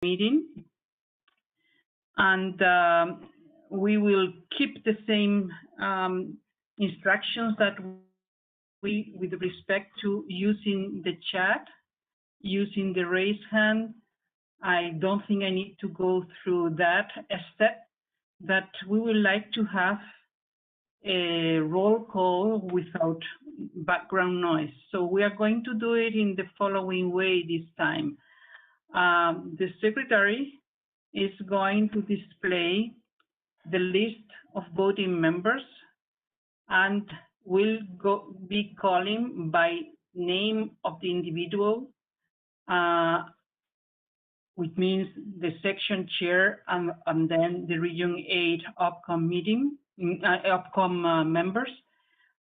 meeting, and we will keep the same instructions that we, with respect to using the chat, using the raise hand. I don't think I need to go through that, except that we would like to have a roll call without background noise. So we are going to do it in the following way this time. The secretary is going to display the list of voting members and will be calling by name of the individual, which means the section chair and then the Region 8 OPCOM meeting, OPCOM members.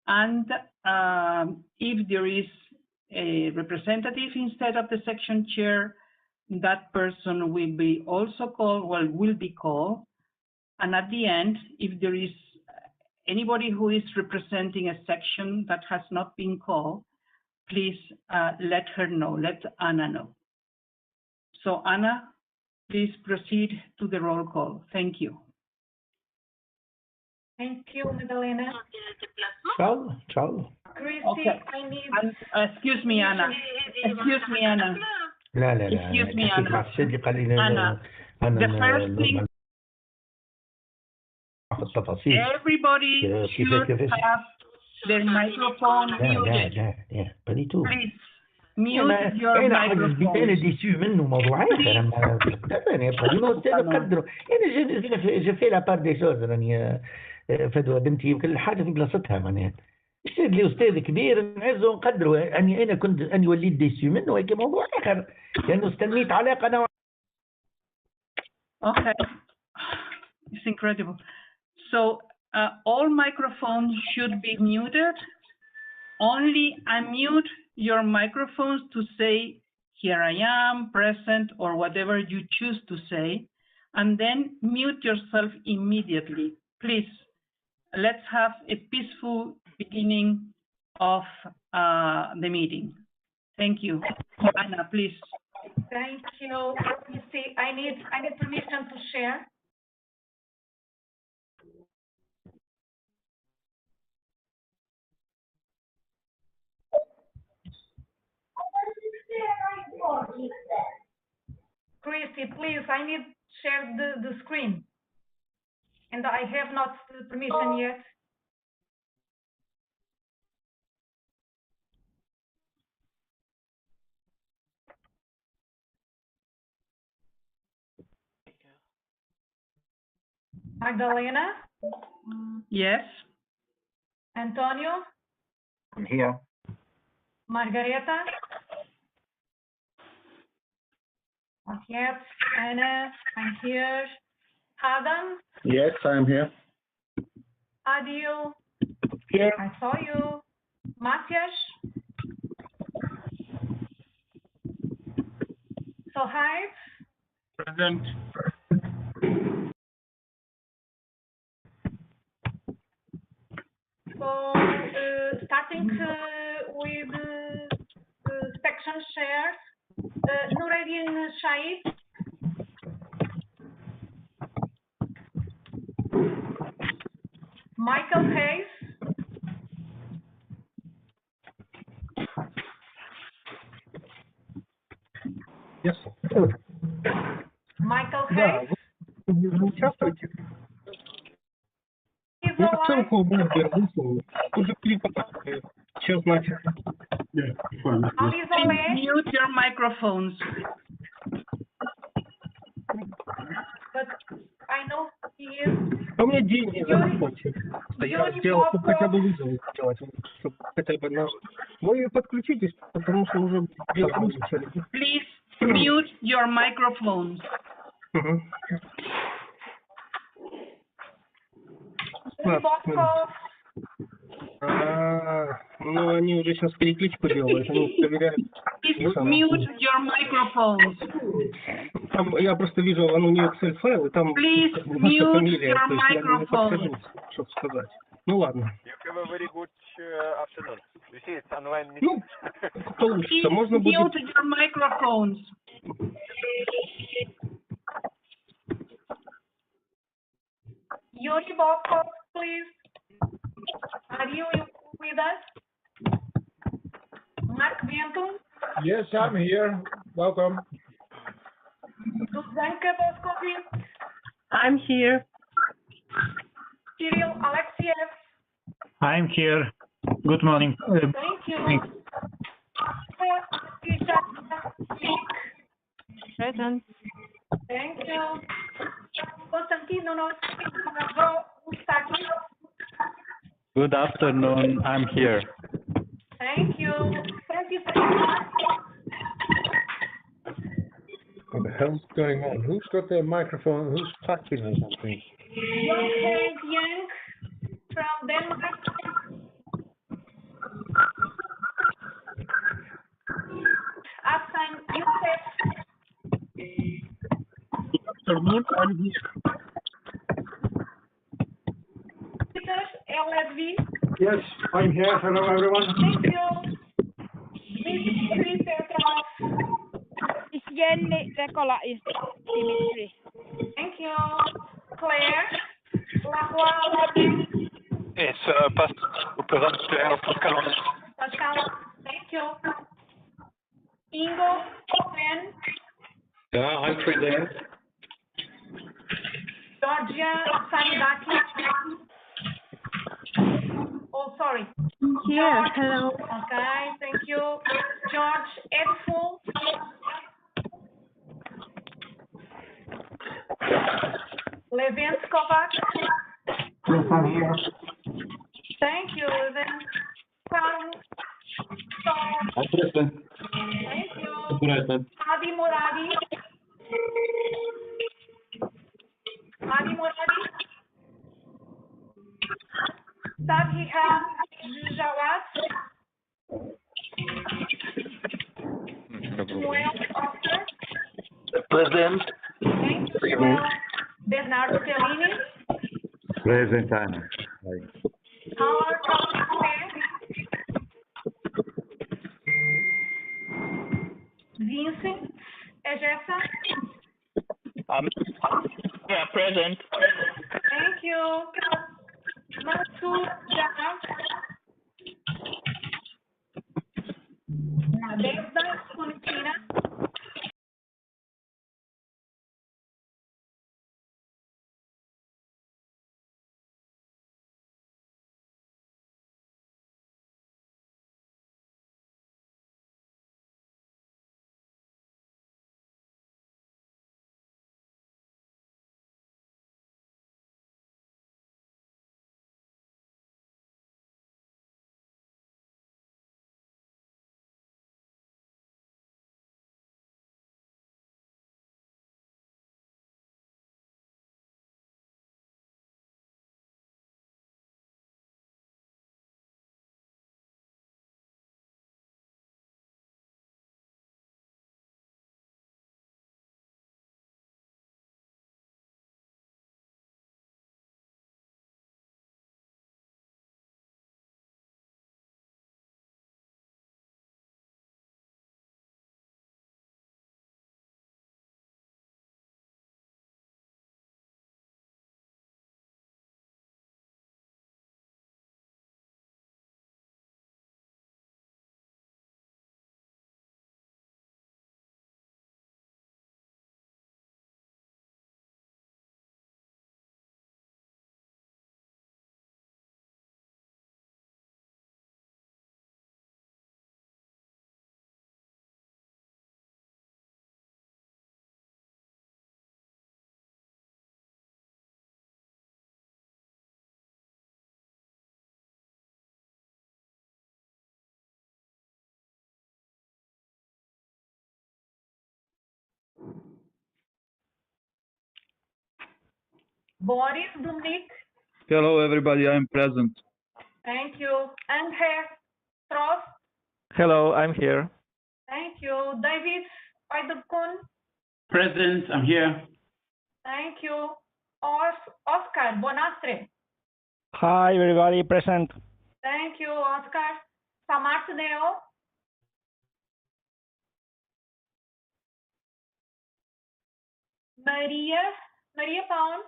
And if there is a representative instead of the section chair, that person will be also called, well, will be called. And at the end, if there is anybody who is representing a section that has not been called, please let her know, let Anna know. So Anna, please proceed to the roll call. Thank you. Thank you, Magdalena. Ciao, ciao. Christy, Okay. I need... Excuse me, Anna. Excuse me, Anna. لا لا لا. Excuse me, Anna. مع السيد قال لي Anna, the first thing, التفاصيل. everybody should have their microphone muted. لا بنيتو. Please mute your microphone. أنا ديسو منه موضوعات. أنا ما نقدره. أنا جفي لا بار دي شوز راني فدوى بنتي وكل حاجة في بلاصتها معناها. السيد اللي أستاذ كبير نعزه ونقدره. أنا كنت وليت ديسو منه هيك موضوع آخر. لأنه استنيت علاقة أنا. Okay, it's incredible. So all microphones should be muted. Only unmute your microphones to say, here I am, present, or whatever you choose to say, and then mute yourself immediately. Please, let's have a peaceful beginning of the meeting. Thank you. Anna, please. Thank you. You see, I need permission to share. Christy, please, I need to share the screen. And I have not the permission yet. Magdalena? Yes. Antonio? I'm here. Margareta? Not yet. Anna, I'm here. Adam? Yes, I'm here. Adil? Here. I saw you. Matias? Sohaib? Present. So, starting with section shares, Nureddin Shaid. Michael Hayes. Yes. Michael Hayes. Участвуйте. He's Я alive. ссылку выслал. Уже кликать. Что значит? Ali's Please alive. mute your microphones. But I know he is. А у меня деньги закончились. Я сделал, чтобы хотя бы вызов сделать, чтобы хотя бы наш. Вы подключитесь, потому что уже подключили. Please mute your microphones. Bosco. Ну, они уже сейчас перекличку делают, они проверяют. Please mute your microphones. Там, я просто вижу, у них Excel-файл, и там Please ваша mute фамилия, your то есть я не microphone. подхожу, чтобы сказать. Ну, ладно. You have a very good afternoon. You see, it's online meeting. Ну, получится, Please можно будет... mute your microphones. Yuri Bobkov, please. Are you with us? Mark Bento? Yes, I'm here. Welcome. Zuzanka Boskovich? I'm here. Kirill Alexiev? I'm here. Good morning. Thank you. Present. Thank you. Konstantinos Mavroustakis? Good afternoon. I'm here. Thank you. Francis What the hell's going on? Who's got the microphone? Who's clapping or something? Young Yang from Denmark. Hassan Youssef. Afternoon, I'm here. Peter LSV. Yes, I'm here. Hello, everyone. Thank you. Dmitry Petrov. It's Jenny, Rekola is Dimitri. Thank you. Claire Lacroix. It's Pascal Pascal. Pascal. Thank you. Ingo Pen. Yeah, I'm present. Georgia Sanidaki. Oh, sorry. Here, George. hello. Okay, thank you. George Edful. Levent Kovac. Yes, I'm here. Thank you, Levent. Carl. I'm present. Thank you. Present. Adi Muradi. Adi Muradi. Sabiha Jawad. Noel Oscar. Present. Thank you. Bernardo Cellini. Present, Anna. Howard Calvin. Vincent Ejessa. Yeah, present. Thank you. Mansur Janab. Nadezhda Kuntina. Boris Dumnik. Hello, everybody. I'm present. Thank you. André Stross. Hello, I'm here. Thank you. David Oidukun. Present, I'm here. Thank you. Oscar Bonastre. Hi, everybody. Present. Thank you, Oscar. Samarth Deo. Maria Pound.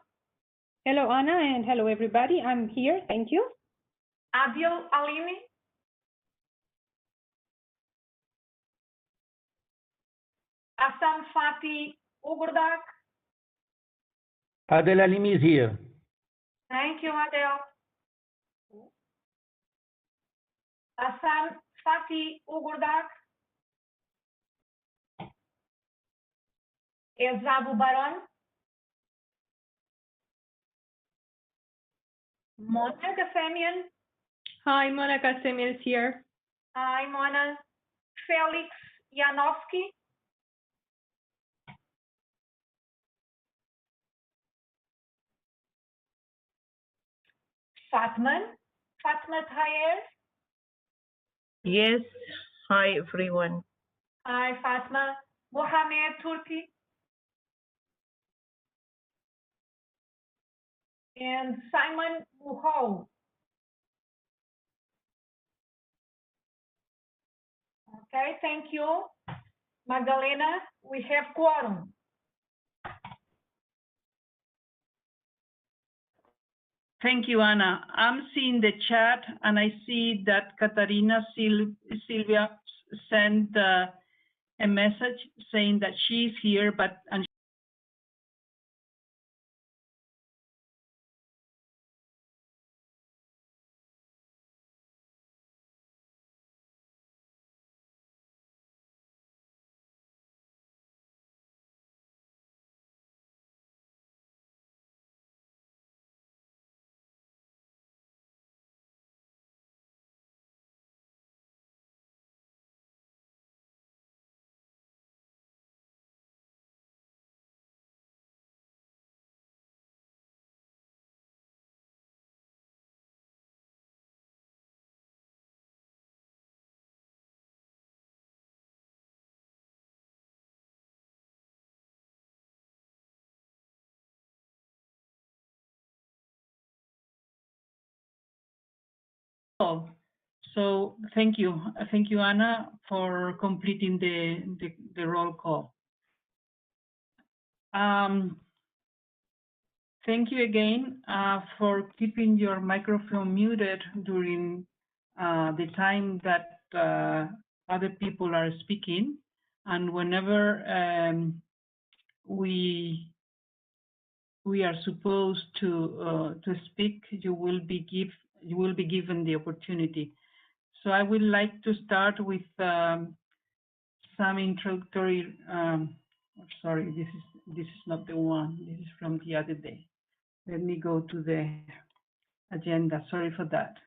Hello, Anna, and hello, everybody. I'm here. Thank you. Adil Alini. Hassan Fatih Ugurdak. Adel Alimi is here. Thank you, Adel. Hassan Fatih Ugurdak. Ezabu Baron. Mona Gassemian. Hi, Monica Semir is here. Hi, Mona. Felix Janowski. Fatma Tayer. Yes. Hi, everyone. Hi, Fatma. Mohamed Turki. And Simon Muho. Okay, thank you. Magdalena, we have quorum. Thank you, Anna. I'm seeing the chat and I see that Katarina Silvia sent a message saying that she's here, but and so thank you, Anna, for completing the roll call. Thank you again for keeping your microphone muted during the time that other people are speaking, and whenever we are supposed to speak, you will be given the opportunity. So I would like to start with some introductory. Sorry, this is not the one. This is from the other day. Let me go to the agenda. Sorry for that.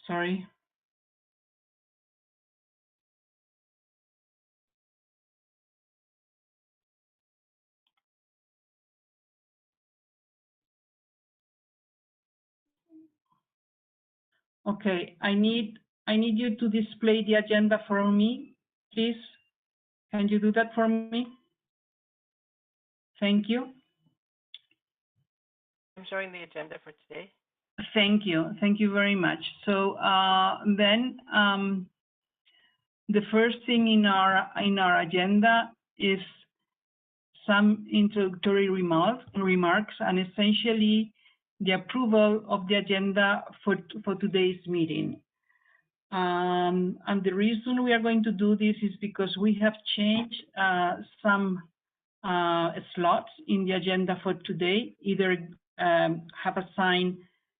Sorry. Okay, I need you to display the agenda for me, please. Can you do that for me? Thank you. I'm showing the agenda for today. Thank you very much. So then the first thing in our agenda is some introductory remarks, and essentially the approval of the agenda for today's meeting. And the reason we are going to do this is because we have changed some slots in the agenda for today, either have assigned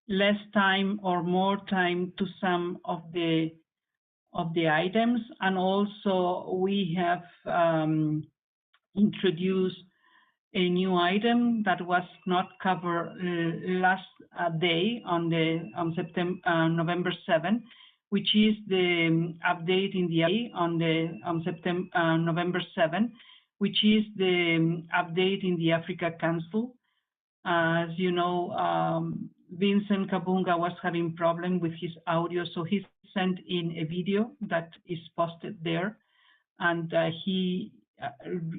less time or more time to some of the items, and also we have introduced a new item that was not covered last day on November 7, which is the update in the November 7, which is the update in the Africa Council. As you know, Vincent Kabunga was having problem with his audio, so he sent in a video that is posted there, and he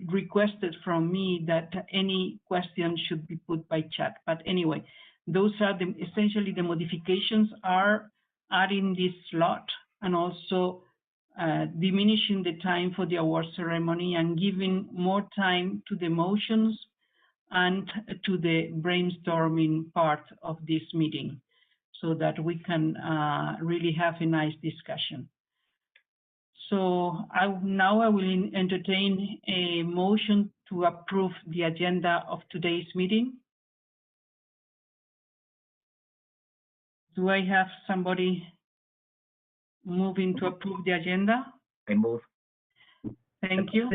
requested from me that any questions should be put by chat. But anyway, those are essentially the modifications are adding this slot and also diminishing the time for the award ceremony and giving more time to the motions and to the brainstorming part of this meeting so that we can really have a nice discussion. So now I will entertain a motion to approve the agenda of today's meeting. Do I have somebody moving to approve the agenda? I move. Thank you.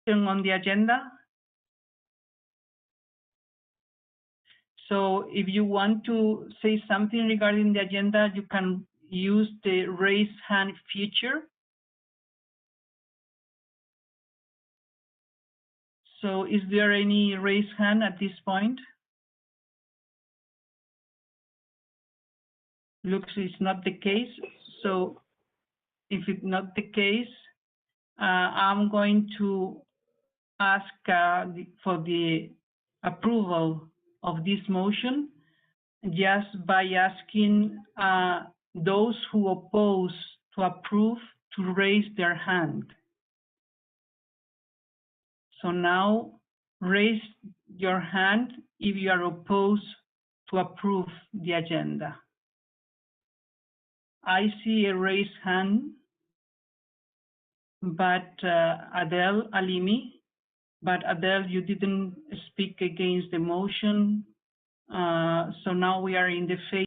On the agenda. So if you want to say something regarding the agenda, you can use the raise hand feature. So is there any raise hand at this point? Looks it's not the case. So if it's not the case, I'm going to ask for the approval of this motion just by asking those who oppose to approve to raise their hand. So now raise your hand if you are opposed to approve the agenda. I see a raised hand, but Adele Alimi, but Adele, you didn't speak against the motion. So now we are in the phase.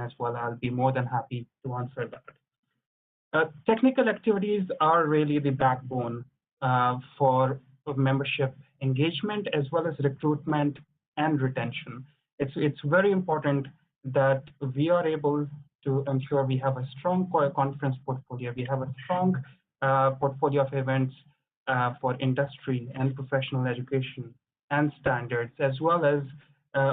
As well, I'll be more than happy to answer that. Technical activities are really the backbone for membership engagement as well as recruitment and retention. It's very important that we are able to ensure we have a strong conference portfolio. We have a strong portfolio of events for industry and professional education and standards, as well as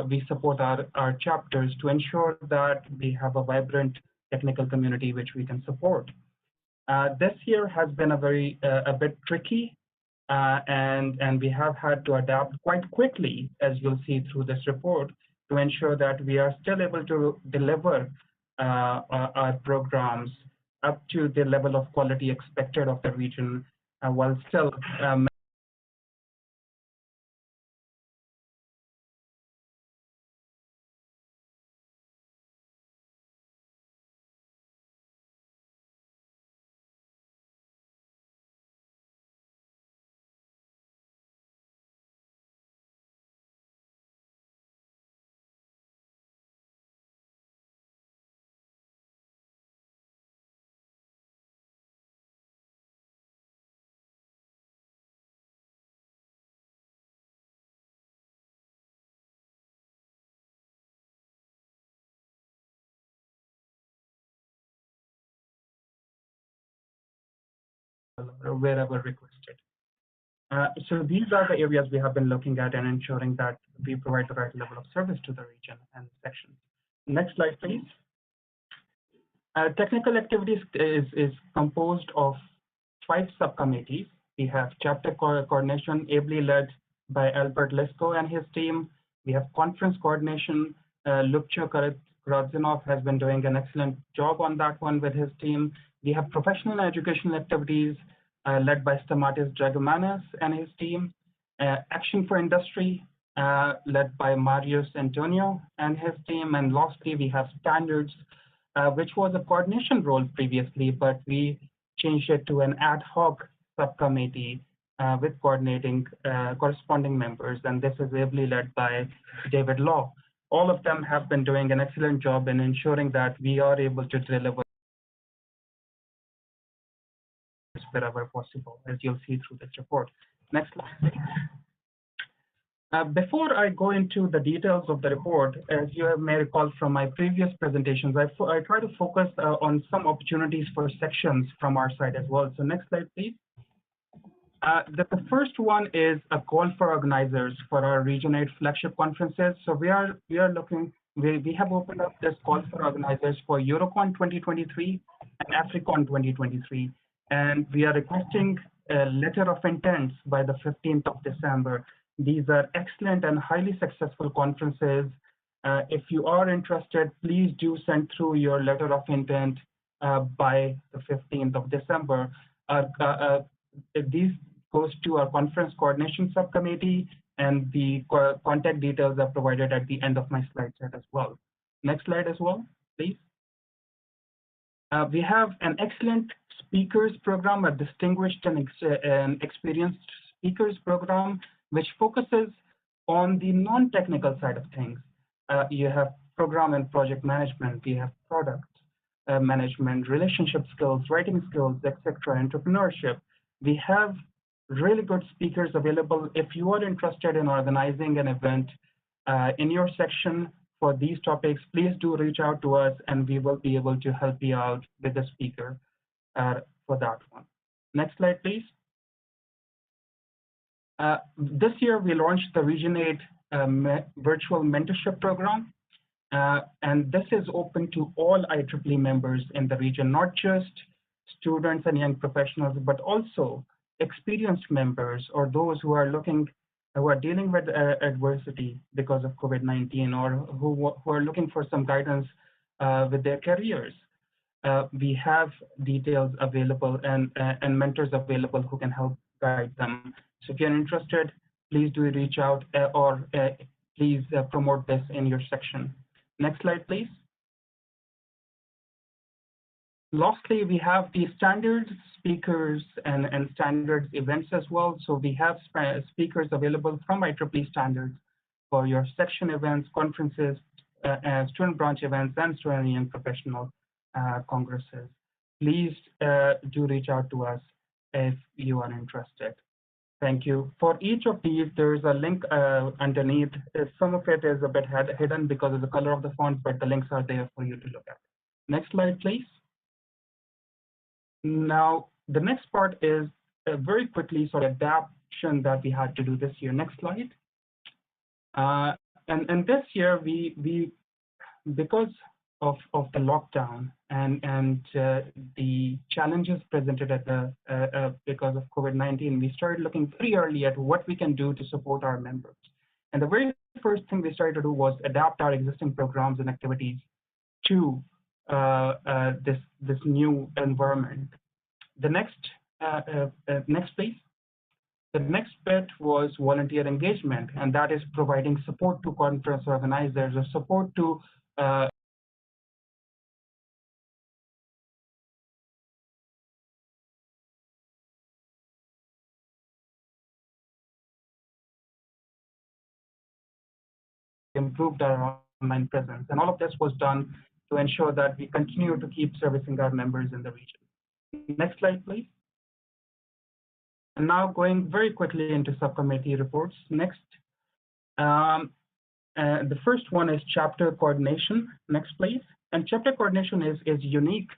we support our chapters to ensure that we have a vibrant technical community which we can support. This year has been a bit tricky, and we have had to adapt quite quickly, as you'll see through this report, to ensure that we are still able to deliver our programs up to the level of quality expected of the region, while still wherever requested. So these are the areas we have been looking at and ensuring that we provide the right level of service to the region and sections. Next slide, please. Technical activities is composed of 5 subcommittees. We have chapter coordination, ably led by Albert Lesko and his team. We have conference coordination. Lupcho Karadzinov has been doing an excellent job on that one with his team. We have professional and educational activities led by Stamatis Dragomanis and his team. Action for Industry, led by Marius Antonio and his team. And lastly, we have standards, which was a coordination role previously, but we changed it to an ad hoc subcommittee with coordinating corresponding members, and this is ably led by David Law. All of them have been doing an excellent job in ensuring that we are able to deliver wherever possible, as you'll see through this report. Next slide. Before I go into the details of the report, as you may recall from my previous presentations, I try to focus on some opportunities for sections from our side as well. So next slide, please. The first one is a call for organizers for our Region 8 flagship conferences. So we have opened up this call for organizers for Eurocon 2023 and Africon 2023. And we are requesting a letter of intent by the 15th of December. These are excellent and highly successful conferences. If you are interested, please do send through your letter of intent by the 15th of December. These goes to our conference coordination subcommittee, and the contact details are provided at the end of my slide set as well. Next slide as well, please. We have an excellent speakers program, a distinguished and experienced speakers program, which focuses on the non-technical side of things. You have program and project management, we have product management, relationship skills, writing skills, etc., entrepreneurship. We have really good speakers available. If you are interested in organizing an event in your section for these topics, please do reach out to us and we will be able to help you out with the speaker for that one. Next slide, please. This year, we launched the Region 8 virtual mentorship program, and this is open to all IEEE members in the region, not just students and young professionals, but also experienced members or those who are dealing with adversity because of COVID-19 or who are looking for some guidance with their careers. We have details available and mentors available who can help guide them. So if you're interested, please do reach out or please promote this in your section. Next slide, please. Lastly, we have the standards speakers and standards events as well. So we have speakers available from IEEE standards for your section events, conferences, student branch events, and student and professional congresses. Please do reach out to us if you are interested. Thank you. For each of these, there is a link underneath. Some of it is a bit hidden because of the color of the font, but the links are there for you to look at. Next slide, please. Now, the next part is very quickly sort of adaptation that we had to do this year. Next slide. And this year, we because of the lockdown and the challenges presented at because of COVID-19, we started looking very early at what we can do to support our members. And the very first thing we started to do was adapt our existing programs and activities to this new environment. The next please. The next bit was volunteer engagement, and that is providing support to conference organizers or support to improved our online presence. And all of this was done to ensure that we continue to keep servicing our members in the region. Next slide, please. And now going very quickly into subcommittee reports. Next. The first one is chapter coordination. Next, please. And chapter coordination is unique.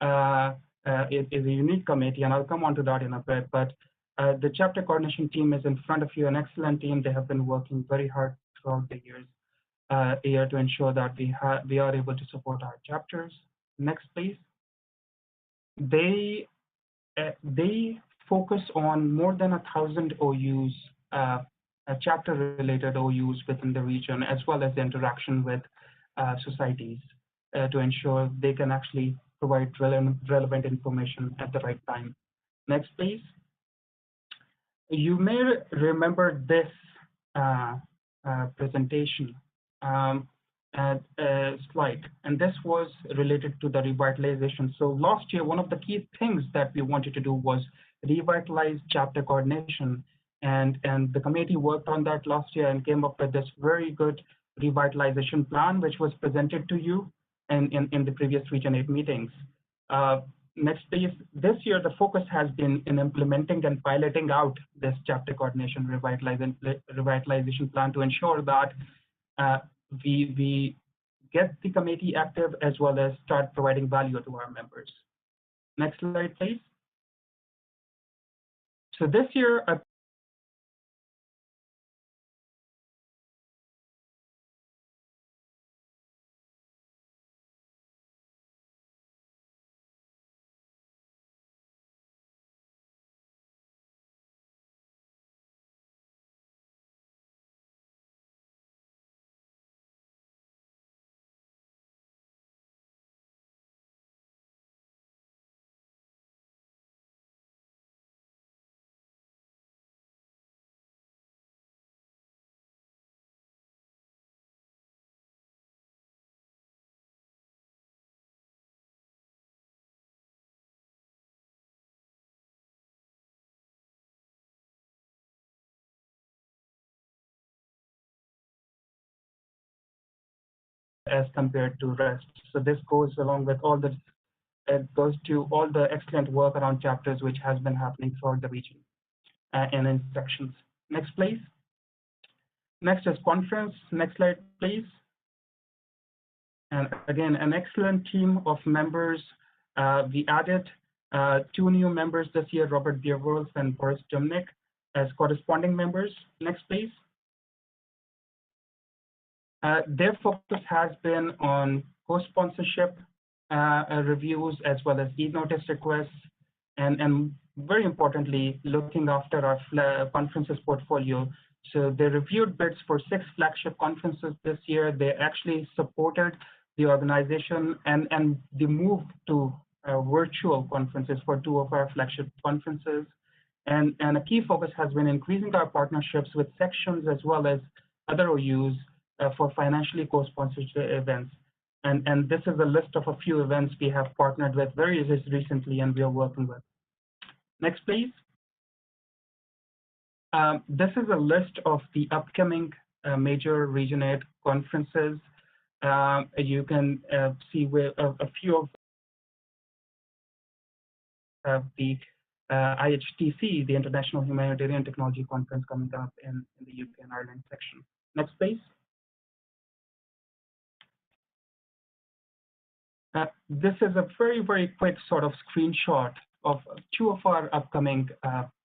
It is a unique committee, and I'll come on to that in a bit. But The chapter coordination team is in front of you, an excellent team. They have been working very hard throughout the year to ensure that we are able to support our chapters. Next, please. They focus on more than 1,000 OUs, chapter-related OUs within the region, as well as the interaction with societies to ensure they can actually provide relevant information at the right time. Next, please. You may remember this presentation slide, and this was related to the revitalization. So last year, one of the key things that we wanted to do was revitalize chapter coordination, and the committee worked on that last year and came up with this very good revitalization plan, which was presented to you in the previous Region 8 meetings. Next, please. This year, the focus has been in implementing and piloting out this chapter coordination revitalization plan to ensure that we get the committee active as well as start providing value to our members. Next slide, please. So this year, as compared to rest. So this goes along with all the, it goes to all the excellent work around chapters which has been happening throughout the region and in sections. Next, please. Next is conference. Next slide, please. And again, an excellent team of members. We added 2 new members this year, Robert Bierwolf and Boris Dumnik, as corresponding members. Next, please. Their focus has been on co-sponsorship reviews as well as e-notice requests, and very importantly, looking after our conferences portfolio. So they reviewed bids for 6 flagship conferences this year. They actually supported the organization and the move to virtual conferences for 2 of our flagship conferences. And a key focus has been increasing our partnerships with sections as well as other OUs for financially co-sponsored events. And this is a list of a few events we have partnered with very recently and we are working with. Next, please. This is a list of the upcoming major Region 8 conferences. You can see where a few of the IHTC, the International Humanitarian Technology Conference, coming up in the UK and Ireland section. Next, please. This is a very, very quick sort of screenshot of 2 of our upcoming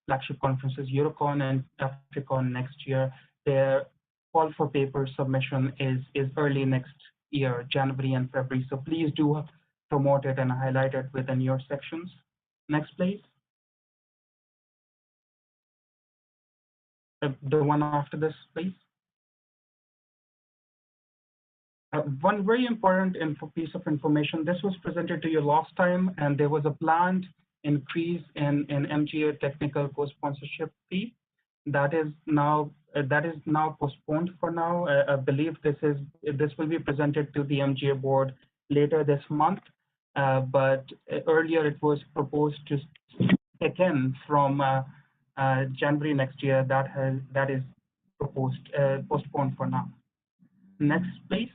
flagship conferences, Eurocon and Africon next year. Their call for paper submission is early next year, January and February. So please do promote it and highlight it within your sections. Next, please. The one after this, please. One very important piece of information, this was presented to you last time, and there was a planned increase in MGA technical co-sponsorship fee. That is now postponed for now. I believe this will be presented to the MGA board later this month, but earlier it was proposed to kick in from January next year. That is postponed for now. Next, please.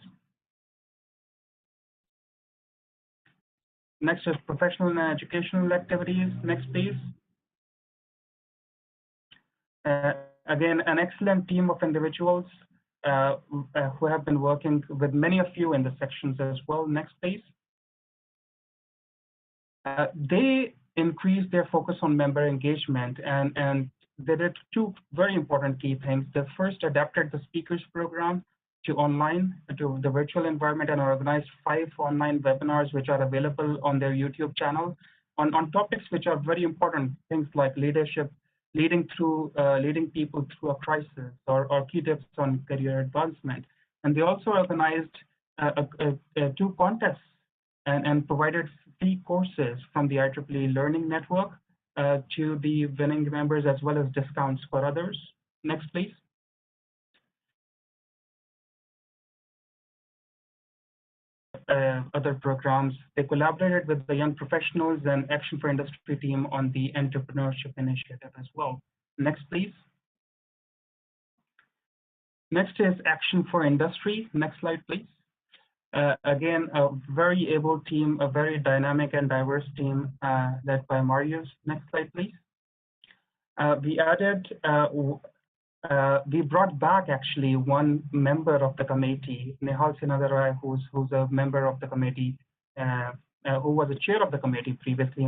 Next is professional and educational activities. Next, please. Again, an excellent team of individuals who have been working with many of you in the sections as well. Next, please. They increase their focus on member engagement, and they did two very important key things. They first adapted the speakers program to online, to the virtual environment, and organized 5 online webinars which are available on their YouTube channel on topics which are very important, things like leadership, leading people through a crisis, or key tips on career advancement. And they also organized 2 contests and provided free courses from the IEEE Learning Network to the winning members, as well as discounts for others. Next, please. Other programs. They collaborated with the Young Professionals and Action for Industry team on the entrepreneurship initiative as well. Next, please. Next is Action for Industry. Next slide, please. Again, a very able team, a very dynamic and diverse team led by Marius. Next slide, please. We brought back actually one member of the committee, Nehal Sinadarai, who's a member of the committee, who was a chair of the committee previously,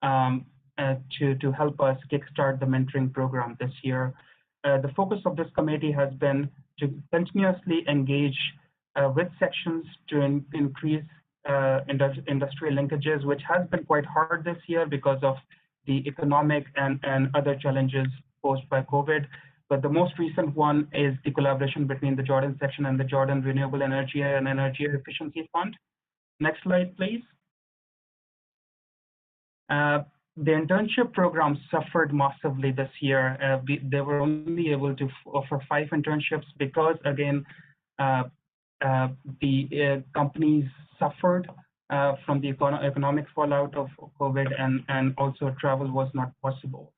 to help us kickstart the mentoring program this year. The focus of this committee has been to continuously engage with sections to increase industrial linkages, which has been quite hard this year because of the economic and other challenges posed by COVID. But the most recent one is the collaboration between the Jordan section and the Jordan Renewable Energy and Energy Efficiency Fund. Next slide, please. The internship program suffered massively this year. They were only able to offer 5 internships because, again, the companies suffered from the economic fallout of COVID, and also travel was not possible.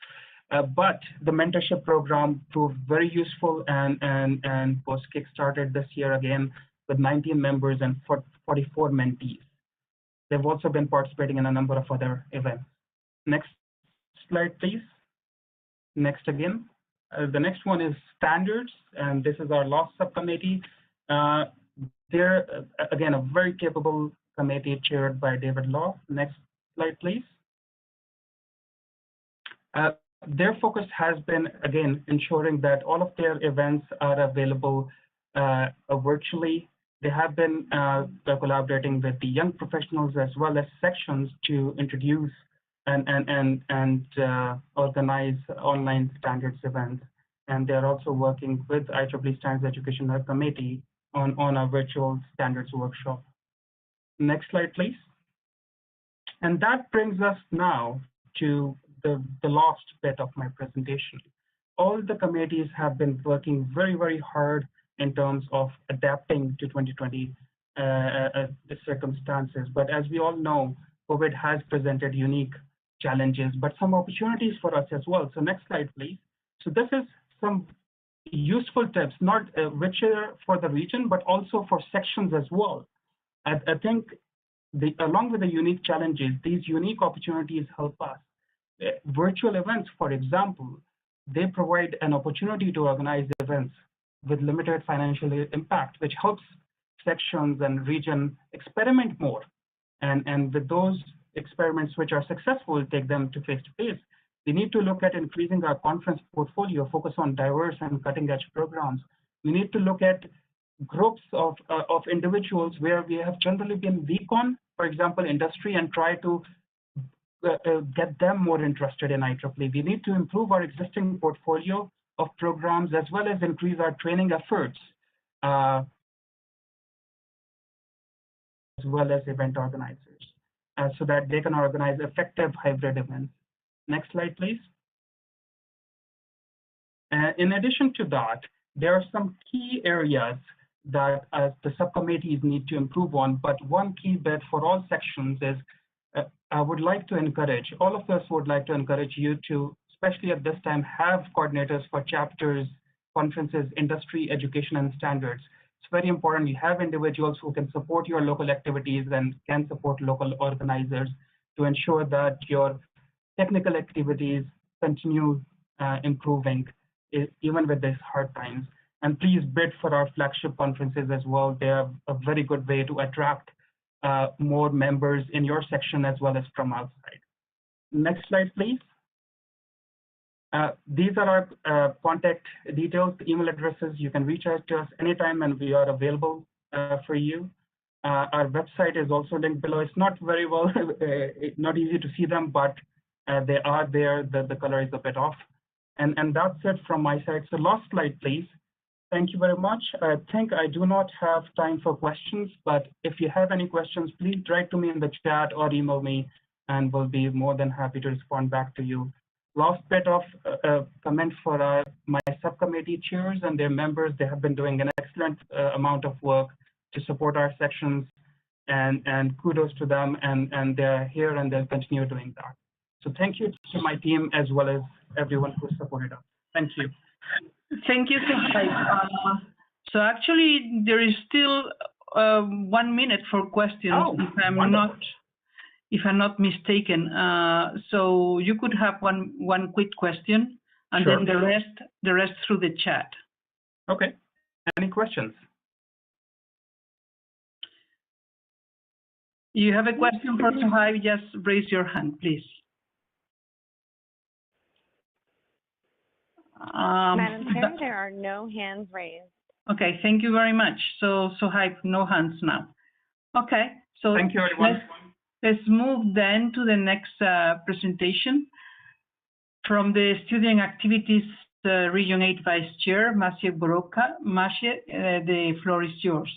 But the mentorship program proved very useful and was kickstarted this year again with 19 members and 44 mentees. They've also been participating in a number of other events. Next slide, please. Next again. The next one is standards, and this is our last subcommittee. They're, again, a very capable committee chaired by David Law. Next slide, please. Their focus has been, again, ensuring that all of their events are available virtually. They have been collaborating with the young professionals as well as sections to introduce and organize online standards events. And they're also working with IEEE Standards Education Committee on a virtual standards workshop. Next slide, please. And that brings us now to the last bit of my presentation. All the committees have been working very, very hard in terms of adapting to 2020 circumstances. But as we all know, COVID has presented unique challenges, but some opportunities for us as well. So next slide, please. So this is some useful tips, not richer for the region, but also for sections as well. I think along with the unique challenges, these unique opportunities help us. Virtual events, for example, they provide an opportunity to organize events with limited financial impact, which helps sections and region experiment more. And with those experiments which are successful, take them to face-to-face. We need to look at increasing our conference portfolio, focus on diverse and cutting-edge programs. We need to look at groups of individuals where we have generally been weak on, for example, industry, and try to get them more interested in IEEE. We need to improve our existing portfolio of programs as well as increase our training efforts, as well as event organizers, so that they can organize effective hybrid events. Next slide, please. In addition to that, there are some key areas that the subcommittees need to improve on, but one key bit for all sections is I would like to encourage, all of us would like to encourage you to, especially at this time, have coordinators for chapters, conferences, industry, education, and standards. It's very important you have individuals who can support your local activities and can support local organizers to ensure that your technical activities continue improving even with these hard times. And please bid for our flagship conferences as well. They are a very good way to attract more members in your section as well as from outside. Next slide, please. These are our contact details, email addresses. You can reach out to us anytime, and we are available for you. Our website is also linked below. It's not very well, not easy to see them, but they are there. The color is a bit off. And that's it from my side. So last slide, please. Thank you very much. I think I do not have time for questions, but if you have any questions, please write to me in the chat or email me, and we'll be more than happy to respond back to you. Last bit of comment for my subcommittee chairs and their members. They have been doing an excellent amount of work to support our sections, and kudos to them, and they're here and they'll continue doing that. So thank you to my team as well as everyone who supported us. Thank you. Thank you, Suhaib. So actually, there is still 1 minute for questions, if I'm not mistaken. So you could have one quick question, and Sure. then the rest through the chat. Okay. Any questions? You have a question for Suhaib? Just raise your hand, please. Madam Chair, there are no hands raised. Okay, thank you very much. So Suhaib, no hands now. Okay, so thank you, everyone. Let's move then to the next presentation from the Student Activities Region 8 Vice Chair, Maciej Boroka. Maciej, the floor is yours.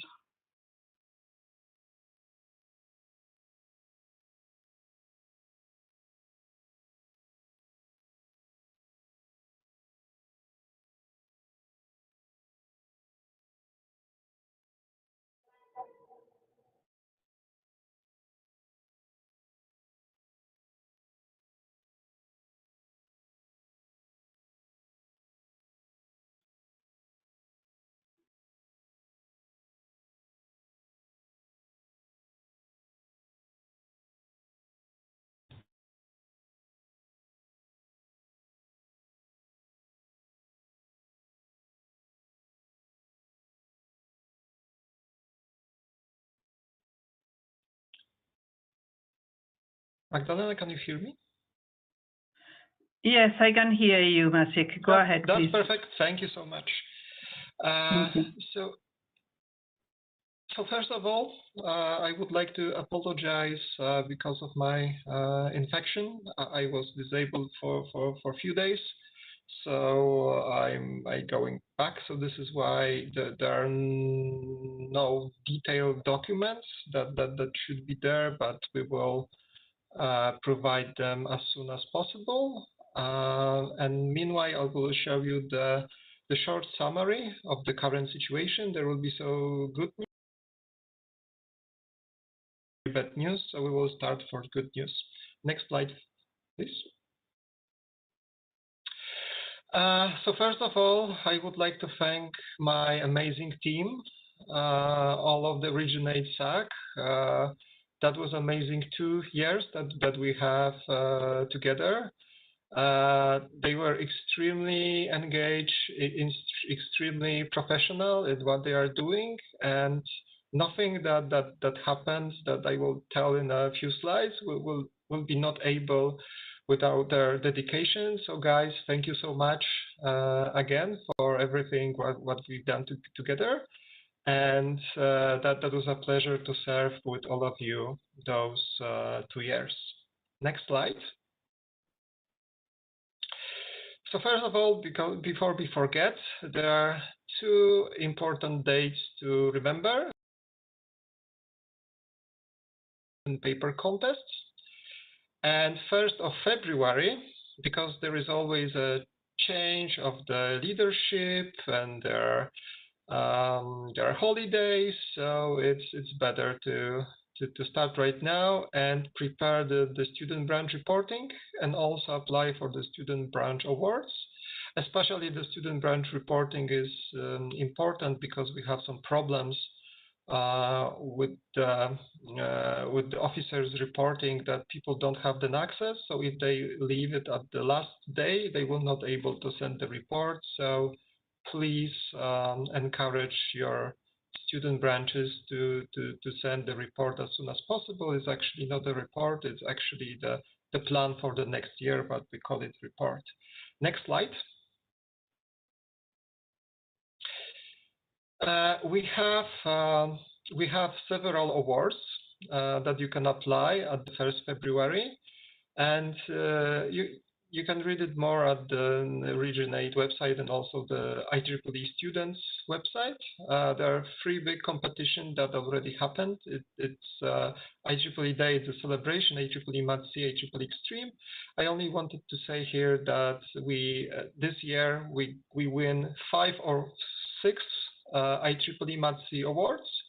Magdalena, can you hear me? Yes, I can hear you, Maciej. Go ahead, that's please. That's perfect. Thank you so much. So first of all, I would like to apologize because of my infection. I was disabled for a few days, so I'm going back. So this is why there are no detailed documents that should be there, but we will provide them as soon as possible. And meanwhile, I will show you the short summary of the current situation. There will be so good news, bad news. So we will start for good news. Next slide, please. So first of all, I would like to thank my amazing team, all of the Region 8 SAC. That was amazing 2 years that we have together. They were extremely engaged, extremely professional in what they are doing, and nothing that happens that I will tell in a few slides will be not able without their dedication. So guys, thank you so much again for everything what we've done together. And that was a pleasure to serve with all of you those 2 years. Next slide. So first of all, before we forget, there are 2 important dates to remember in paper contests. And 1st of February, because there is always a change of the leadership and there are holidays, so it's better to start right now and prepare the student branch reporting and also apply for the student branch awards. Especially the student branch reporting is important because we have some problems with the officers reporting that people don't have the access. So if they leave it at the last day, they will not able to send the report. So please encourage your student branches to send the report as soon as possible. It's actually not a report, it's actually the the plan for the next year, but we call it report. Next slide. We have several awards that you can apply at the 1st February, and you can read it more at the Region 8 website and also the IEEE students website. There are 3 big competitions that already happened. It's IEEE Day, it's a celebration, IEEE Math C, IEEE Extreme. I only wanted to say here that we this year we win 5 or 6 IEEE Math C awards.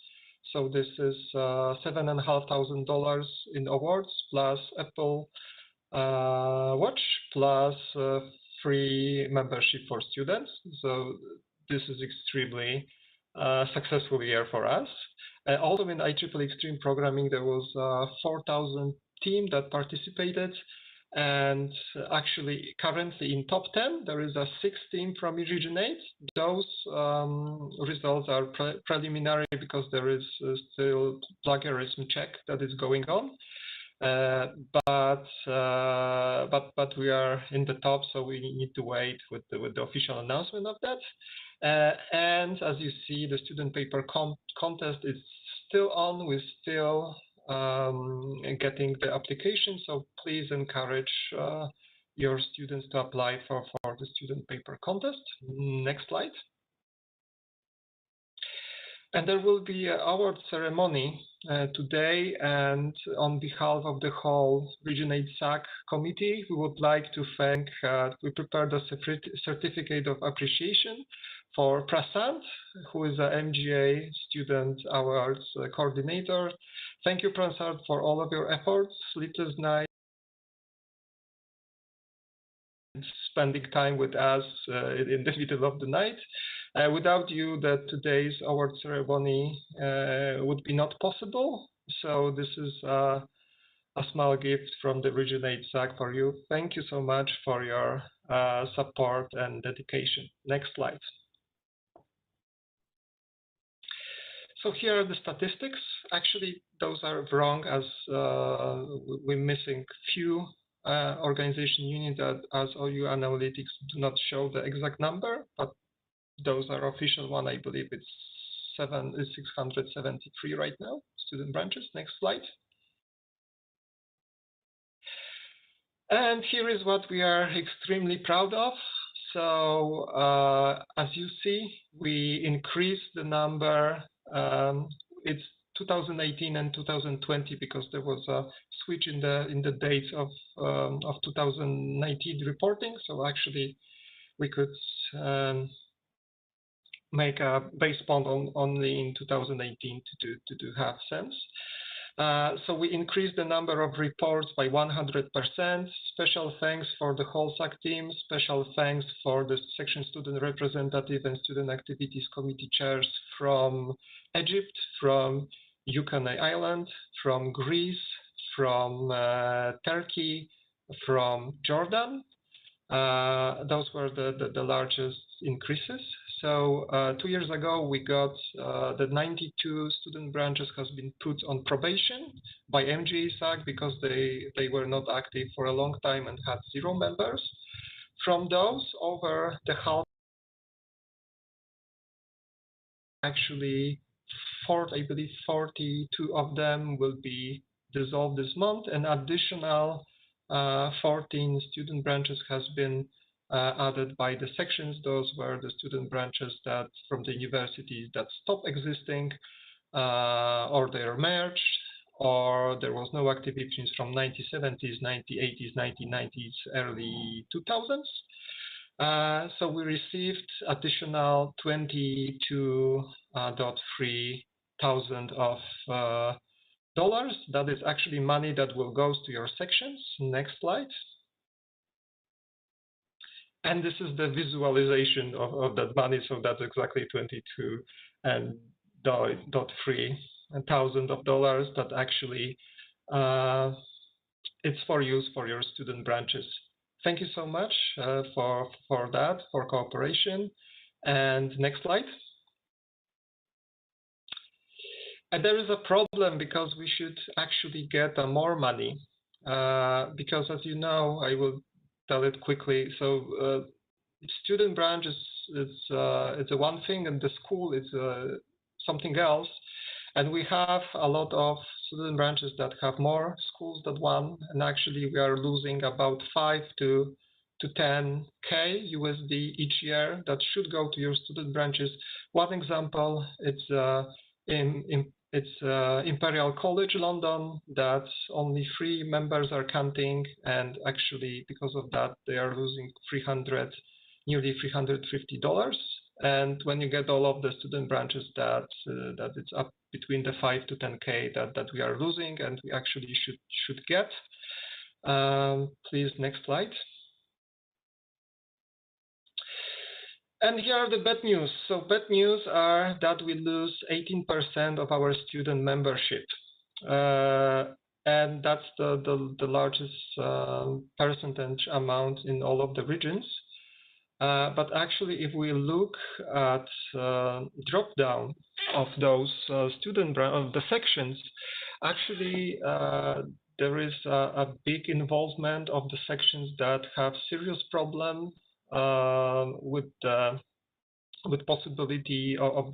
So this is $7,500 in awards plus Apple Watch plus free membership for students. So this is extremely successful year for us. Also in IEEE Extreme Programming, there was 4,000 team that participated. And actually, currently in top 10, there is a 6 team from Region 8. Those results are preliminary because there is still plagiarism check that is going on. But we are in the top, so we need to wait with the official announcement of that. And as you see, the student paper contest is still on. We're still getting the application, so please encourage your students to apply for the student paper contest. Next slide. And there will be an award ceremony today, and on behalf of the whole Region 8 SAC committee, we would like to thank, we prepared a certificate of appreciation for Prasant, who is a MGA Student Awards coordinator. Thank you, Prasant, for all of your efforts, sleepless nights, spending time with us in the middle of the night. Without you, today's award ceremony would be not possible. So this is a small gift from the Region 8 SAC for you. Thank you so much for your support and dedication. Next slide. So here are the statistics. Actually, those are wrong, as we're missing few organization units as OU Analytics do not show the exact number, but those are official one. I believe it's 673 right now, student branches. Next slide. And here is what we are extremely proud of. So as you see, we increased the number. It's 2018 and 2020 because there was a switch in the dates of 2019 reporting. So actually, we could make a base bond only in 2018 to have sense. So we increased the number of reports by 100%. Special thanks for the whole SAC team. Special thanks for the section student representative and student activities committee chairs from Egypt, from Yukon Island, from Greece, from Turkey, from Jordan. Those were the largest increases. So 2 years ago, we got the 92 student branches has been put on probation by MGA SAC because they were not active for a long time and had 0 members. From those, over the half, actually, I believe 42 of them will be dissolved this month, and additional 14 student branches has been added by the sections. Those were the student branches that from the universities that stopped existing, or they are merged, or there was no activities from 1970s, 1980s, 1990s, early 2000s. So we received additional 22.3 thousand of dollars. That is actually money that will go to your sections. Next slide. And this is the visualization of that money. So that's exactly 22.3 thousand of dollars that actually it's for use for your student branches. Thank you so much for that, for cooperation. And next slide. And there is a problem because we should actually get more money. because as you know, I will tell it quickly. So student branch is it's a one thing, and the school is something else. And we have a lot of student branches that have more schools than one, and actually we are losing about 5 to 10K USD each year that should go to your student branches. One example, it's Imperial College London, that only 3 members are counting, and actually because of that they are losing nearly $350. And when you get all of the student branches, that it's up between the 5 to 10K that we are losing, and we actually should get. Please, next slide. And here are the bad news. So bad news are that we lose 18% of our student membership. And that's the largest percentage amount in all of the regions. But actually, if we look at drop down of those of the sections, actually there is a big involvement of the sections that have serious problem with possibility of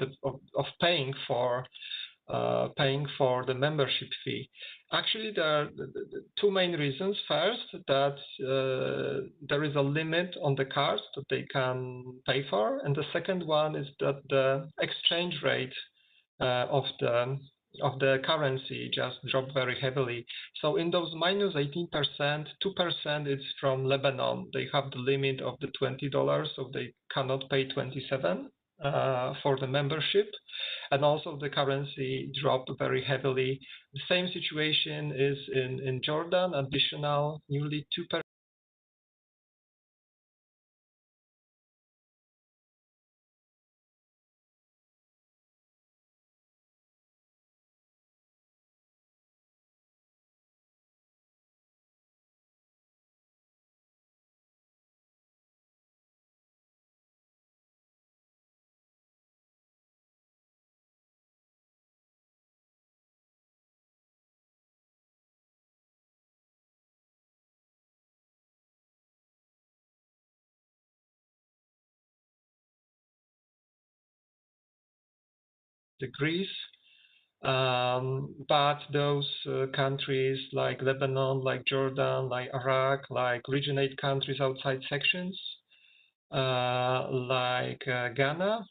paying for the membership fee. Actually, there are two main reasons. First, that there is a limit on the cards that they can pay for, and the second one is that the exchange rate of the currency just dropped very heavily. So in those minus 18%, 2% is from Lebanon. They have the limit of the $20, so they cannot pay 27 for the membership. And also the currency dropped very heavily. The same situation is in Jordan, additional nearly 2%. Degrees, but those countries like Lebanon, like Jordan, like Iraq, like Region 8 countries outside sections, like Ghana,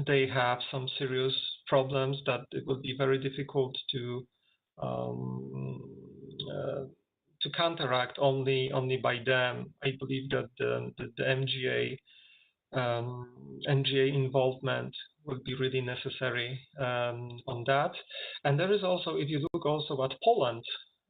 they have some serious problems that it will be very difficult to counteract only by them. I believe that the NGA involvement will be really necessary on that. And there is also, if you look also at Poland,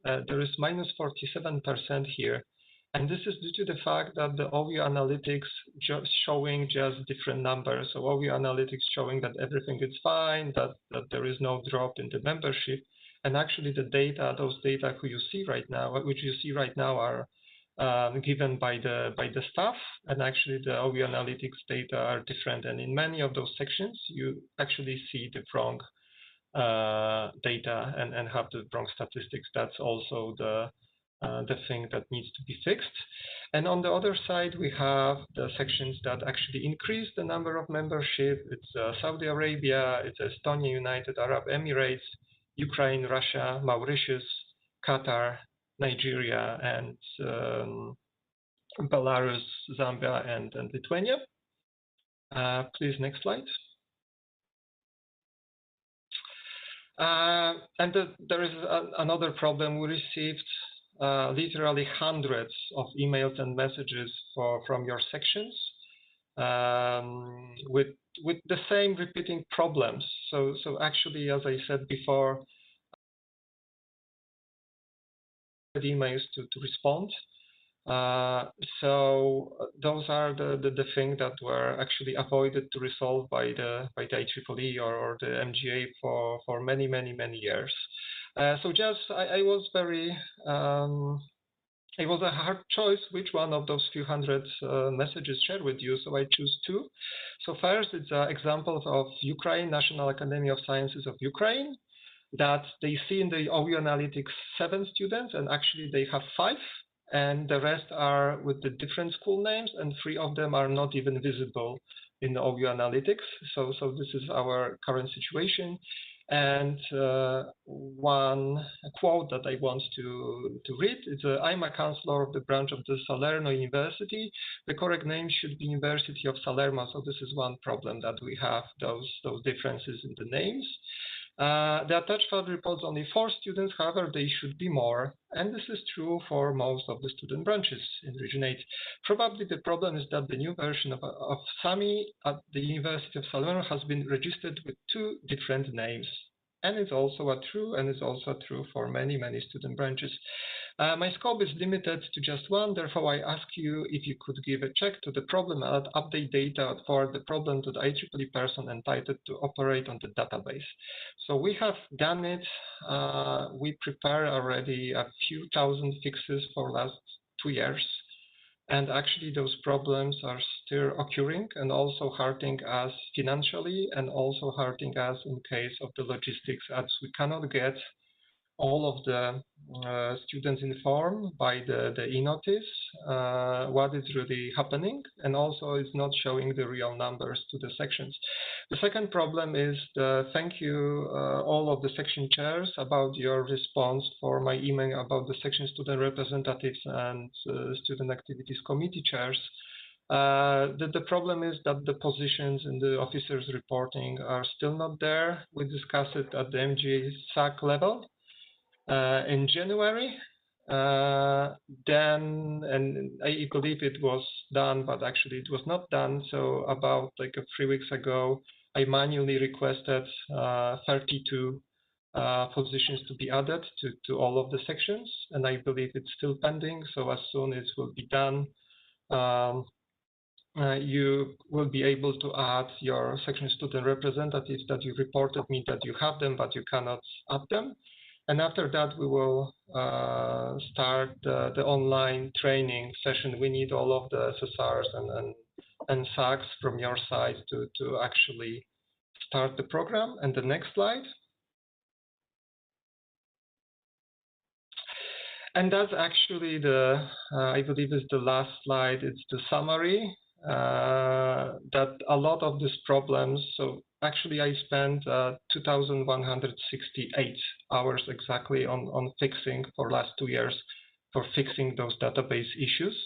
there is minus 47% here. And this is due to the fact that the OVU analytics just showing just different numbers. So OVU analytics showing that everything is fine, that there is no drop in the membership. And actually the data, those data which you see right now are given by the staff, and actually the OVU analytics data are different. And in many of those sections, you actually see the wrong data and have the wrong statistics. That's also the thing that needs to be fixed. And on the other side, we have the sections that actually increase the number of membership. It's Saudi Arabia, it's Estonia, United Arab Emirates, Ukraine, Russia, Mauritius, Qatar, Nigeria, and Belarus, Zambia, and Lithuania. Please, next slide. And there is another problem. We received literally hundreds of emails and messages from your sections with the same repeating problems. So actually, as I said before, emails to respond. So those are the things that were actually avoided to resolve by the IEEE or the MGA for many years. So just I was very it was a hard choice which one of those few hundred messages share with you. So I choose two. So first, it's examples of Ukraine, National Academy of Sciences of Ukraine. that they see in the OU Analytics 7 students, and actually they have 5, and the rest are with the different school names, and 3 of them are not even visible in the OU Analytics. So this is our current situation. And one quote that I want to read is, I'm a counselor of the branch of the Salerno University. The correct name should be University of Salerno. So this is one problem that we have, those differences in the names. The attached file reports only 4 students, however, they should be more. And this is true for most of the student branches in Region 8. Probably the problem is that the new version of SAMI at the University of Salerno has been registered with 2 different names. And it's also true, and it's also true for many, many student branches. My scope is limited to just one, therefore I ask you if you could give a check to the problem and update data for the problem to the IEEE person entitled to operate on the database. So we have done it. We prepared already a few thousand fixes for last 2 years. And actually those problems are still occurring and also hurting us financially and also hurting us in case of the logistics, as we cannot get all of the students informed by the e-notice what is really happening, and also it's not showing the real numbers to the sections. The second problem is thank you all of the section chairs about your response for my email about the section student representatives and student activities committee chairs. The problem is that the positions in the officers reporting are still not there. We discussed it at the MGA SAC level in January, then, and I believe it was done, but actually it was not done. So about like 3 weeks ago, I manually requested 32 positions to be added to all of the sections, and I believe it's still pending. So as soon as it will be done, you will be able to add your section student representatives that you reported me that you have them, but you cannot add them. And after that, we will start the online training session. We need all of the SSRs and SACs from your side to actually start the program. And the next slide. And that's actually the, I believe is the last slide. It's the summary that a lot of these problems, so actually I spent 2,168 hours exactly on fixing for last 2 years for fixing those database issues.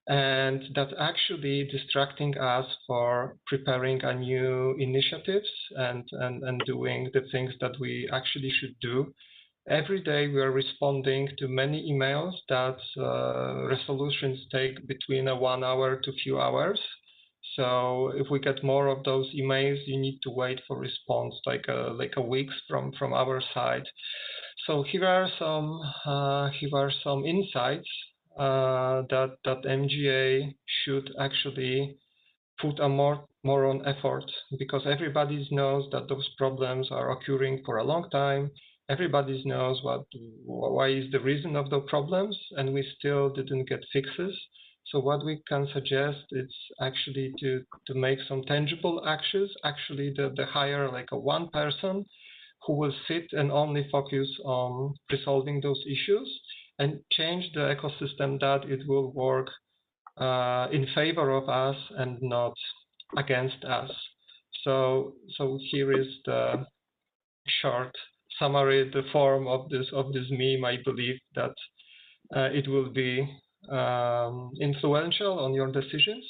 And that's actually distracting us for preparing a new initiatives and doing the things that we actually should do. Every day we are responding to many emails that resolutions take between 1 hour to few hours. So if we get more of those emails, you need to wait for response like a week from our side. So here are some insights that MGA should actually put a more on effort, because everybody knows that those problems are occurring for a long time. Everybody knows why is the reason of the problems, and we still didn't get fixes. So what we can suggest is actually to make some tangible actions. Actually, the hire like one person who will sit and only focus on resolving those issues and change the ecosystem that it will work in favor of us and not against us. So here is the short summary, the form of this meme. I believe that it will be influential on your decisions.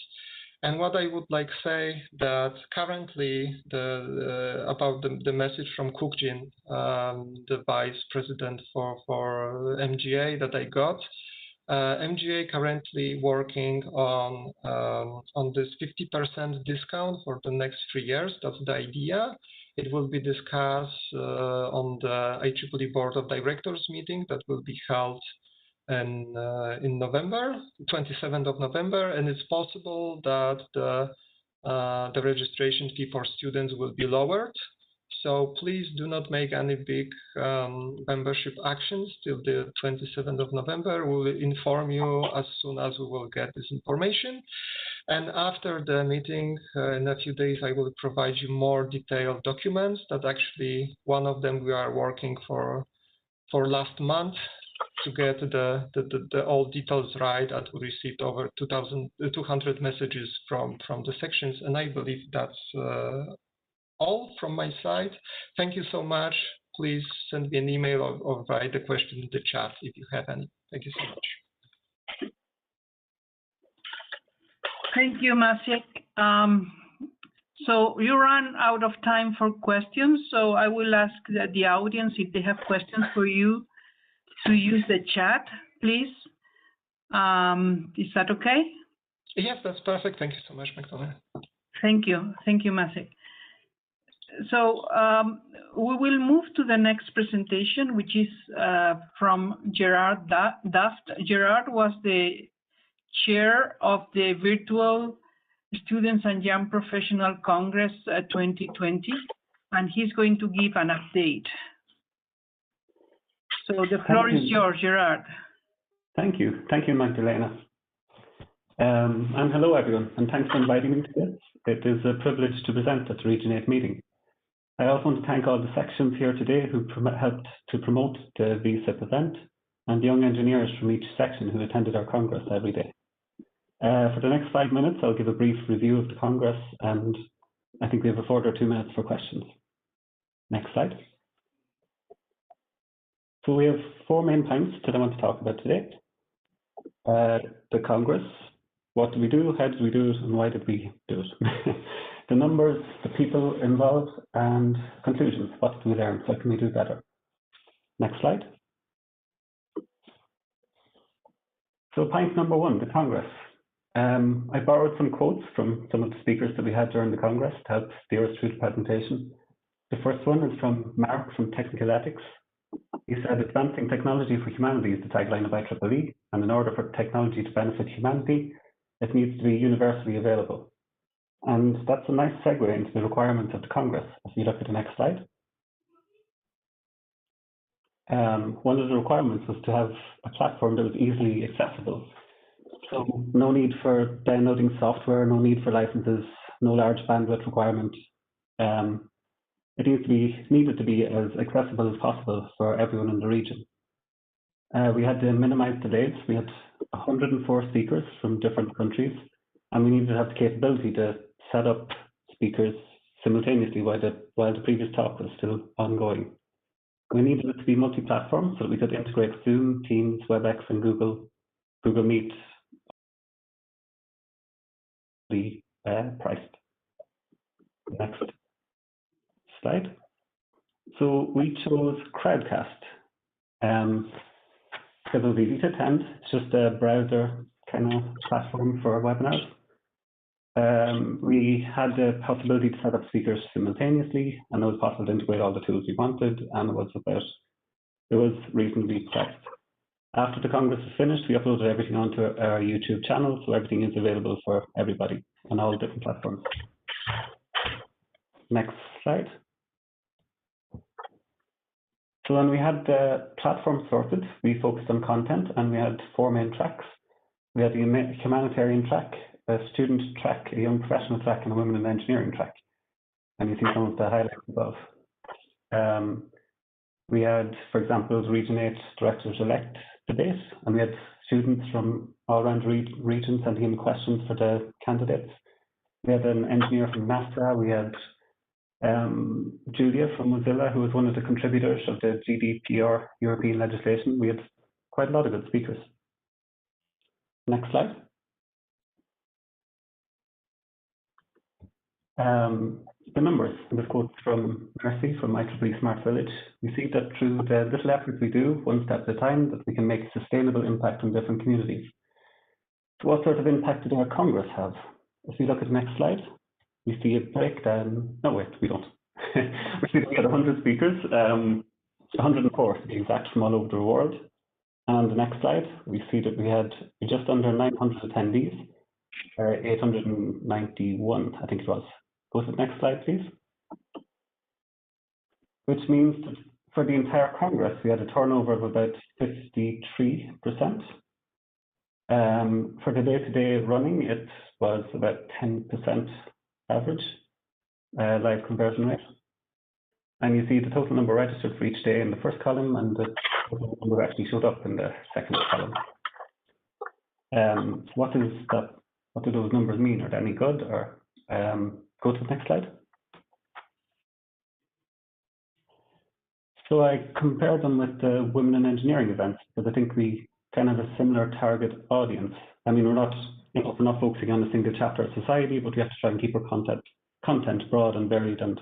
And what I would like say that currently about the message from Kukjin, the vice president for MGA that I got. MGA currently working on this 50% discount for the next 3 years. That's the idea. It will be discussed on the IEEE Board of Directors meeting that will be held in November, 27th of November, and it's possible that the registration fee for students will be lowered. So please do not make any big membership actions till the 27th of November. We will inform you as soon as we will get this information. And after the meeting, in a few days, I will provide you more detailed documents. That actually one of them we are working for last month to get the all details right. That we received over 200 messages from the sections, and I believe that's all from my side. Thank you so much. Please send me an email or write the question in the chat if you have any. Thank you so much. Thank you, Maciek. So you ran out of time for questions, so I will ask the audience if they have questions for you to use the chat, please. Is that okay? Yes, that's perfect. Thank you so much, Magdalena. Thank you, Maciek. So we will move to the next presentation, which is from Gerard Daft. Gerard was the chair of the Virtual Students and Young Professional Congress 2020, and he's going to give an update. So the floor is yours, Gerard. Thank you, Magdalena. And hello, everyone, and thanks for inviting me to this. It is a privilege to present at the Region 8 meeting. I also want to thank all the sections here today who helped to promote the VSIP event, and the young engineers from each section who attended our Congress every day. For the next 5 minutes, I'll give a brief review of the Congress, and I think we have a further 2 minutes for questions. Next slide. So we have 4 main points that I want to talk about today. The Congress, what do we do, how did we do it, and why did we do it? The numbers, the people involved, and conclusions. What did we learn? What can we do better? Next slide. So point number 1, the Congress. I borrowed some quotes from some of the speakers that we had during the Congress to help steer us through the presentation. The first one is from Mark from Technical Ethics. He said, "Advancing technology for humanity is the tagline of IEEE, and in order for technology to benefit humanity, it needs to be universally available." And that's a nice segue into the requirements of the Congress. If you look at the next slide. One of the requirements was to have a platform that was easily accessible. So no need for downloading software, no need for licenses, no large bandwidth requirement. It needed to be as accessible as possible for everyone in the region. We had to minimize delays. We had 104 speakers from different countries, and we needed to have the capability to set up speakers simultaneously while the previous talk was still ongoing. We needed it to be multi-platform so that we could integrate Zoom, Teams, WebEx, and Google Meet. Priced. Next slide. So we chose Crowdcast. Because it was easy to attend. It's just a browser kind of platform for webinars. We had the possibility to set up speakers simultaneously, and it was possible to integrate all the tools we wanted, and it was reasonably priced. After the Congress was finished, we uploaded everything onto our YouTube channel, so everything is available for everybody on all different platforms. Next slide. So when we had the platform sorted, we focused on content, and we had 4 main tracks. We had the humanitarian track, a student track, a young professional track, and a women in engineering track. And you see some of the highlights above. We had, for example, the Region 8 Directors-Elect debate, and we had students from all around the region sending in questions for the candidates. We had an engineer from NASA. We had Julia from Mozilla, who was one of the contributors of the GDPR European legislation. We had quite a lot of good speakers. Next slide. The numbers, and this quote from Mercy from IEEE Smart Village. We see that through the little efforts we do, one step at a time, that we can make a sustainable impact on different communities. So what sort of impact did our Congress have? If we look at the next slide, we see a breakdown. No, wait, we don't. We see that we had 100 speakers, 104 to be exact, from all over the world. And on the next slide, we see that we had just under 900 attendees, 891, I think it was. Go to the next slide, please. Which means that for the entire Congress, we had a turnover of about 53%. For the day-to-day running, it was about 10% average live conversion rate. And you see the total number registered for each day in the first column, and the total number actually showed up in the second column. What do those numbers mean? Are they any good? Or go to the next slide. So I compared them with the Women in Engineering events, because I think we kind of have a similar target audience. I mean, we're not focusing on a single chapter of society, but we have to try and keep our content broad and varied and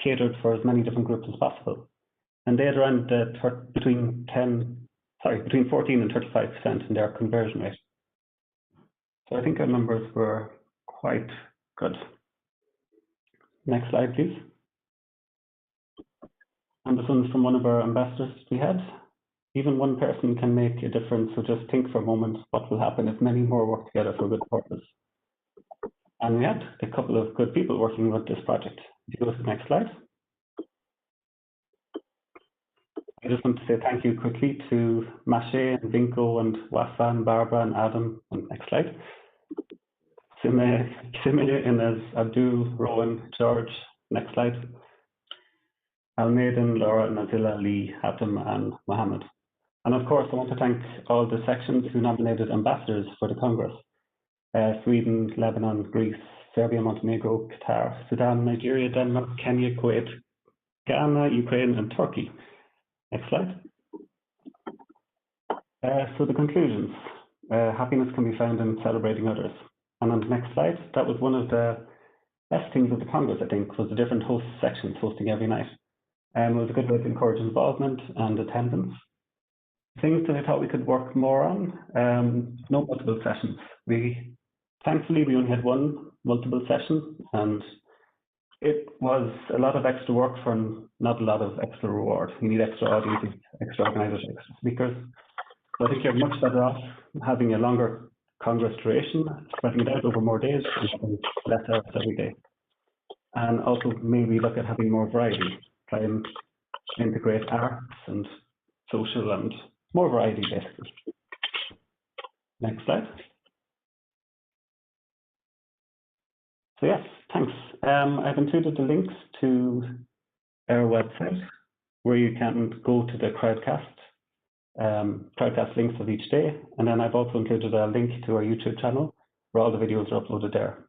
catered for as many different groups as possible. And they had around between 14 and 35% in their conversion rate. So I think our numbers were quite good. Next slide, please. And this one's from one of our ambassadors we had. Even one person can make a difference, so just think for a moment what will happen if many more work together for a good purpose. And we had a couple of good people working with this project. If you go to the next slide. I just want to say thank you quickly to Mache and Vinko and Wafa and Barbara and Adam. And next slide. Sime, Inez, Abdul, Rowan, George. Next slide. Almaden, Laura, Nazila, Lee, Hatem, and Mohammed. And of course, I want to thank all the sections who nominated ambassadors for the Congress. Sweden, Lebanon, Greece, Serbia, Montenegro, Qatar, Sudan, Nigeria, Denmark, Kenya, Kuwait, Ghana, Ukraine, and Turkey. Next slide. So the conclusions. Happiness can be found in celebrating others. And on the next slide, that was one of the best things of the Congress, I think, was the different host sections hosting every night. It was a good way to encourage involvement and attendance. Things that I thought we could work more on, no multiple sessions. Thankfully, we only had one multiple session, and it was a lot of extra work for not a lot of extra reward. You need extra audiences, extra organizers, extra speakers. So I think you're much better off having a longer Congress duration, spreading it out over more days, and less hours every day. And also maybe look at having more variety, try and integrate arts and social and more variety, basically. Next slide. So yes, thanks. I've included the links to our website where you can go to the crowdcast links of each day. And then I've also included a link to our YouTube channel where all the videos are uploaded there.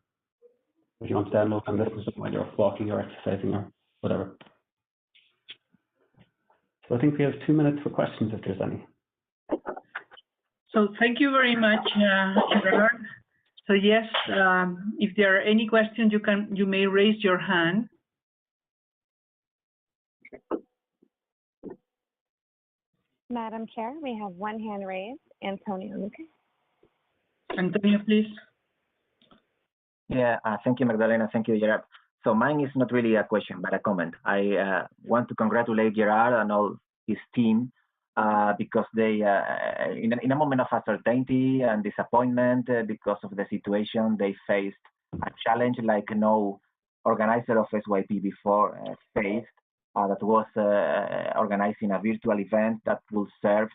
If you want to download and listen to them while you're walking or exercising or whatever. So I think we have 2 minutes for questions if there's any. So thank you very much, Gerard. So yes, if there are any questions, you may raise your hand. Madam Chair, we have one hand raised. Antonio Lucas. Antonio, please. Yeah, thank you, Magdalena. Thank you, Gerard. So mine is not really a question, but a comment. I want to congratulate Gerard and all his team because they, in a moment of uncertainty and disappointment because of the situation, they faced a challenge like no organizer of SYP before faced. That was organizing a virtual event that will serve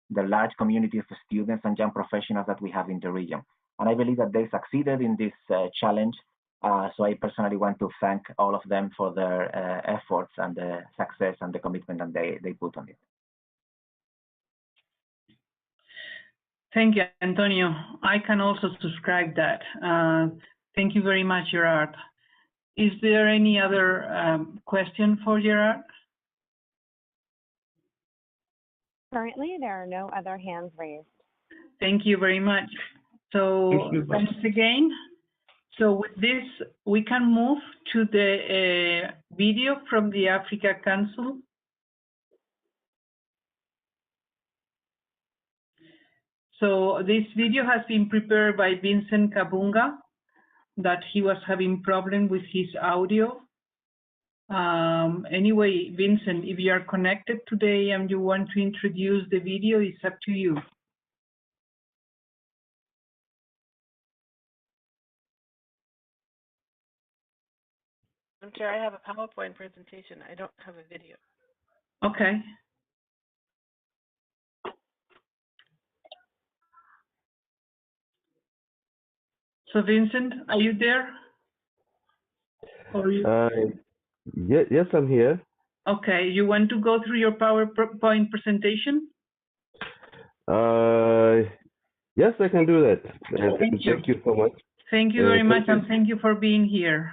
the large community of students and young professionals that we have in the region. And I believe that they succeeded in this challenge. So I personally want to thank all of them for their efforts and the success and the commitment that they put on it. Thank you, Antonio. I can also subscribe that. Thank you very much, Gerard. Is there any other question for Gerard? Currently, there are no other hands raised. Thank you very much. So thanks again. So with this, we can move to the video from the Africa Council. So this video has been prepared by Vincent Kabunga, that he was having problem with his audio. Anyway, Vincent, if you are connected today and you want to introduce the video, it's up to you. I'm sure I have a PowerPoint presentation. I don't have a video. Okay. So Vincent, are you there? Or you... Yes, I'm here. Okay, you want to go through your PowerPoint presentation? Yes, I can do that. Thank you. Thank you so much. Thank you very much, and thank you for being here.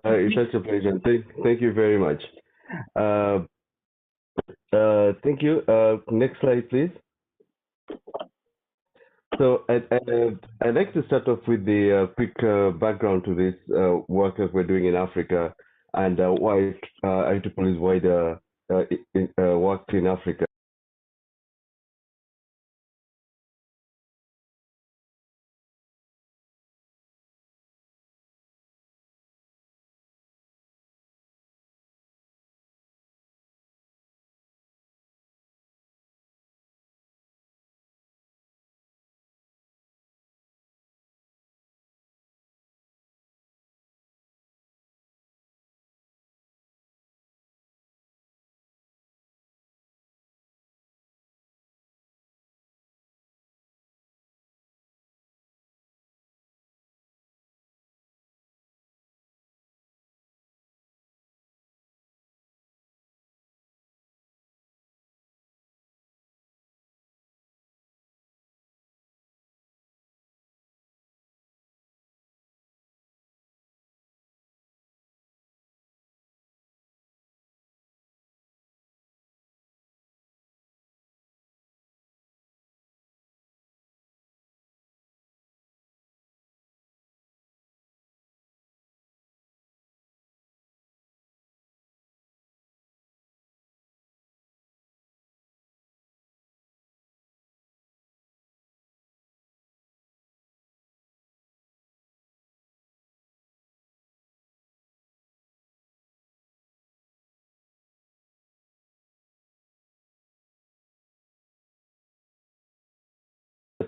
It's such a pleasure. Thank you very much. Thank you. Next slide, please. So I'd like to start off with the quick background to this work that we're doing in Africa and why IEEE is wider work in Africa.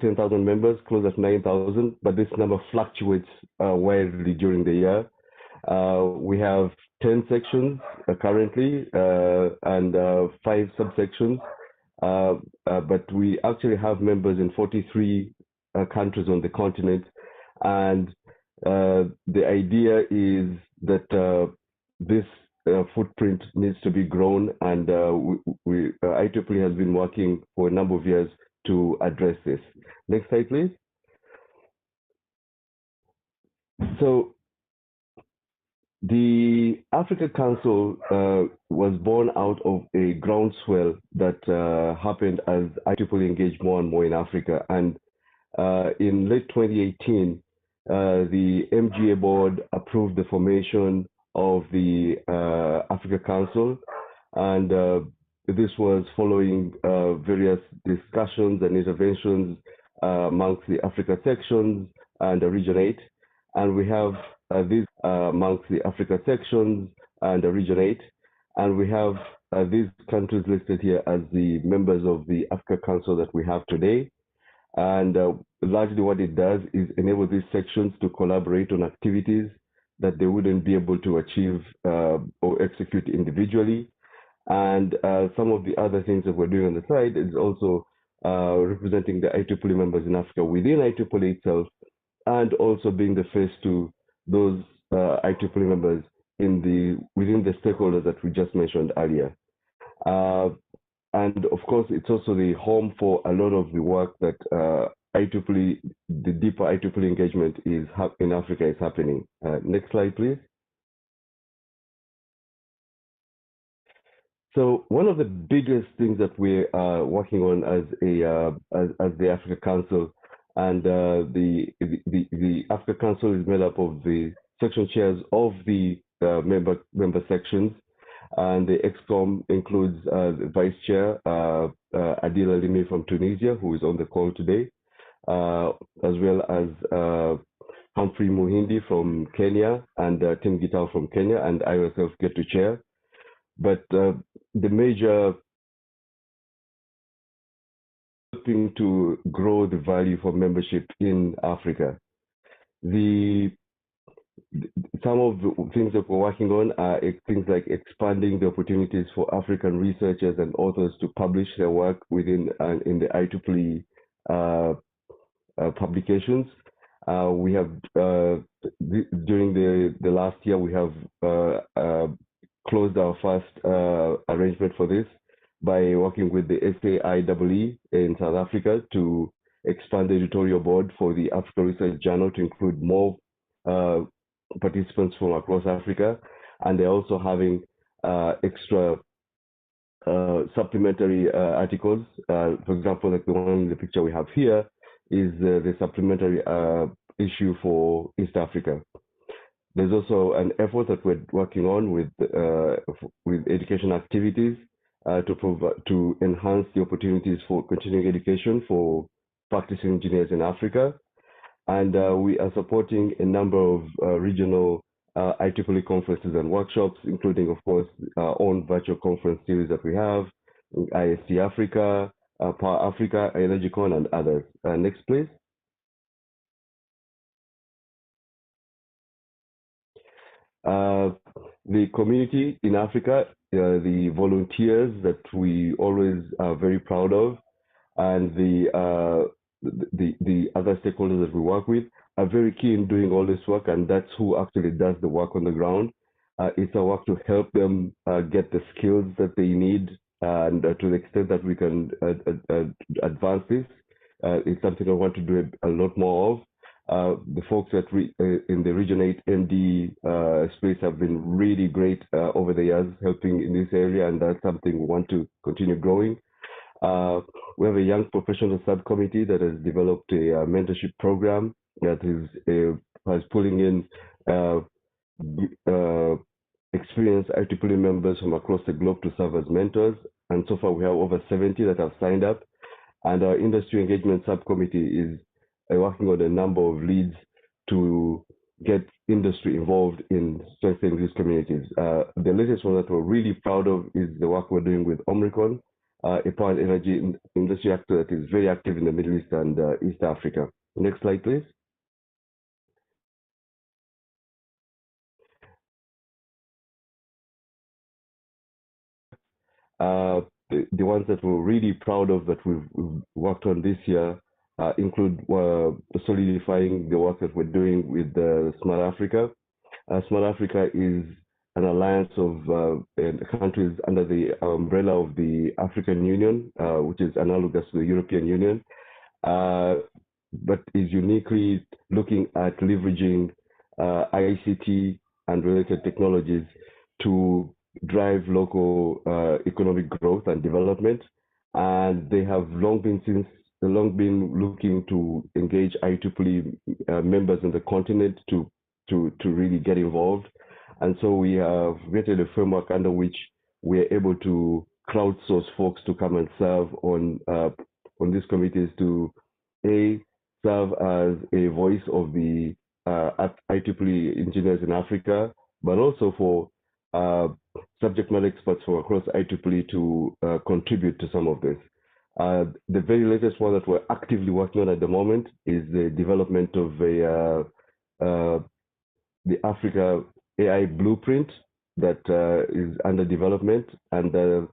$10,000 members, close at 9,000, but this number fluctuates widely during the year. We have 10 sections currently and 5 subsections, but we actually have members in 43 countries on the continent, and the idea is that this footprint needs to be grown, and IEEE has been working for a number of years to address this. Next slide, please. So the Africa Council was born out of a groundswell that happened as IEEE engaged more and more in Africa. And in late 2018, the MGA board approved the formation of the Africa Council, and this was following various discussions and interventions amongst the Africa sections and Region 8. And we have these amongst the Africa sections and Region 8. And we have these countries listed here as the members of the Africa Council that we have today. And largely what it does is enable these sections to collaborate on activities that they wouldn't be able to achieve or execute individually. And some of the other things that we're doing on the side is also representing the IEEE members in Africa within IEEE itself, and also being the face to those IEEE members within the stakeholders that we just mentioned earlier. And of course, it's also the home for a lot of the work that IEEE, the deeper IEEE engagement is in Africa is happening. Next slide, please. So one of the biggest things that we are working on as the Africa Council, and the Africa Council is made up of the section chairs of the member sections, and the ExCom includes the Vice Chair Adila Limi from Tunisia, who is on the call today, as well as Humphrey Muhindi from Kenya and Tim Gitau from Kenya, and I myself get to chair. But the major thing to grow the value for membership in Africa. Some of the things that we're working on are things like expanding the opportunities for African researchers and authors to publish their work within in the IEEE publications, We have during the last year we have closed our first arrangement for this by working with the SAIEE in South Africa to expand the editorial board for the Africa Research Journal to include more participants from across Africa, and they're also having extra supplementary articles. For example, like the one in the picture we have here is the supplementary issue for East Africa. There's also an effort that we're working on with education activities to enhance the opportunities for continuing education for practicing engineers in Africa. And we are supporting a number of regional IEEE conferences and workshops, including, of course, our own virtual conference series that we have, IST Africa, Power Africa, EnergyCon, and others. Next, please. The community in Africa, the volunteers that we always are very proud of, and the other stakeholders that we work with are very keen doing all this work, and that's who actually does the work on the ground. It's our work to help them get the skills that they need, and to the extent that we can advance this, it's something I want to do a lot more of. The folks in the Region 8 MD space have been really great over the years helping in this area, and that's something we want to continue growing. We have a young professional subcommittee that has developed a mentorship program that is pulling in experienced IEEE members from across the globe to serve as mentors. And so far, we have over 70 that have signed up. And our industry engagement subcommittee is working on a number of leads to get industry involved in strengthening these communities. The latest one that we're really proud of is the work we're doing with Omricon, a power and energy industry actor that is very active in the Middle East and East Africa. Next slide, please. The ones that we're really proud of that we've worked on this year include solidifying the work that we're doing with Smart Africa. Smart Africa is an alliance of countries under the umbrella of the African Union, which is analogous to the European Union, but is uniquely looking at leveraging ICT and related technologies to drive local economic growth and development. And they have long been looking to engage IEEE members in the continent to really get involved. And so we have created a framework under which we're able to crowdsource folks to come and serve on these committees to serve as a voice of the IEEE engineers in Africa, but also for subject matter experts from across IEEE to contribute to some of this. The very latest one that we're actively working on at the moment is the development of the Africa AI blueprint that is under development, and the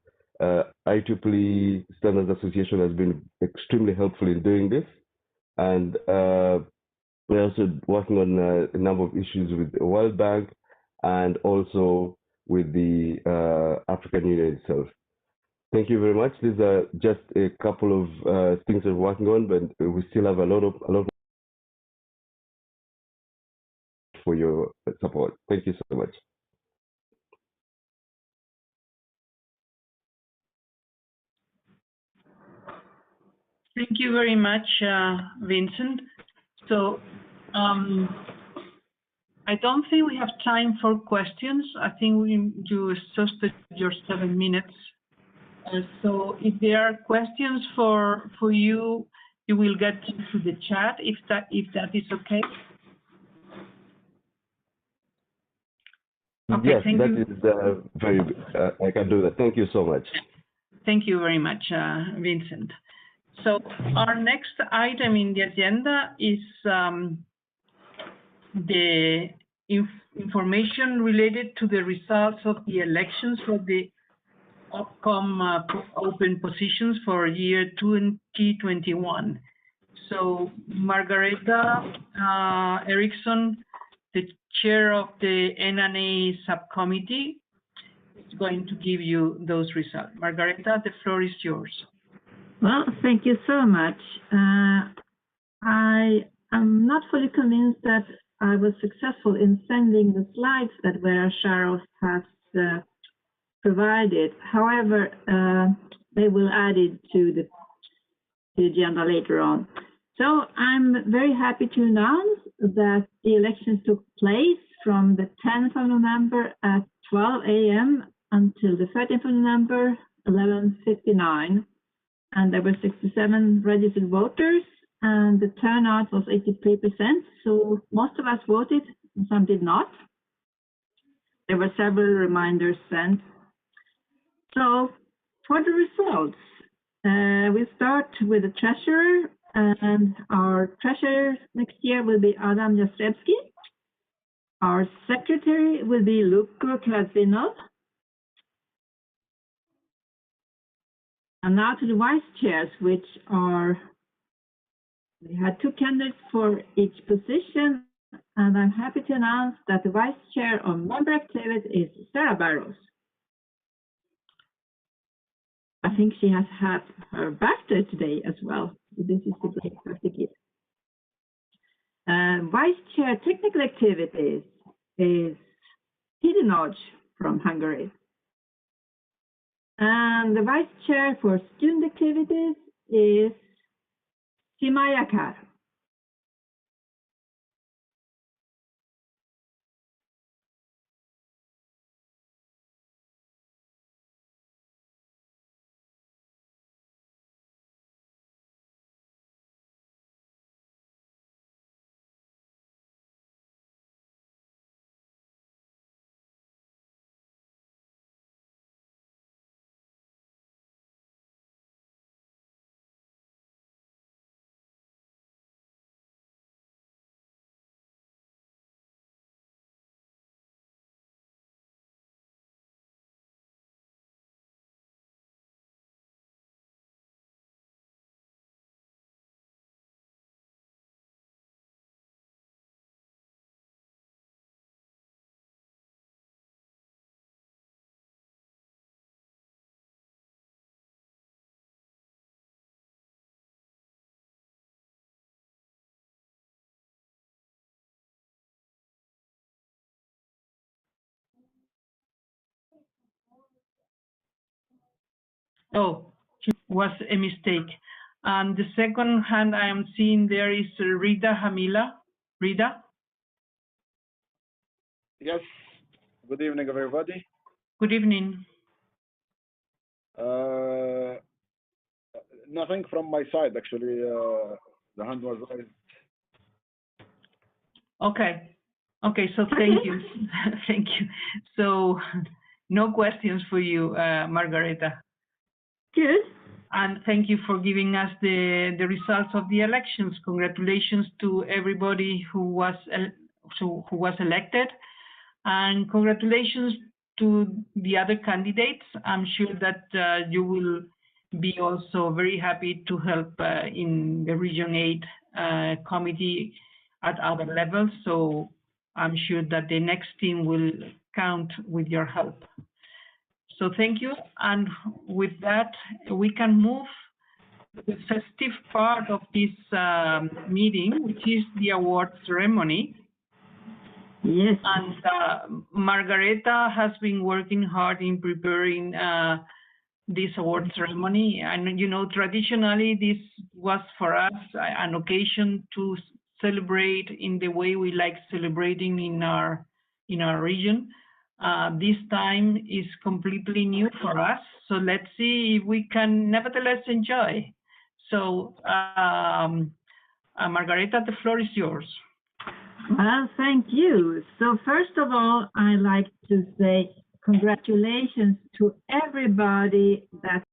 IEEE Standards Association has been extremely helpful in doing this. And we're also working on a number of issues with the World Bank and also with the African Union itself. Thank you very much. These are just a couple of things that we're working on, but we still have a lot for your support. Thank you so much. Thank you very much, Vincent. So I don't think we have time for questions. I think you exhausted your 7 minutes. So if there are questions for you, you will get to the chat if that is okay. Okay, yes, that is very good. I can do that. Thank you so much. Thank you very much, Vincent. So our next item in the agenda is the information related to the results of the elections for the upcoming open positions for year 2021. So Margareta Erickson, the chair of the NNA subcommittee, is going to give you those results. Margareta, the floor is yours. Well, thank you so much. I am not fully convinced that I was successful in sending the slides that Vera Sharoff has provided. However, they will add it to the agenda later on. So I'm very happy to announce that the elections took place from the 10th of November at 12 a.m. until the 13th of November, 11:59. And there were 67 registered voters, and the turnout was 83%. So most of us voted, and some did not. There were several reminders sent. So for the results, we start with the treasurer, and our treasurer next year will be Adam Jastrzebski. Our secretary will be Luko Kladzinov. And now to the vice chairs, which are, we had 2 candidates for each position, and I'm happy to announce that the vice chair of member activity is Sarah Barrows. I think she has had her birthday today as well. So this is the great birthday gift. Vice chair technical activities is Hidinoj from Hungary. And the vice chair for student activities is Simayakar. Oh, it was a mistake. The second hand I am seeing there is Rita Hamila. Rita? Yes. Good evening, everybody. Good evening. Nothing from my side, actually. The hand was raised. Okay. Okay, so thank you. Thank you. So no questions for you, Margareta. Good. And thank you for giving us the results of the elections. Congratulations to everybody who was elected, and congratulations to the other candidates. I'm sure that you will be also very happy to help in the Region 8 committee at other levels. So I'm sure that the next team will count with your help. So thank you. And with that, we can move to the festive part of this meeting, which is the award ceremony. Yes. And Margareta has been working hard in preparing this award ceremony. And, you know, traditionally, this was for us an occasion to celebrate in the way we like celebrating in our region. This time is completely new for us. So let's see if we can nevertheless enjoy. So, Margareta, the floor is yours. Well, thank you. So first of all, I like to say congratulations to everybody that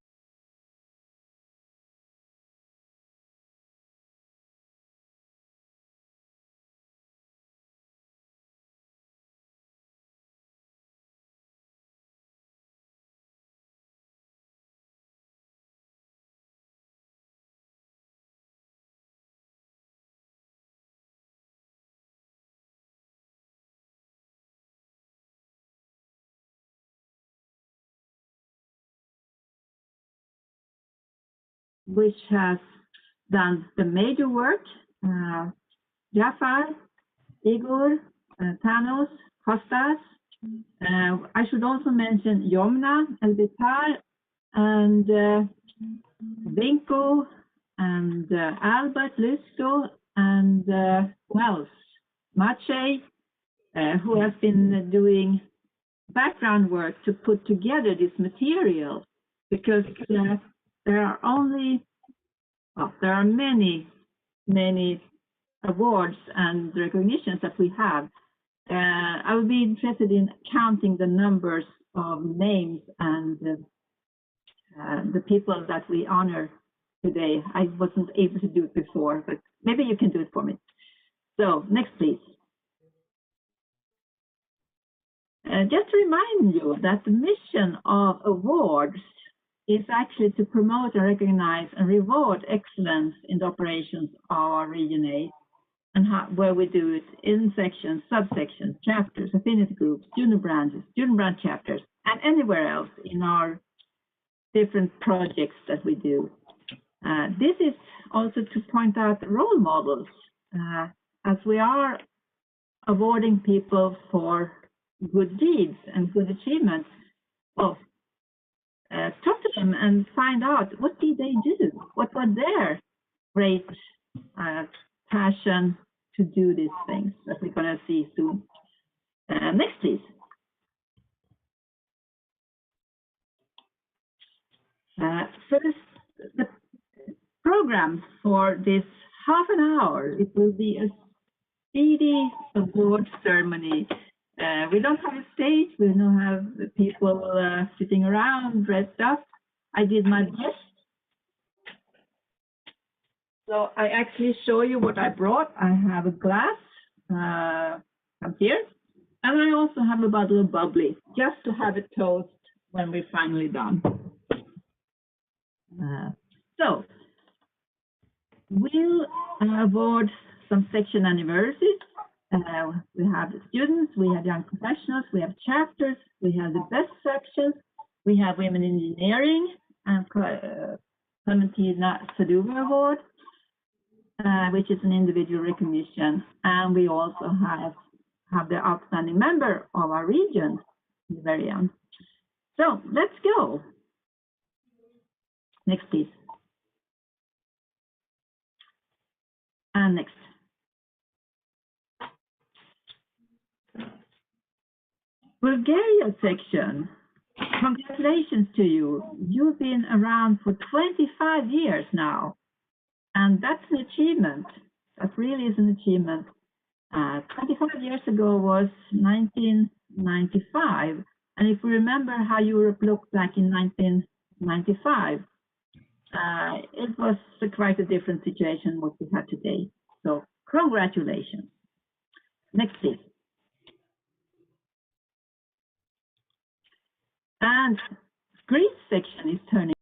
which has done the major work. Jafar, Igor, Thanos, Kostas. I should also mention Yomna, Elbitar, and Vinko, and Albert Lysko, and who else? Maciej, who has been doing background work to put together this material, because there are only, well, there are many awards and recognitions that we have. I would be interested in counting the numbers of names and the people that we honor today. I wasn't able to do it before, but maybe you can do it for me. So next, please. Just to remind you that the mission of awards is actually to promote and recognize and reward excellence in the operations of our Region 8, and where we do it in sections, subsections, chapters, affinity groups, student branches, student branch chapters, and anywhere else in our different projects that we do. This is also to point out role models, as we are awarding people for good deeds and good achievements. Well, talk to them and find out, what did they do? What was their great passion to do these things that we're going to see soon. Next, please. So the program for this half an hour, it will be a speedy award ceremony. We don't have a stage, we don't have people sitting around dressed up. I did my best. So I actually show you what I brought. I have a glass up here, and I also have a bottle of bubbly, just to have a toast when we're finally done. So we'll award some section anniversaries. We have students, we have young professionals, we have chapters, we have the best sections, we have women in engineering and Clementina Saduva Award, which is an individual recognition, and we also have the outstanding member of our region in the very end. So let's go. Next, please. And next. Bulgaria section, congratulations to you. You've been around for 25 years now, and that's an achievement. That really is an achievement. 25 years ago was 1995, and if we remember how Europe looked back in 1995, it was quite a different situation what we have today. So congratulations. Next, please. And Greece section is turning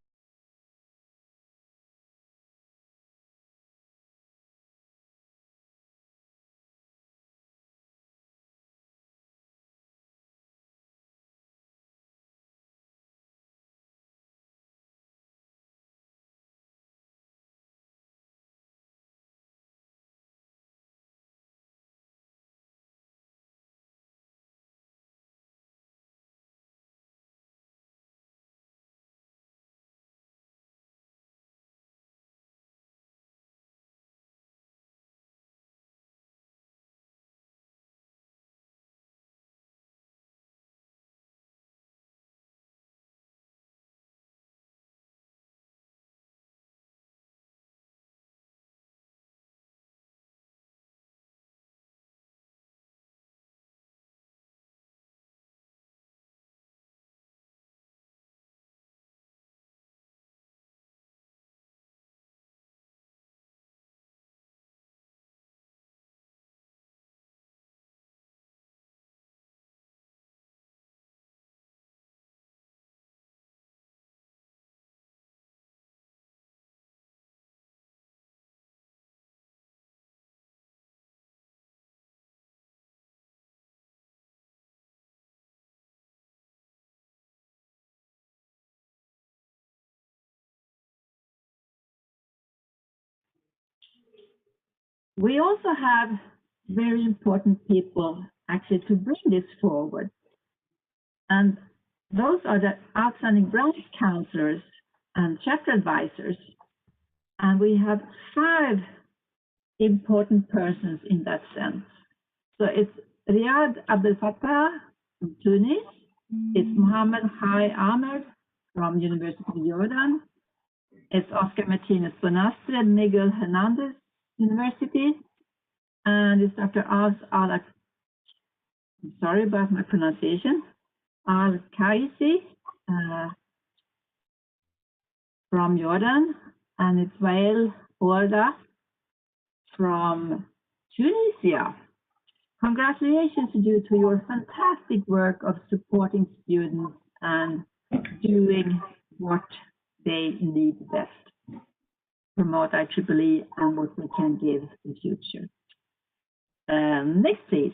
We also have very important people actually to bring this forward. And those are the outstanding branch counselors and chapter advisors. And we have 5 important persons in that sense. So it's Riyad Abdel Fattah from Tunis. It's Mohammed Hai Ahmed from University of Jordan. It's Oscar Martinez Bonastre, Miguel Hernandez University. And it's Dr. I'm sorry about my pronunciation, Al-Kaisi from Jordan. And it's Wael Orda from Tunisia. Congratulations due to your fantastic work of supporting students and doing what they need best. Promote IEEE and what we can give in the future. Next, please.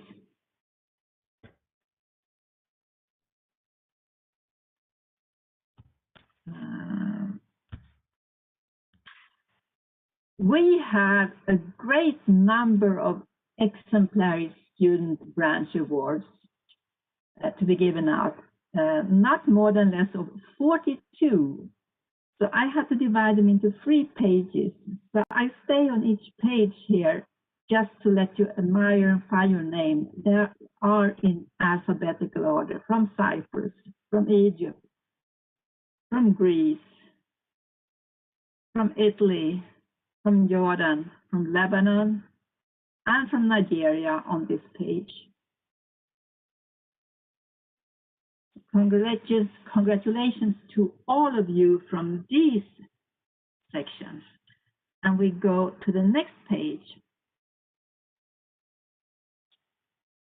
We have a great number of exemplary student branch awards to be given out, not more than less of 42. So I had to divide them into 3 pages. So I stay on each page here just to let you admire and find your name. They are in alphabetical order, from Cyprus, from Egypt, from Greece, from Italy, from Jordan, from Lebanon, and from Nigeria on this page. Congratulations to all of you from these sections. And we go to the next page.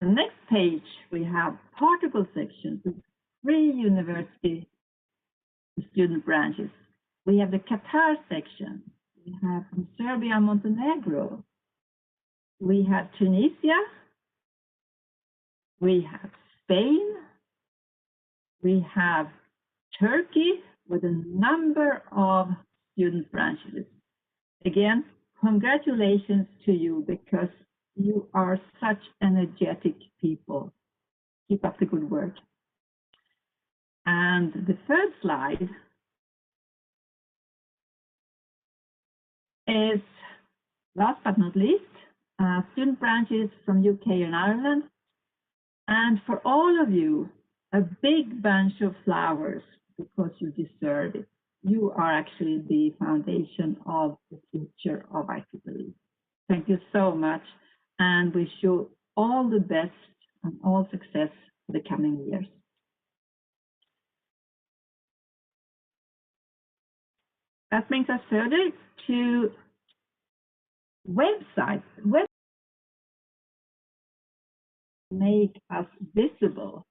The next page, we have particle sections, 3 university student branches. We have the Qatar section. We have from Serbia and Montenegro. We have Tunisia. We have Spain. We have Turkey with a number of student branches. Again, congratulations to you because you are such energetic people. Keep up the good work. And the third slide is, last but not least, student branches from UK and Ireland. And for all of you, a big bunch of flowers because you deserve it. You are actually the foundation of the future of IEEE. Thank you so much and wish you all the best and all success for the coming years. That brings us further to websites. Websites make us visible.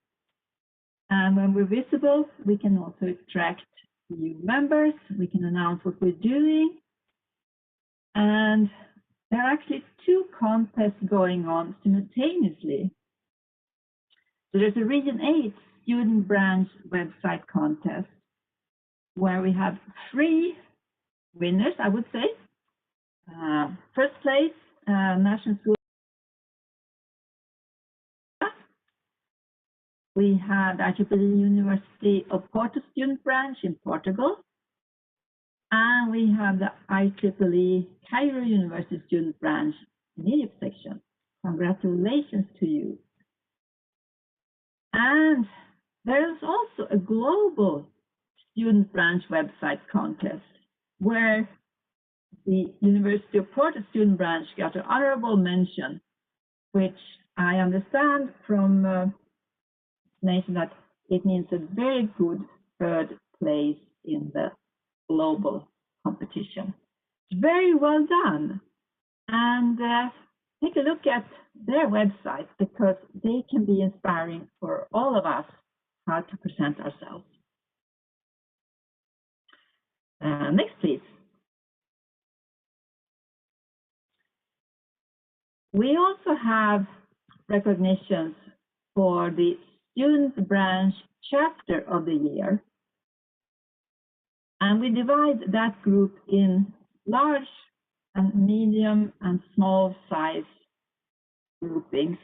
And when we're visible, we can also attract new members. We can announce what we're doing. And there are actually 2 contests going on simultaneously. So there's a Region 8 student branch website contest where we have 3 winners, I would say. First place, National School. We have the IEEE University of Porto student branch in Portugal. And we have the IEEE Cairo University student branch in Egypt section. Congratulations to you. And there is also a global student branch website contest where the University of Porto student branch got an honorable mention, which I understand from nation that it means a very good 3rd place in the global competition. Very well done. And take a look at their website because they can be inspiring for all of us how to present ourselves. Next, please. We also have recognitions for the Student Branch Chapter of the Year. And we divide that group in large and medium and small size groupings.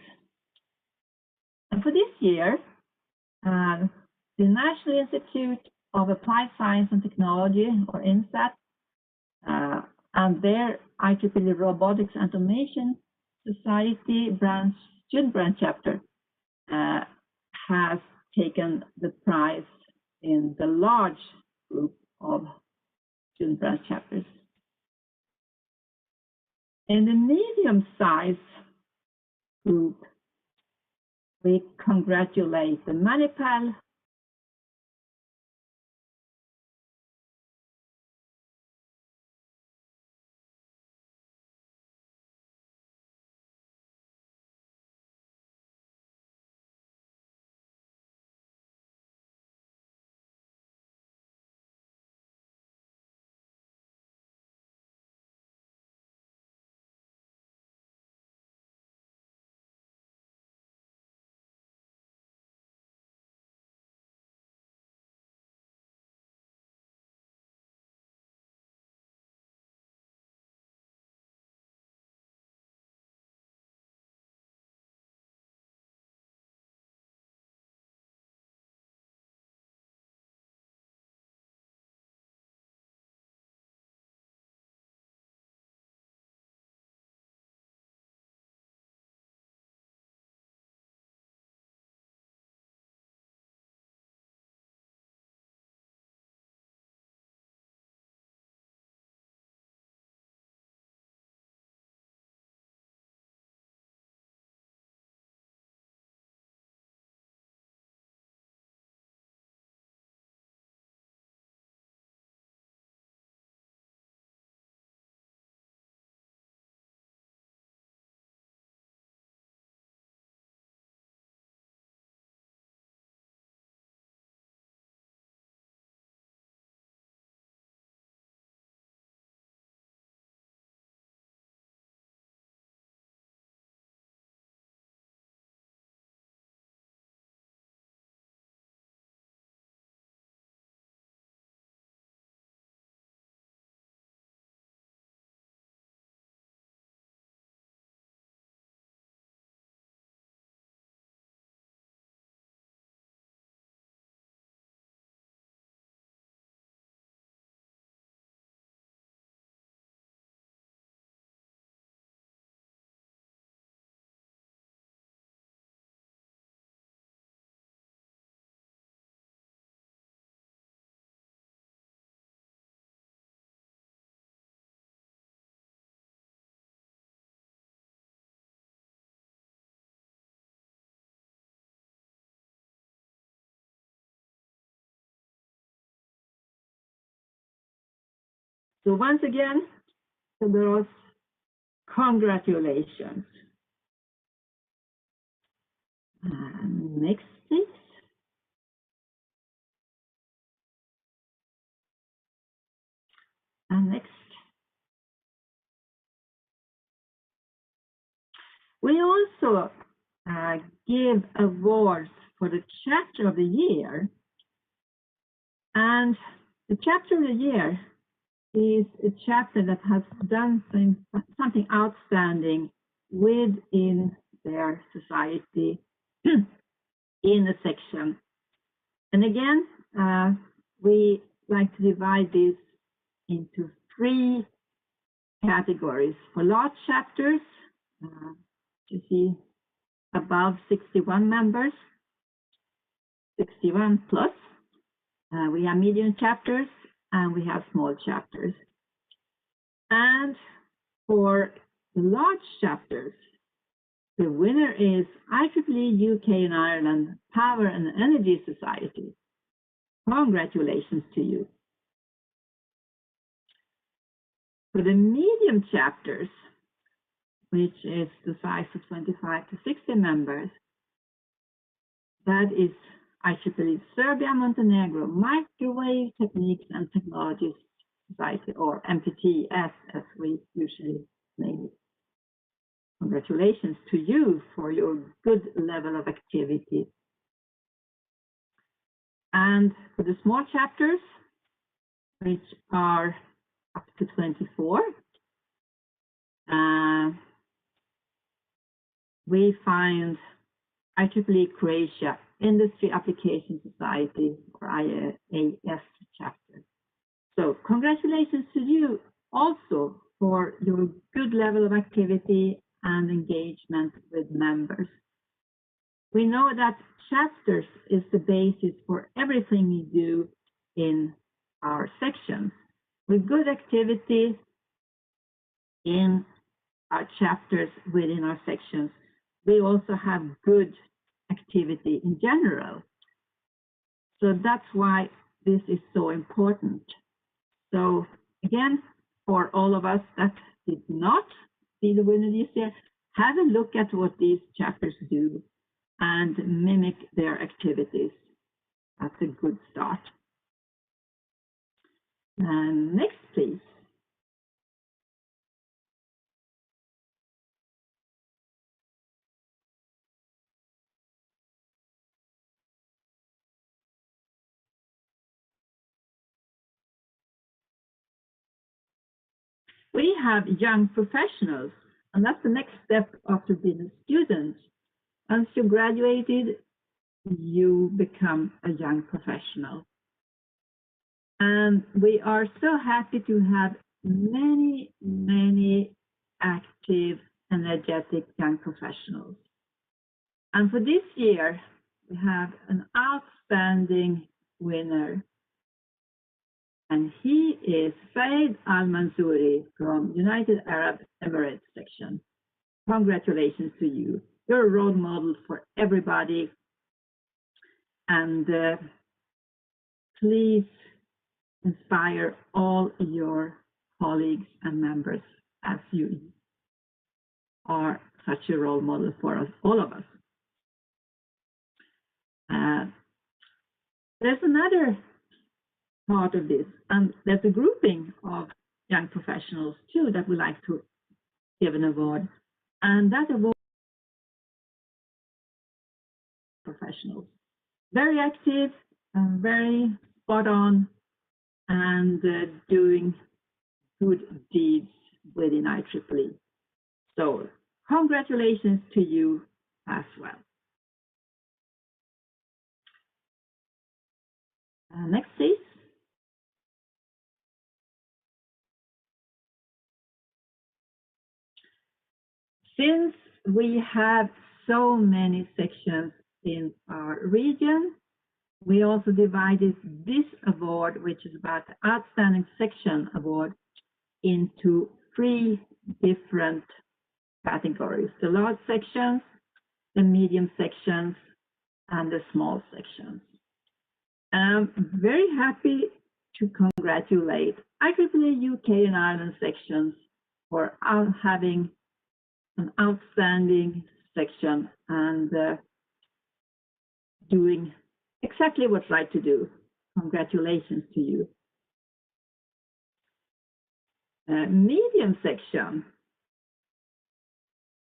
And for this year, the National Institute of Applied Science and Technology, or INSAT, and their IEEE Robotics and Automation Society student branch chapter has taken the prize in the large group of student branch chapters. In the medium size group, we congratulate the Manipal, so once again, to those, congratulations. Next, please. And next. We also give awards for the chapter of the year. And the chapter of the year is a chapter that has done something outstanding within their society in a section. And again, we like to divide this into 3 categories. For large chapters, you see above 61 members, 61 plus. We have medium chapters and we have small chapters. And for the large chapters, the winner is IEEE UK and Ireland Power and Energy Society. Congratulations to you. For the medium chapters, which is the size of 25 to 60 members, that is IEEE Serbia, Montenegro Microwave Techniques and Technologies Society, or MPTS as we usually name it. Congratulations to you for your good level of activity. And for the small chapters, which are up to 24, we find IEEE Croatia Industry Application Society, or IAS chapter. So congratulations to you also for your good level of activity and engagement with members. We know that chapters is the basis for everything we do in our sections. With good activity in our chapters within our sections, we also have good activity in general. So that's why this is so important. So again, for all of us that did not see the winner this year, have a look at what these chapters do and mimic their activities. That's a good start. And next, please. We have young professionals, and that's the next step after being a student. Once you graduated, you become a young professional. And we are so happy to have many, many active, energetic young professionals. And for this year, we have an outstanding winner. And he is Saeed Al-Mansouri from United Arab Emirates section. Congratulations to you. You're a role model for everybody. And please inspire all your colleagues and members as you are such a role model for us, all of us. There's another part of this, and there's a grouping of young professionals too that we like to give an award, and that award professionals, very active and very spot on, and doing good deeds within IEEE. So congratulations to you as well. Next, please. Since we have so many sections in our region, we also divided this award, which is about the Outstanding Section Award, into 3 different categories: the large sections, the medium sections, and the small sections. I'm very happy to congratulate IEEE UK and Ireland sections for having an outstanding section and doing exactly what's right to do. Congratulations to you. Medium section,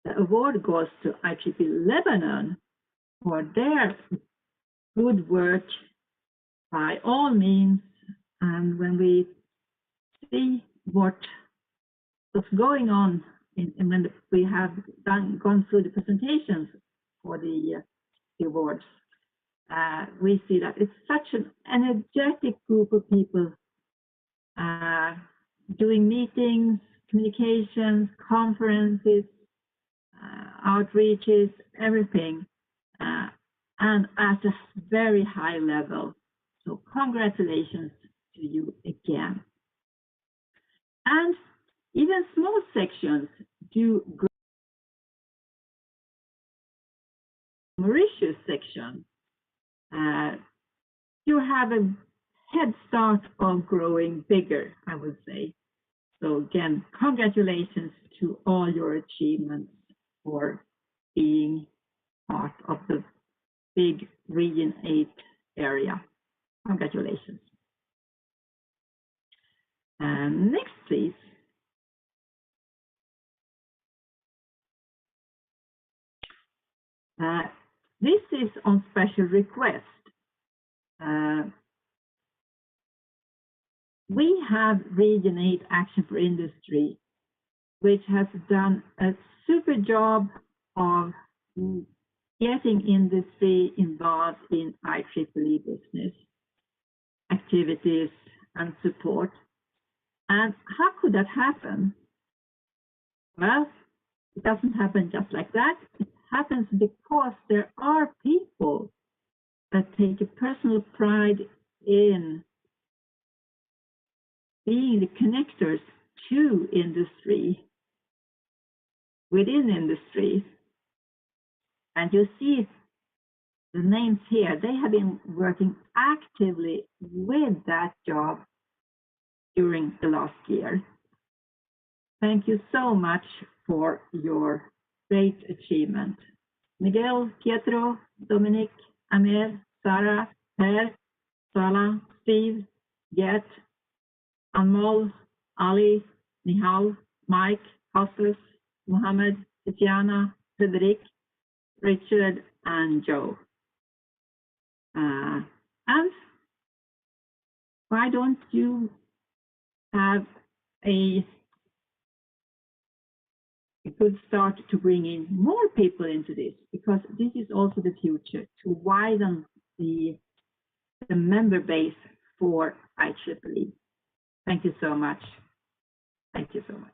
the award goes to IEEE Lebanon for their good work by all means. And when we see what's going on and when we have gone through the presentations for the awards, we see that it's such an energetic group of people doing meetings, communications, conferences, outreaches, everything, and at a very high level. So congratulations to you again. And even small sections do great. Mauritius section, you have a head start of growing bigger, I would say. So again, congratulations to all your achievements for being part of the big Region 8 area. Congratulations. Next, please. This is on special request. We have Region 8 Action for Industry which has done a super job of getting industry involved in IEEE business activities and support. And how could that happen? Well, it doesn't happen just like that. It happens because there are people that take a personal pride in being the connectors to industry, within industry. And you see the names here, they have been working actively with that job during the last year. Thank you so much for your great achievement. Miguel, Pietro, Dominic, Amir, Sarah, Per, Sala, Steve, Get, Anmol, Ali, Nihal, Mike, Hosses, Mohammed, Tatiana, Frederic, Richard, and Joe. And why don't you have a good start to bring in more people into this, because this is also the future, to widen the member base for IEEE. Thank you so much. Thank you so much.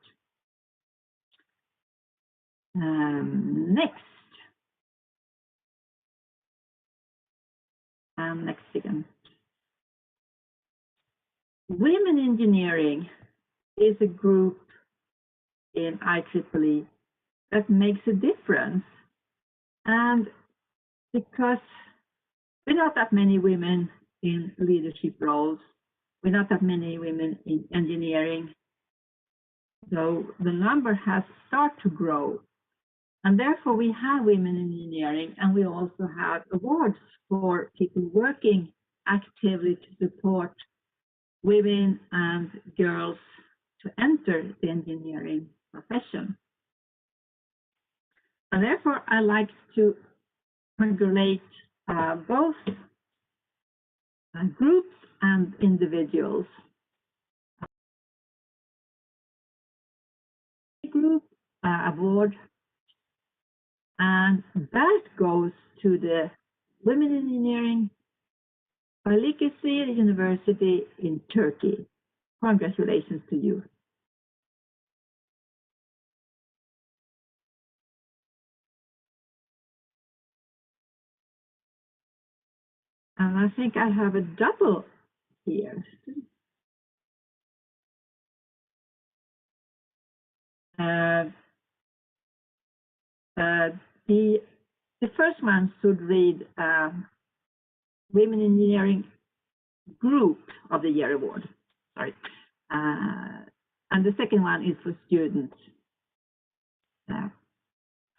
Next. Next again. Women Engineering is a group in IEEE that makes a difference. And because we're not that many women in leadership roles, we're not that many women in engineering, so the number has started to grow. And therefore we have women in engineering, and we also have awards for people working actively to support women and girls to enter the engineering profession. And therefore I like to congratulate both groups and individuals. Group award, and that goes to the Women Engineering Balıkesir University in Turkey. Congratulations to you. And I think I have a double here. The first one should read Women Engineering Group of the Year Award. Sorry. And the second one is for students.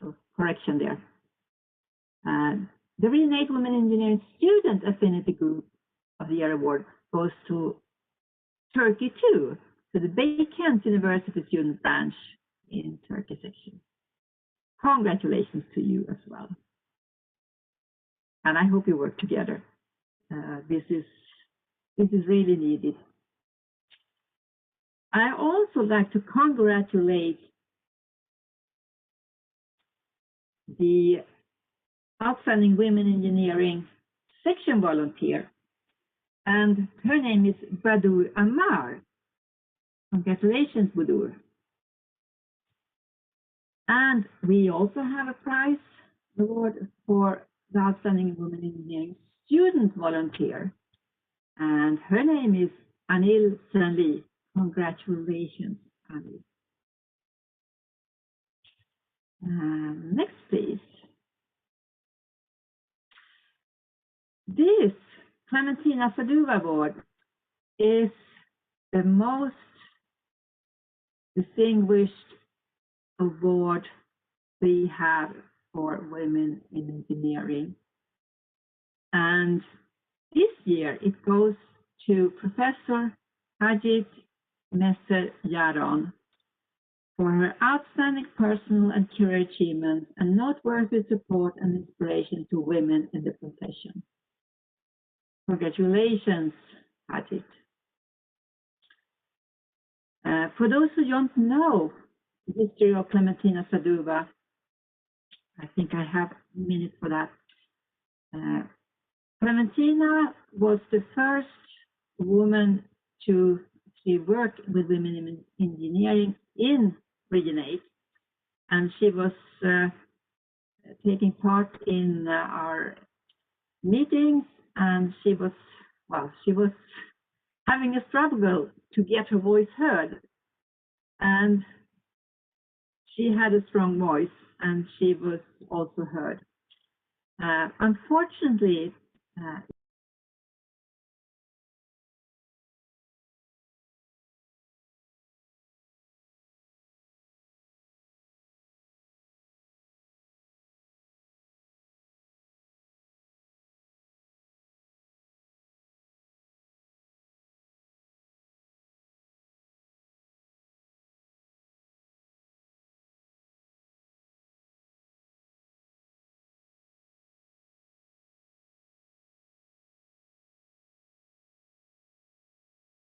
So correction there. The Renamed Women Engineering Student Affinity Group of the Year Award goes to Turkey too, to the Beykent University Student Branch in Turkey section. Congratulations to you as well. And I hope you work together. This is really needed. I also like to congratulate the Outstanding Women Engineering section volunteer, and her name is Badur Ammar. Congratulations, Badur. And we also have a prize award for the Outstanding Women Engineering student volunteer, and her name is Anil Sanli. Congratulations, Anil. Next, please. This Clementina Sadova Award is the most distinguished award we have for women in engineering. And this year it goes to Professor Hajit Messer Yaron for her outstanding personal and career achievements and noteworthy support and inspiration to women in the profession. Congratulations, Hajit. For those who don't know history of Clementina Saduva. I think I have a minute for that. Clementina was the first woman to work with women in engineering in Region 8, and she was taking part in our meetings, and she was having a struggle to get her voice heard, and she had a strong voice, and she was also heard. Unfortunately,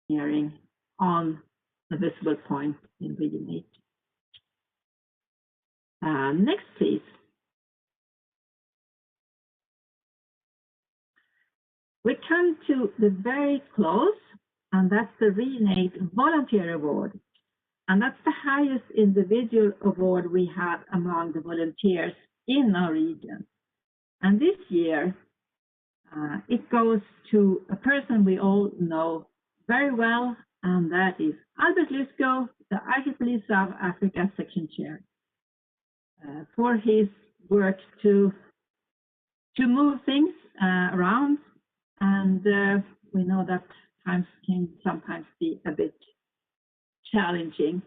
hearing on the visible point in Region 8. Next, please. We come to the very close, and that's the Region 8 Volunteer Award. And that's the highest individual award we have among the volunteers in our region. And this year, it goes to a person we all know very well, and that is Albert Lysko, the IEEE South Africa Section Chair, for his work to move things around. And we know that times can sometimes be a bit challenging.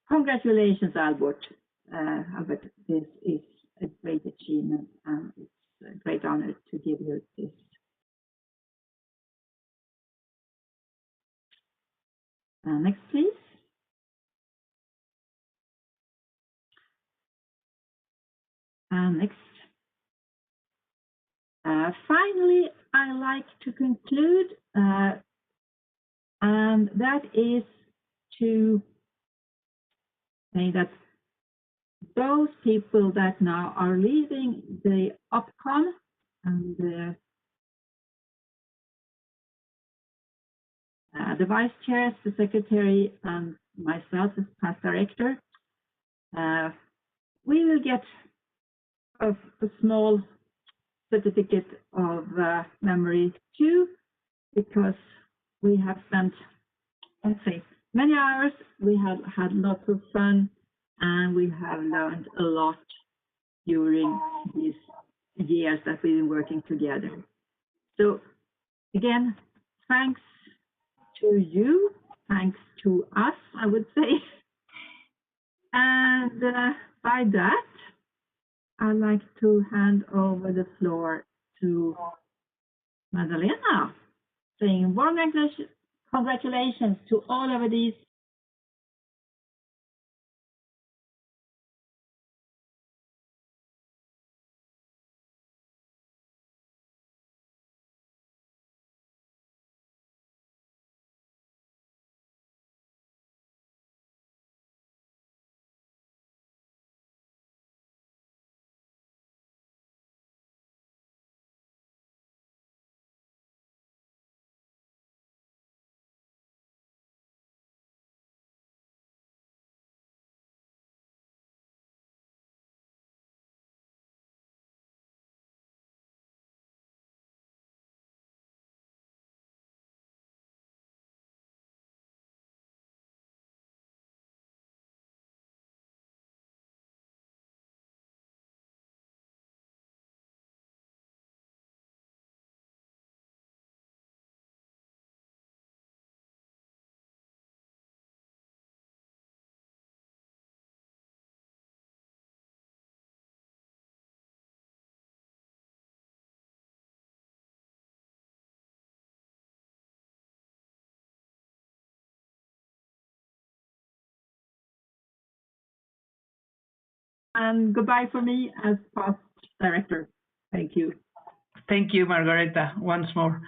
Congratulations, Albert. Albert, this is a great achievement, and it's a great honor to give you this. Next, please. Next. Finally, I like to conclude, and that is to say that those people that now are leaving the OPCON and the vice chairs, the secretary, and myself as past director, we will get a small certificate of memory too, because we have spent, let's say, many hours. We have had lots of fun, and we have learned a lot during these years that we've been working together. So again, thanks to you, thanks to us, I would say. And by that, I'd like to hand over the floor to Magdalena, saying warm congratulations to all of these. And goodbye for me as past director. Thank you. Thank you, Margareta, once more.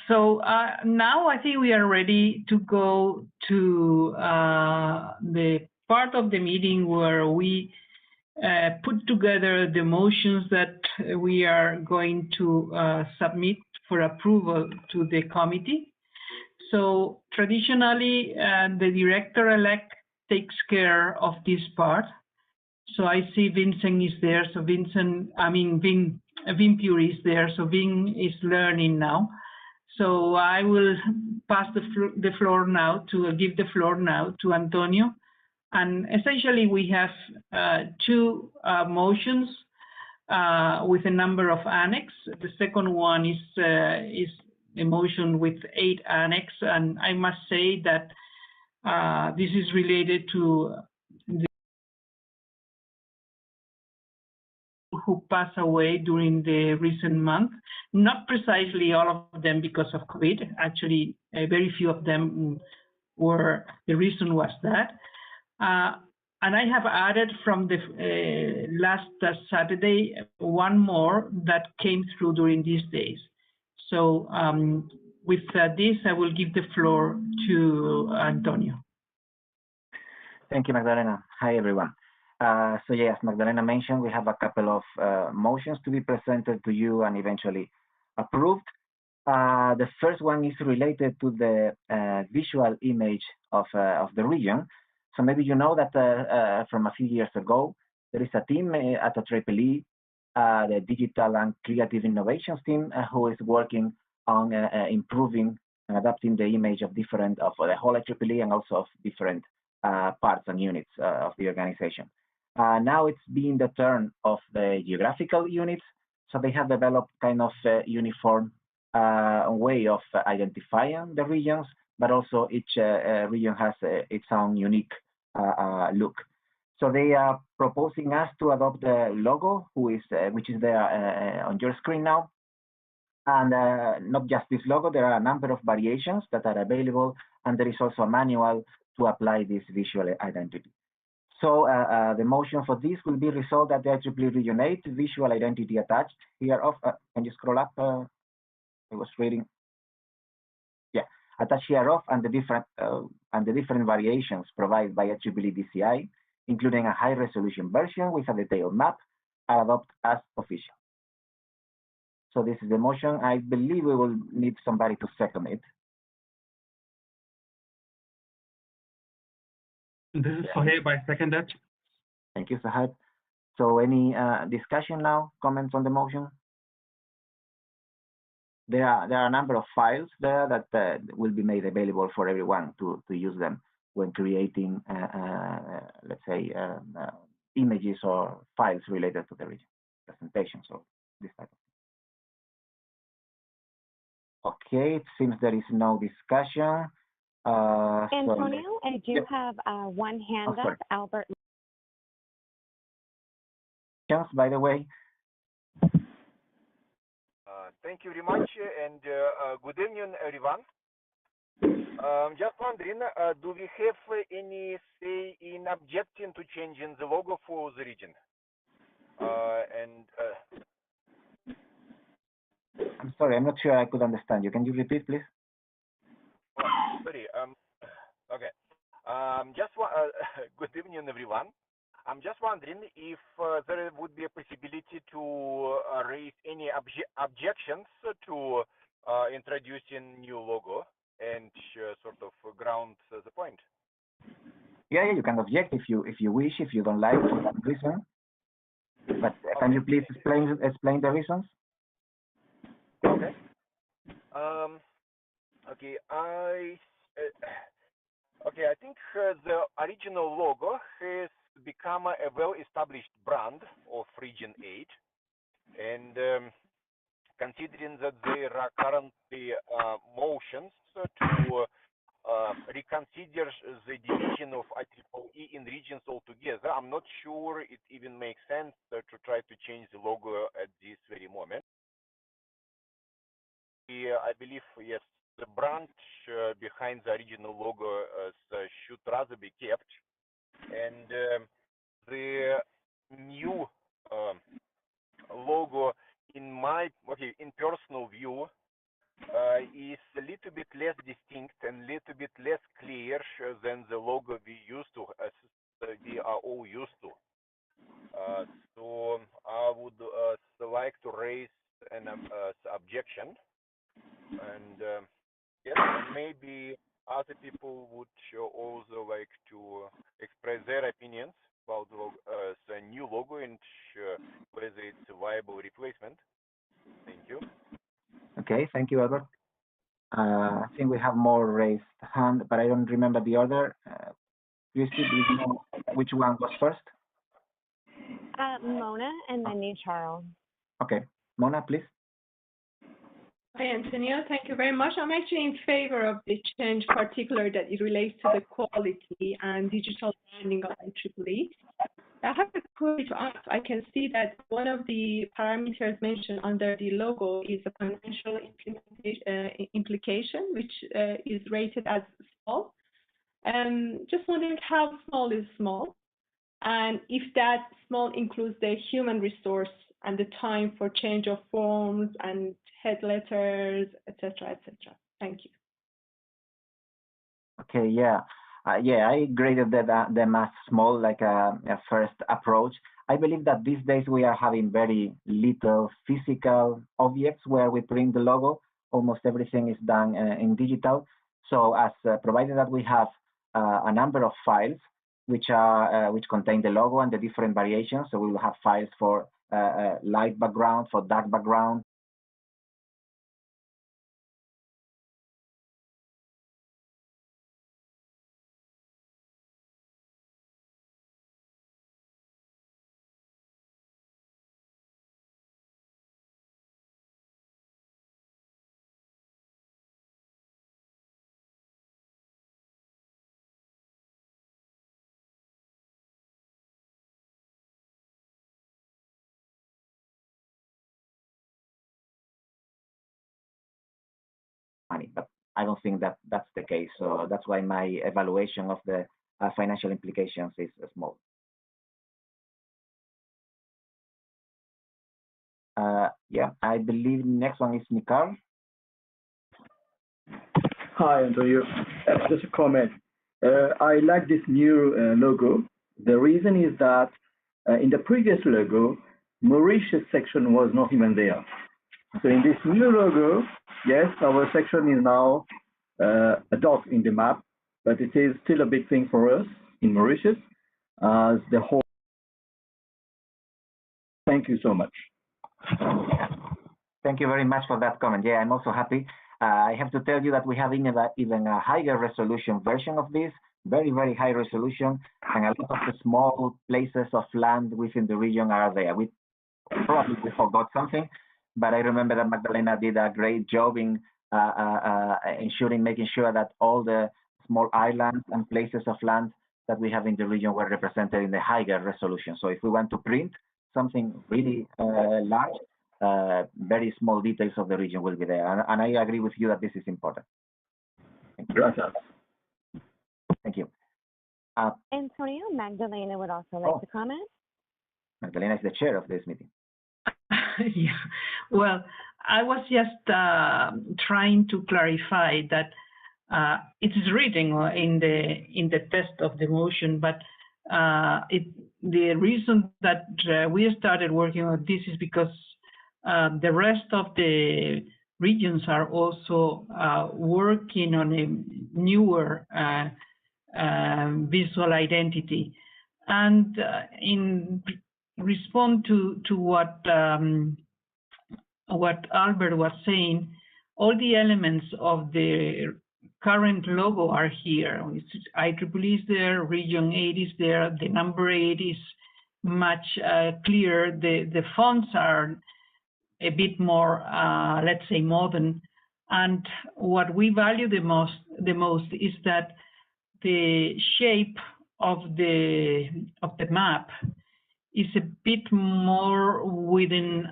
So now I think we are ready to go to the part of the meeting where we put together the motions that we are going to submit for approval to the committee. So traditionally, the director-elect takes care of this part. So I see Vincent is there. So Vin Puri is there. So Vin is learning now. So I will pass the floor now give the floor now to Antonio. And essentially we have two motions with a number of annex. The second one is a motion with 8 annex, and I must say that this is related to the who passed away during the recent month. Not precisely all of them because of COVID. Actually, very few of them were, the reason was that. And I have added from the last Saturday one more that came through during these days. So with this, I will give the floor to Antonio. Thank you, Magdalena. Hi, everyone. So yes, Magdalena mentioned we have a couple of motions to be presented to you and eventually approved. The first one is related to the visual image of the region. So maybe you know that from a few years ago, there is a team at the IEEE, the Digital and Creative Innovations team, who is working on improving and adapting the image of different, of the whole IEEE and also of different parts and units of the organization. Now it's being the turn of the geographical units. So they have developed kind of a uniform way of identifying the regions, but also each region has its own unique look. So they are proposing us to adopt the logo, which is there on your screen now. And not just this logo, there are a number of variations that are available, and there is also a manual to apply this visual identity. So the motion for this will be resolved that the IEEE Region 8 visual identity attached here of, can you scroll up? I was reading. Yeah, attached hereof and the different variations provided by IEEE DCI, including a high resolution version with a detailed map, are adopted as official. So this is the motion. I believe we will need somebody to second it. This is Sohaib. I second that. Thank you, Sohaib. So any discussion now, comments on the motion? There are a number of files there that will be made available for everyone to use them when creating, let's say, images or files related to the region, presentations or this type of thing. Okay, it seems there is no discussion. Antonio, I do have one hand up, Albert. By the way. Thank you very much, and good evening, everyone. Just wondering, do we have any say in objecting to changing the logo for the region? I'm sorry, I'm not sure I could understand you. Can you repeat, please? Oh, sorry. Okay. Good evening, everyone. I'm just wondering if there would be a possibility to raise any objections to introducing new logo and sort of ground the point. Yeah, you can object if you wish, if you don't like for that reason. But can you please explain the reasons? Okay. I think the original logo has become a well-established brand of Region 8, and considering that there are currently motions to reconsider the division of IEEE in regions altogether, I'm not sure it even makes sense to try to change the logo at this very moment. I believe, yes, the branch behind the original logo should rather be kept, and the new logo, in personal view, is a little bit less distinct and a little bit less clear than the logo we used to we are all used to. So I would like to raise an objection, and yes, and maybe other people would also like to express their opinions about the new logo and whether it's a viable replacement. Thank you. Okay, thank you, Albert. I think we have more raised hand, but I don't remember the order. Christy, do you know which one was first? Mona and then you, Charles. Okay, Mona, please. Hi, Antonio. Thank you very much. I'm actually in favor of the change, particularly that it relates to the quality and digital branding of IEEE. I have a query to ask. I can see that one of the parameters mentioned under the logo is a financial implication, which is rated as small. Just wondering how small is small, and if that small includes the human resource and the time for change of forms and head letters, etc., etc. Thank you. Okay, yeah. Yeah, I graded them as small, like a first approach. I believe that these days we are having very little physical objects where we print the logo. Almost everything is done in digital. So as provided that we have a number of files which contain the logo and the different variations. So we will have files for light background, for dark background, money, but I don't think that that's the case. So that's why my evaluation of the financial implications is small. Yeah, I believe next one is Mikal. Hi, Antonio. Just a comment. I like this new logo. The reason is that in the previous logo, Mauritius section was not even there. So in this new logo, yes, our section is now a dot in the map, but it is still a big thing for us in Mauritius as the whole. Thank you so much. Thank you very much for that comment. Yeah, I'm also happy. I have to tell you that we have even a higher resolution version of this, very, very high resolution, and a lot of the small places of land within the region are there. We probably forgot something, but I remember that Magdalena did a great job in making sure that all the small islands and places of land that we have in the region were represented in the higher resolution. So if we want to print something really large, very small details of the region will be there. And I agree with you that this is important. Thank you. Gracias. Thank you. Antonio, Magdalena would also like to comment. Magdalena is the chair of this meeting. Yeah. Well, I was just trying to clarify that it is written in the text of the motion, but the reason that we started working on this is because the rest of the regions are also working on a newer visual identity. And in response to what Albert was saying, all the elements of the current logo are here. IEEE is there, Region 8 is there, the number 8 is much clearer. The fonts are a bit more, let's say, modern. And what we value the most is that the shape of the map is a bit more within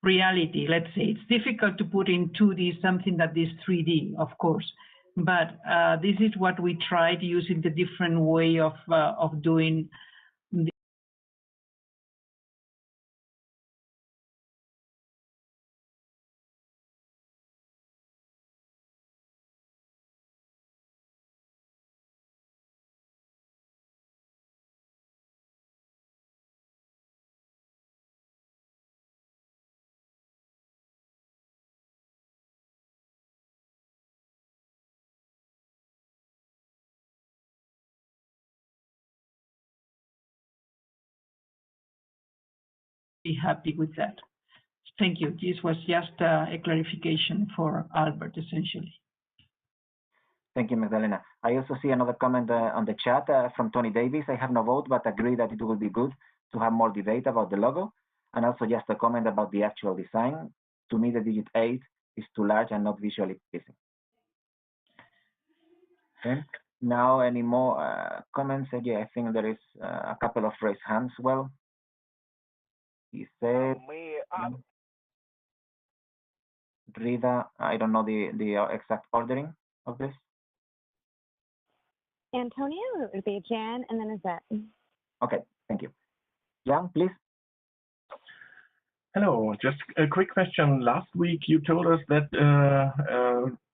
reality, let's say. It's difficult to put in 2D something that is 3D, of course, but this is what we tried using the different way of doing happy with that. Thank you. This was just a clarification for Albert, essentially. Thank you, Magdalena. I also see another comment on the chat from Tony Davis. I have no vote, but agree that it will be good to have more debate about the logo. And also just a comment about the actual design. To me, the digit 8 is too large and not visually pleasing. Okay. Now, any more comments? Yeah, I think there is a couple of raised hands. Well, he said, Rida, I don't know the exact ordering of this. Antonio, it would be Jan, and then Izette. Okay, thank you. Jan, please. Hello, just a quick question. Last week you told us that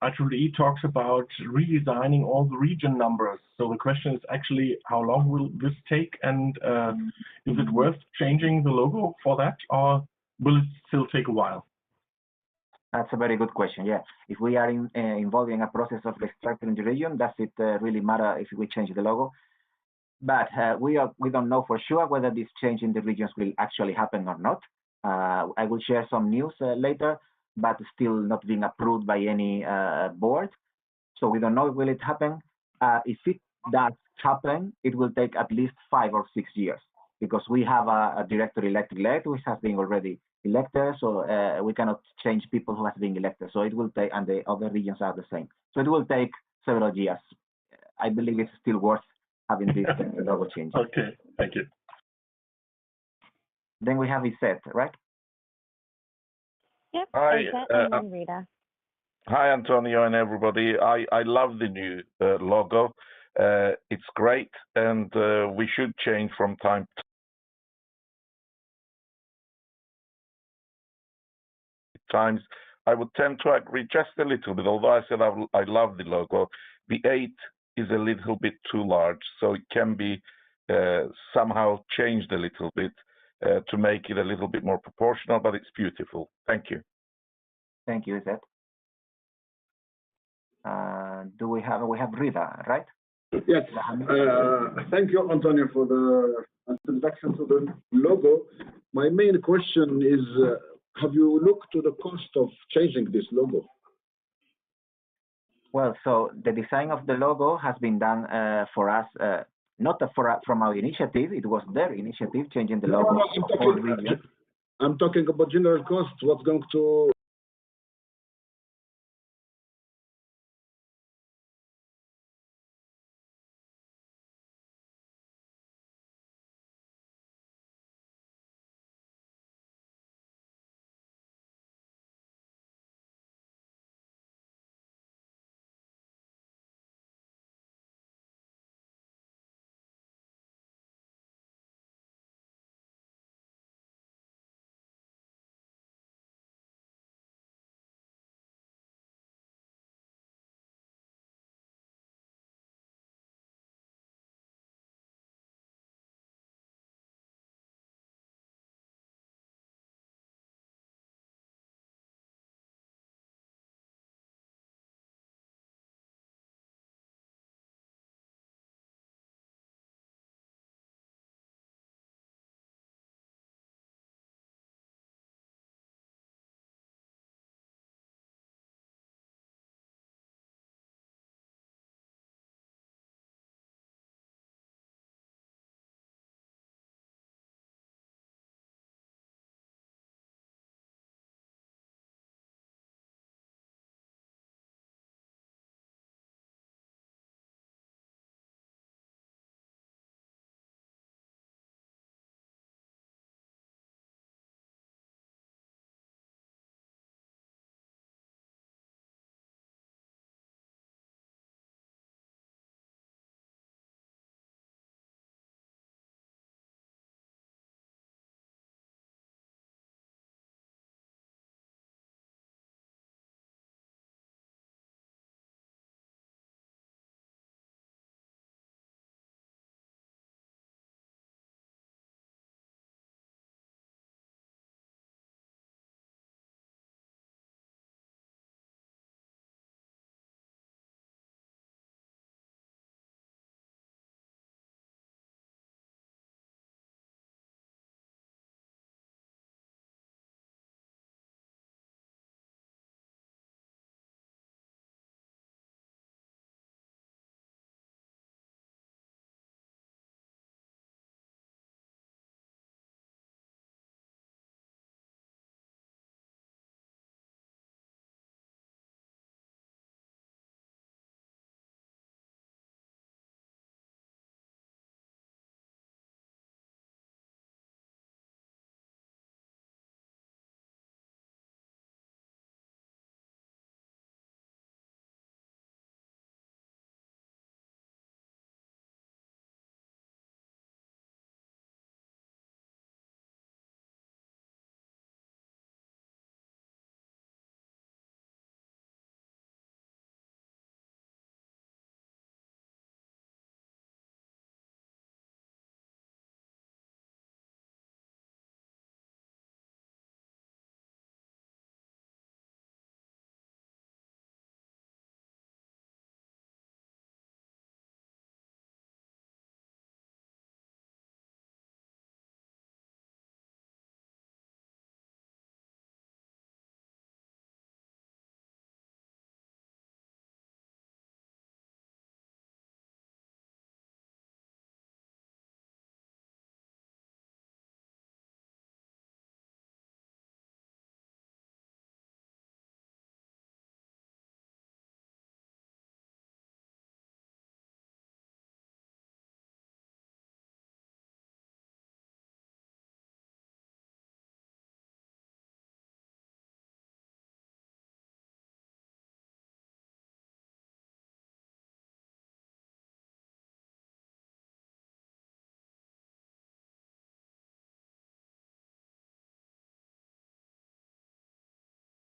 IEEE talks about redesigning all the region numbers. So the question is actually, how long will this take, and is it worth changing the logo for that, or will it still take a while? That's a very good question. Yeah, if we are involved in a process of restructuring the region, does it really matter if we change the logo? But we don't know for sure whether this change in the regions will actually happen or not. I will share some news later, but still not being approved by any board. So we don't know will it happen. If it does happen, it will take at least 5 or 6 years, because we have a director elect which has been already elected, so we cannot change people who have been elected. So it will take, and the other regions are the same. So it will take several years. I believe it's still worth having this logo change. Okay, thank you. Then we have Izette, right? Yep, Hi, Izette and then Rita. Hi, Antonio and everybody. I love the new logo. It's great, and we should change from time to times. I would tend to agree just a little bit, although I said I love the logo. The 8 is a little bit too large, so it can be somehow changed a little bit to make it a little bit more proportional, but it's beautiful. Thank you. Thank you, Izette. Do we have Rida, right? Yes. Thank you, Antonio, for the introduction to the logo. My main question is, have you looked to the cost of changing this logo? Well, so the design of the logo has been done for us, not from our initiative. It was their initiative, changing the logo of all regions. I'm talking about general cost. What's going to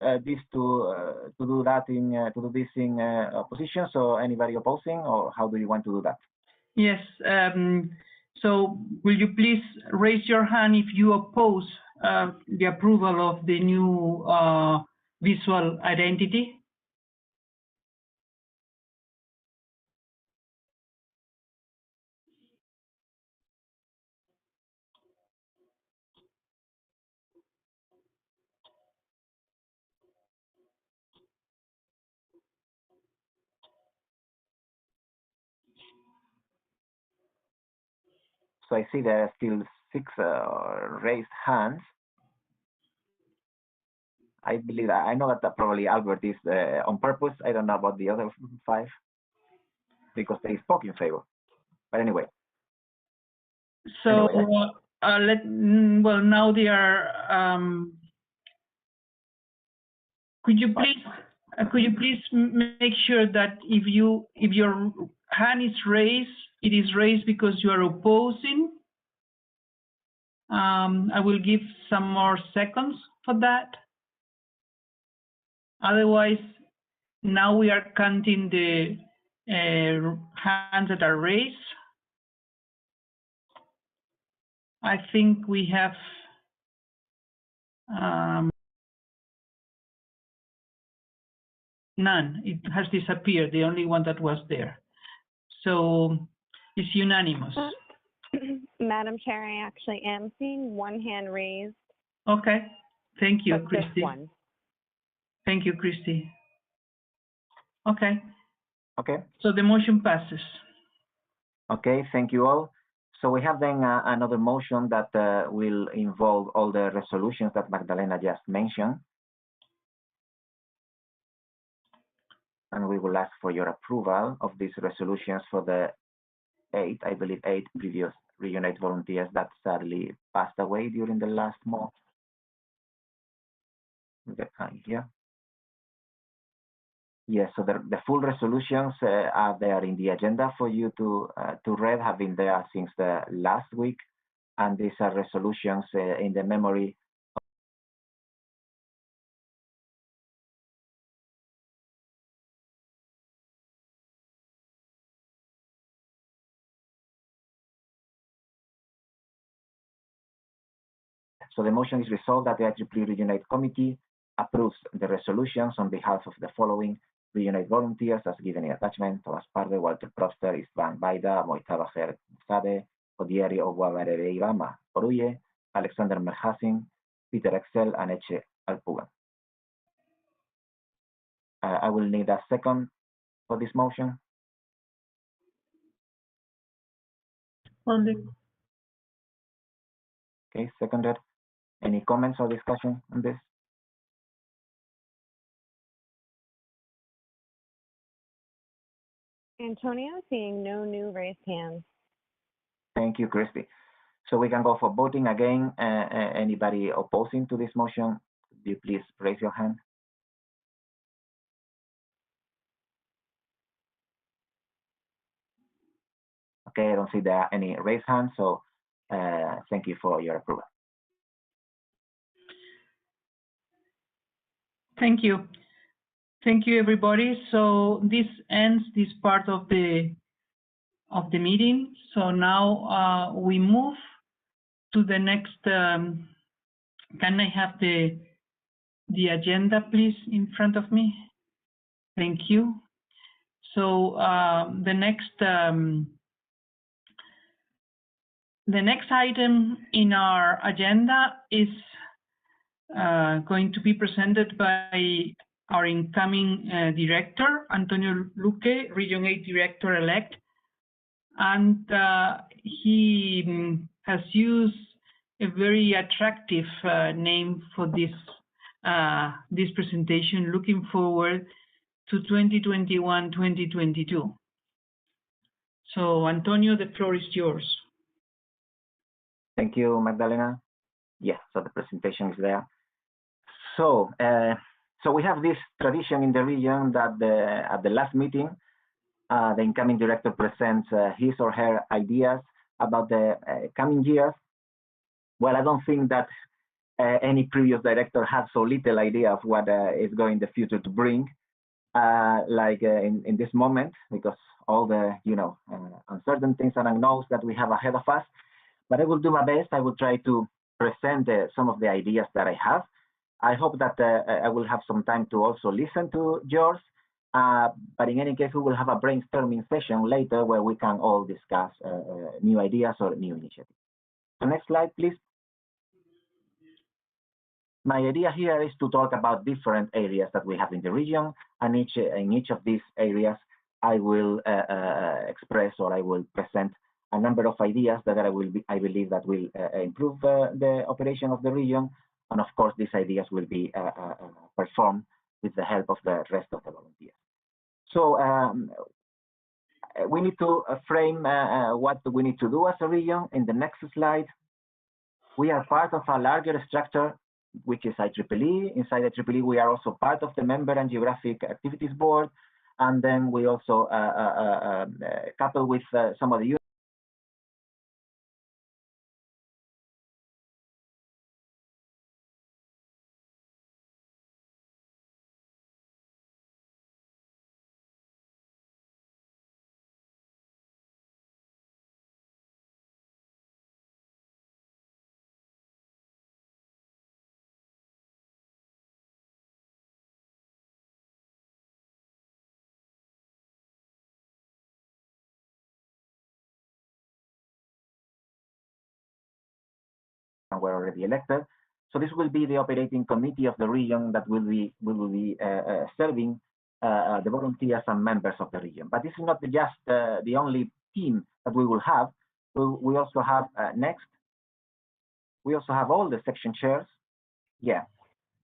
this to do that in to do this in opposition? So anybody opposing, or how do you want to do that? Yes. So will you please raise your hand if you oppose the approval of the new visual identity? So I see there are still 6 raised hands. I believe I know that probably Albert is on purpose. I don't know about the other 5 because they spoke in favor. But anyway. So well, now they are. Could you please make sure that if your hand is raised, it is raised because you are opposing. I will give some more seconds for that. Otherwise, now we are counting the hands that are raised. I think we have none. It has disappeared, the only one that was there. So it's unanimous. Madam Chair, I actually am seeing 1 hand raised. Okay. Thank you, But just Christy. 1. Thank you, Christy. Okay. Okay. So the motion passes. Okay, thank you all. So we have then another motion that will involve all the resolutions that Magdalena just mentioned. And we will ask for your approval of these resolutions for the 8, I believe 8 previous Reunite volunteers that sadly passed away during the last month. Here. Yes, so the full resolutions are there in the agenda for you to read, have been there since the last week. And these are resolutions in the memory So the motion is resolved that the IEEE Reunite Committee approves the resolutions on behalf of the following Reunite volunteers as given in attachment: Thomas Parde, Walter Propster, Istvan Baida, Moitaba Her Sade, Odieri Oguabarebeirama Oruye, Alexander Merhasin, Peter Excel, and Eche Alpuga. I will need a second for this motion. Okay, seconded. Any comments or discussion on this? Antonio, seeing no new raised hands. Thank you, Christy. So we can go for voting again. Anybody opposing to this motion, do you please raise your hand? Okay, I don't see there are any raised hands, so thank you for your approval. Thank you. Thank you, everybody. So this ends this part of the meeting. So now we move to the next. Can I have the agenda, please, in front of me? Thank you. So the next item in our agenda is going to be presented by our incoming director, Antonio Luque, Region 8 Director-elect. And he has used a very attractive name for this presentation, looking forward to 2021-2022. So, Antonio, the floor is yours. Thank you, Magdalena. Yeah, so the presentation is there. So, so we have this tradition in the region that at the last meeting, the incoming director presents his or her ideas about the coming years. Well, I don't think that any previous director had so little idea of what is going the future to bring, in this moment, because all the uncertainties and unknowns that we have ahead of us. But I will do my best. I will try to present some of the ideas that I have. I hope that I will have some time to also listen to yours. But in any case, we will have a brainstorming session later where we can all discuss new ideas or new initiatives. So next slide, please. My idea here is to talk about different areas that we have in the region, and in each of these areas, I will express or I will present a number of ideas that I believe that will improve the operation of the region, and of course, these ideas will be performed with the help of the rest of the volunteers. So we need to frame what we need to do as a region. In the next slide, we are part of a larger structure, which is IEEE. Inside IEEE, we are also part of the Member and Geographic Activities Board, and then we also couple with some of the were already elected. So this will be the operating committee of the region that will be serving the volunteers and members of the region. But this is not just the only team that we will have. We also have next. We also have all the section chairs. Yeah,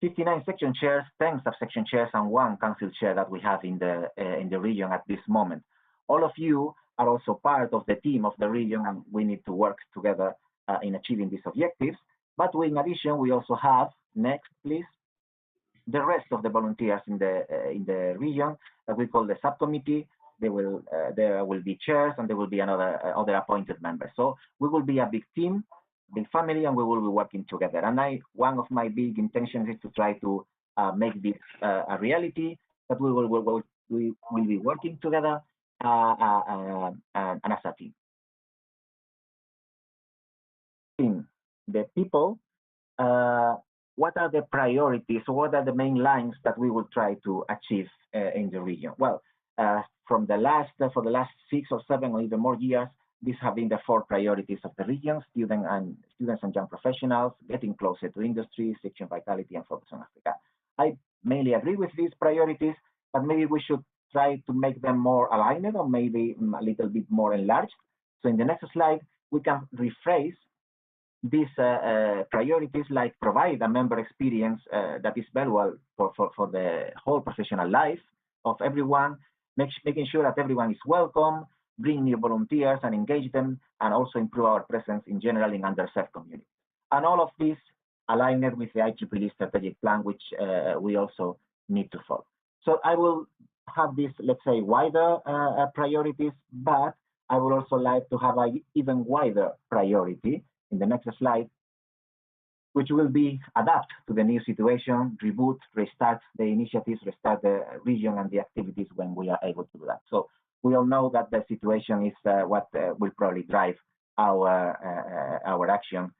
59 section chairs, 10 subsection chairs, and 1 council chair that we have in the region at this moment. All of you are also part of the team of the region, and we need to work together in achieving these objectives. But in addition, we also have, next please, the rest of the volunteers in the region that we call the subcommittee. There will be chairs, and there will be other appointed members. So we will be a big team, big family, and we will be working together. And one of my big intentions is to try to make this a reality, that we will be working together and as a team. The people, what are the priorities? What are the main lines that we will try to achieve in the region? Well, for the last 6 or 7 or even more years, these have been the 4 priorities of the region: students and young professionals, getting closer to industry, section vitality, and focus on Africa. I mainly agree with these priorities, but maybe we should try to make them more aligned, or maybe a little bit more enlarged. So in the next slide, we can rephrase these priorities, like provide a member experience that is valuable for the whole professional life of everyone, making sure that everyone is welcome, bring new volunteers and engage them, and also improve our presence in general in underserved communities. And all of this aligned with the IEEE strategic plan, which we also need to follow. So I will have these, let's say, wider priorities, but I would also like to have an even wider priority in the next slide, which will be adapt to the new situation, reboot, restart the initiatives, restart the region and the activities when we are able to do that. So we all know that the situation is what will probably drive our action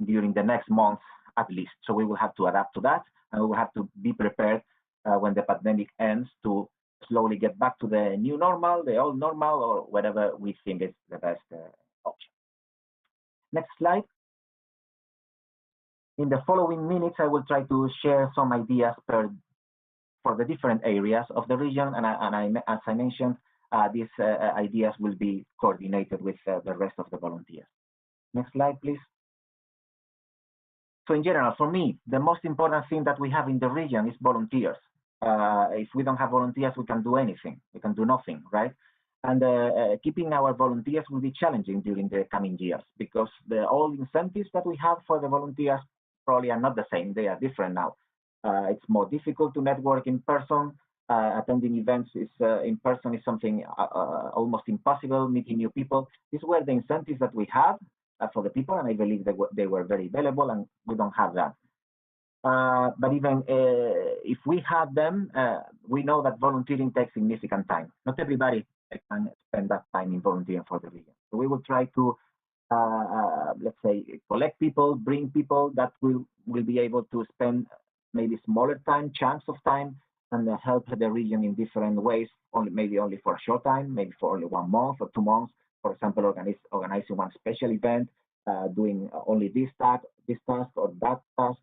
during the next month at least. So we will have to adapt to that, and we will have to be prepared when the pandemic ends to slowly get back to the new normal, the old normal, or whatever we think is the best option. Next slide. In the following minutes, I will try to share some ideas for the different areas of the region, and as I mentioned, these ideas will be coordinated with the rest of the volunteers. Next slide, please. So in general, for me, the most important thing that we have in the region is volunteers. If we don't have volunteers, we can do anything. We can do nothing, right? And keeping our volunteers will be challenging during the coming years, because all incentives that we have for the volunteers probably are not the same. They are different now. It's more difficult to network in person. Attending events in person is something almost impossible. Meeting new people. These were the incentives that we had for the people, and I believe they were very valuable, and we don't have that. But even if we have them, we know that volunteering takes significant time. Not everybody can spend that time in volunteering for the region. So we will try to, let's say, collect people, bring people that will be able to spend maybe smaller time, chunks of time, and help the region in different ways, maybe only for a short time, maybe for only 1 month or 2 months. For example, organizing one special event, doing only this task or that task,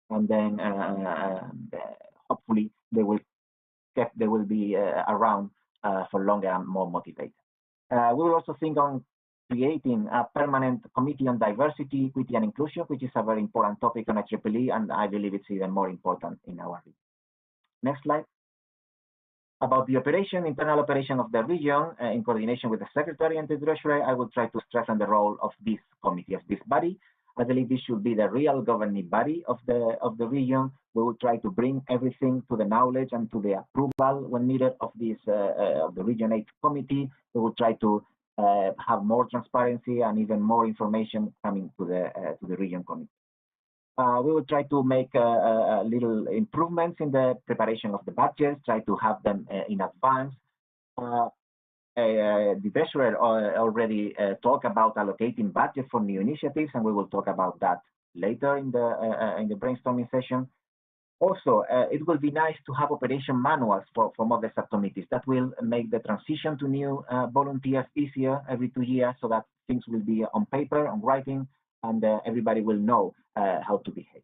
and then hopefully they will be around for longer and more motivated. We will also think on creating a permanent committee on diversity, equity, and inclusion, which is a very important topic on IEEE, and I believe it's even more important in our region. Next slide. About the internal operation of the region, in coordination with the Secretary and the Treasurer, I will try to strengthen the role of this committee, of this body. I believe this should be the real governing body of the region. We will try to bring everything to the knowledge and to the approval when needed of this of the Region 8 committee. We will try to have more transparency and even more information coming to the region committee. We will try to make little improvements in the preparation of the budgets, try to have them in advance. The treasurer already talked about allocating budget for new initiatives, and we will talk about that later in the brainstorming session. Also, it will be nice to have operation manuals for other subcommittees. That will make the transition to new volunteers easier every 2 years, so that things will be on paper, on writing, and everybody will know how to behave.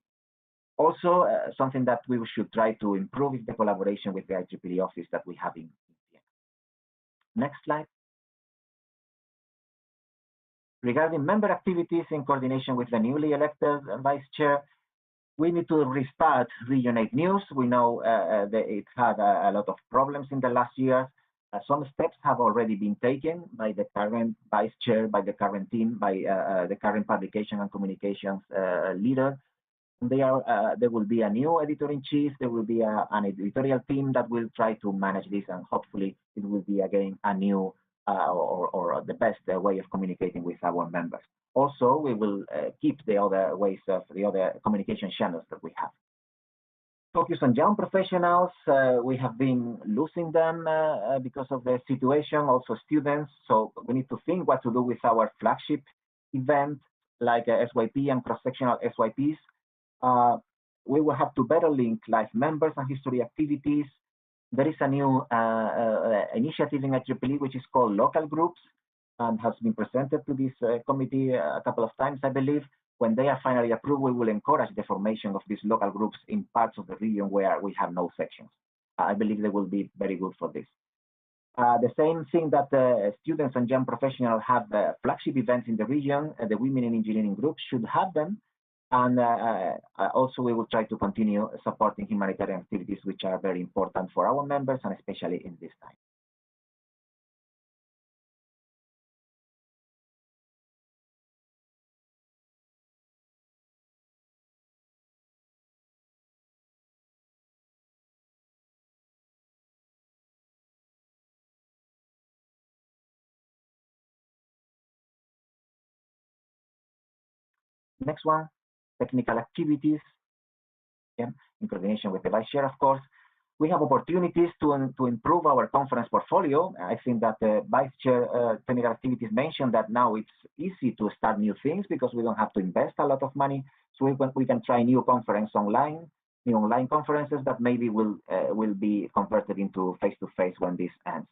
Also, something that we should try to improve is the collaboration with the IEEE office that we have in Vienna. Next slide. Regarding member activities in coordination with the newly elected vice chair, we need to restart Region 8 News. We know that it had a lot of problems in the last years. Some steps have already been taken by the current vice chair, by the current team, by the current publication and communications leader. There will be a new editor-in-chief. There will be an editorial team that will try to manage this, and hopefully it will be again a new or the best way of communicating with our members. Also, we will keep the other ways of the other communication channels that we have. Focus on young professionals. We have been losing them because of the situation, also students. So we need to think what to do with our flagship event, like SYP and cross-sectional SYPs. We will have to better link life members and history activities. There is a new initiative in IEEE which is called local groups, and has been presented to this committee a couple of times, I believe. When they are finally approved, we will encourage the formation of these local groups in parts of the region where we have no sections. I believe they will be very good for this. The same thing that students and young professionals have flagship events in the region, the Women in Engineering groups should have them. And also we will try to continue supporting humanitarian activities, which are very important for our members, and especially in this time. Next one, technical activities, in coordination with the vice chair, of course. We have opportunities to improve our conference portfolio. I think that the vice chair technical activities mentioned that now it's easy to start new things because we don't have to invest a lot of money. So we can try new conference online, new online conferences that maybe will be converted into face-to-face when this ends.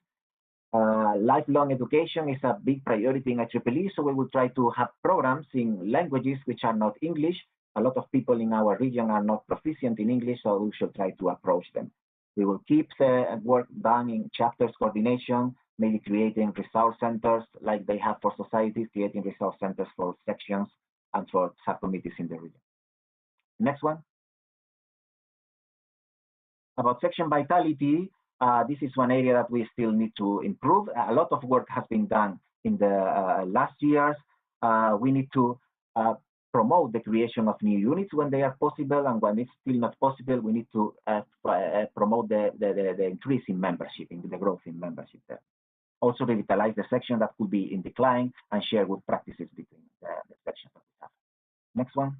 Lifelong education is a big priority in IEEE, so we will try to have programs in languages which are not English. A lot of people in our region are not proficient in English, so we should try to approach them. We will keep the work done in chapters coordination, maybe creating resource centers like they have for societies, creating resource centers for sections and for subcommittees in the region. Next one. About section vitality, this is one area that we still need to improve. A lot of work has been done in the last years. We need to promote the creation of new units when they are possible, and when it's still not possible, we need to promote the increase in membership, in the growth in membership there. Also revitalize the section that could be in decline and share good practices between the sections that we have. Next one.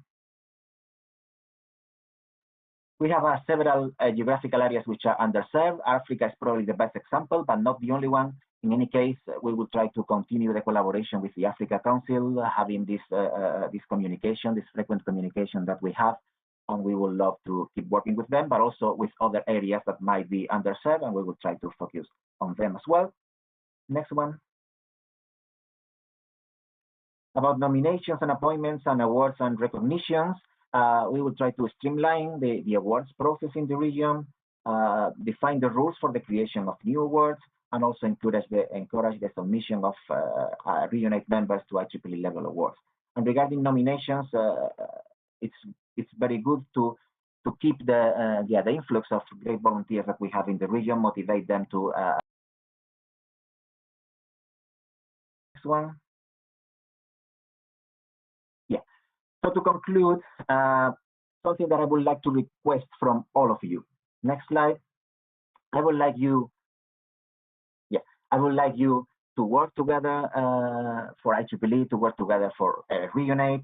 We have several geographical areas which are underserved. Africa is probably the best example, but not the only one. In any case, we will try to continue the collaboration with the Africa Council, having this communication, this frequent communication that we have, and we would love to keep working with them, but also with other areas that might be underserved, and we will try to focus on them as well. Next one. About nominations and appointments and awards and recognitions, we will try to streamline the awards process in the region, define the rules for the creation of new awards, and also encourage the submission of Region 8 members to IEEE level awards. And regarding nominations, it's very good to keep the influx of great volunteers that we have in the region, motivate them to. Next one. Yeah. So to conclude, something that I would like to request from all of you. Next slide. I would like you to work together for IEEE, to work together for Region 8.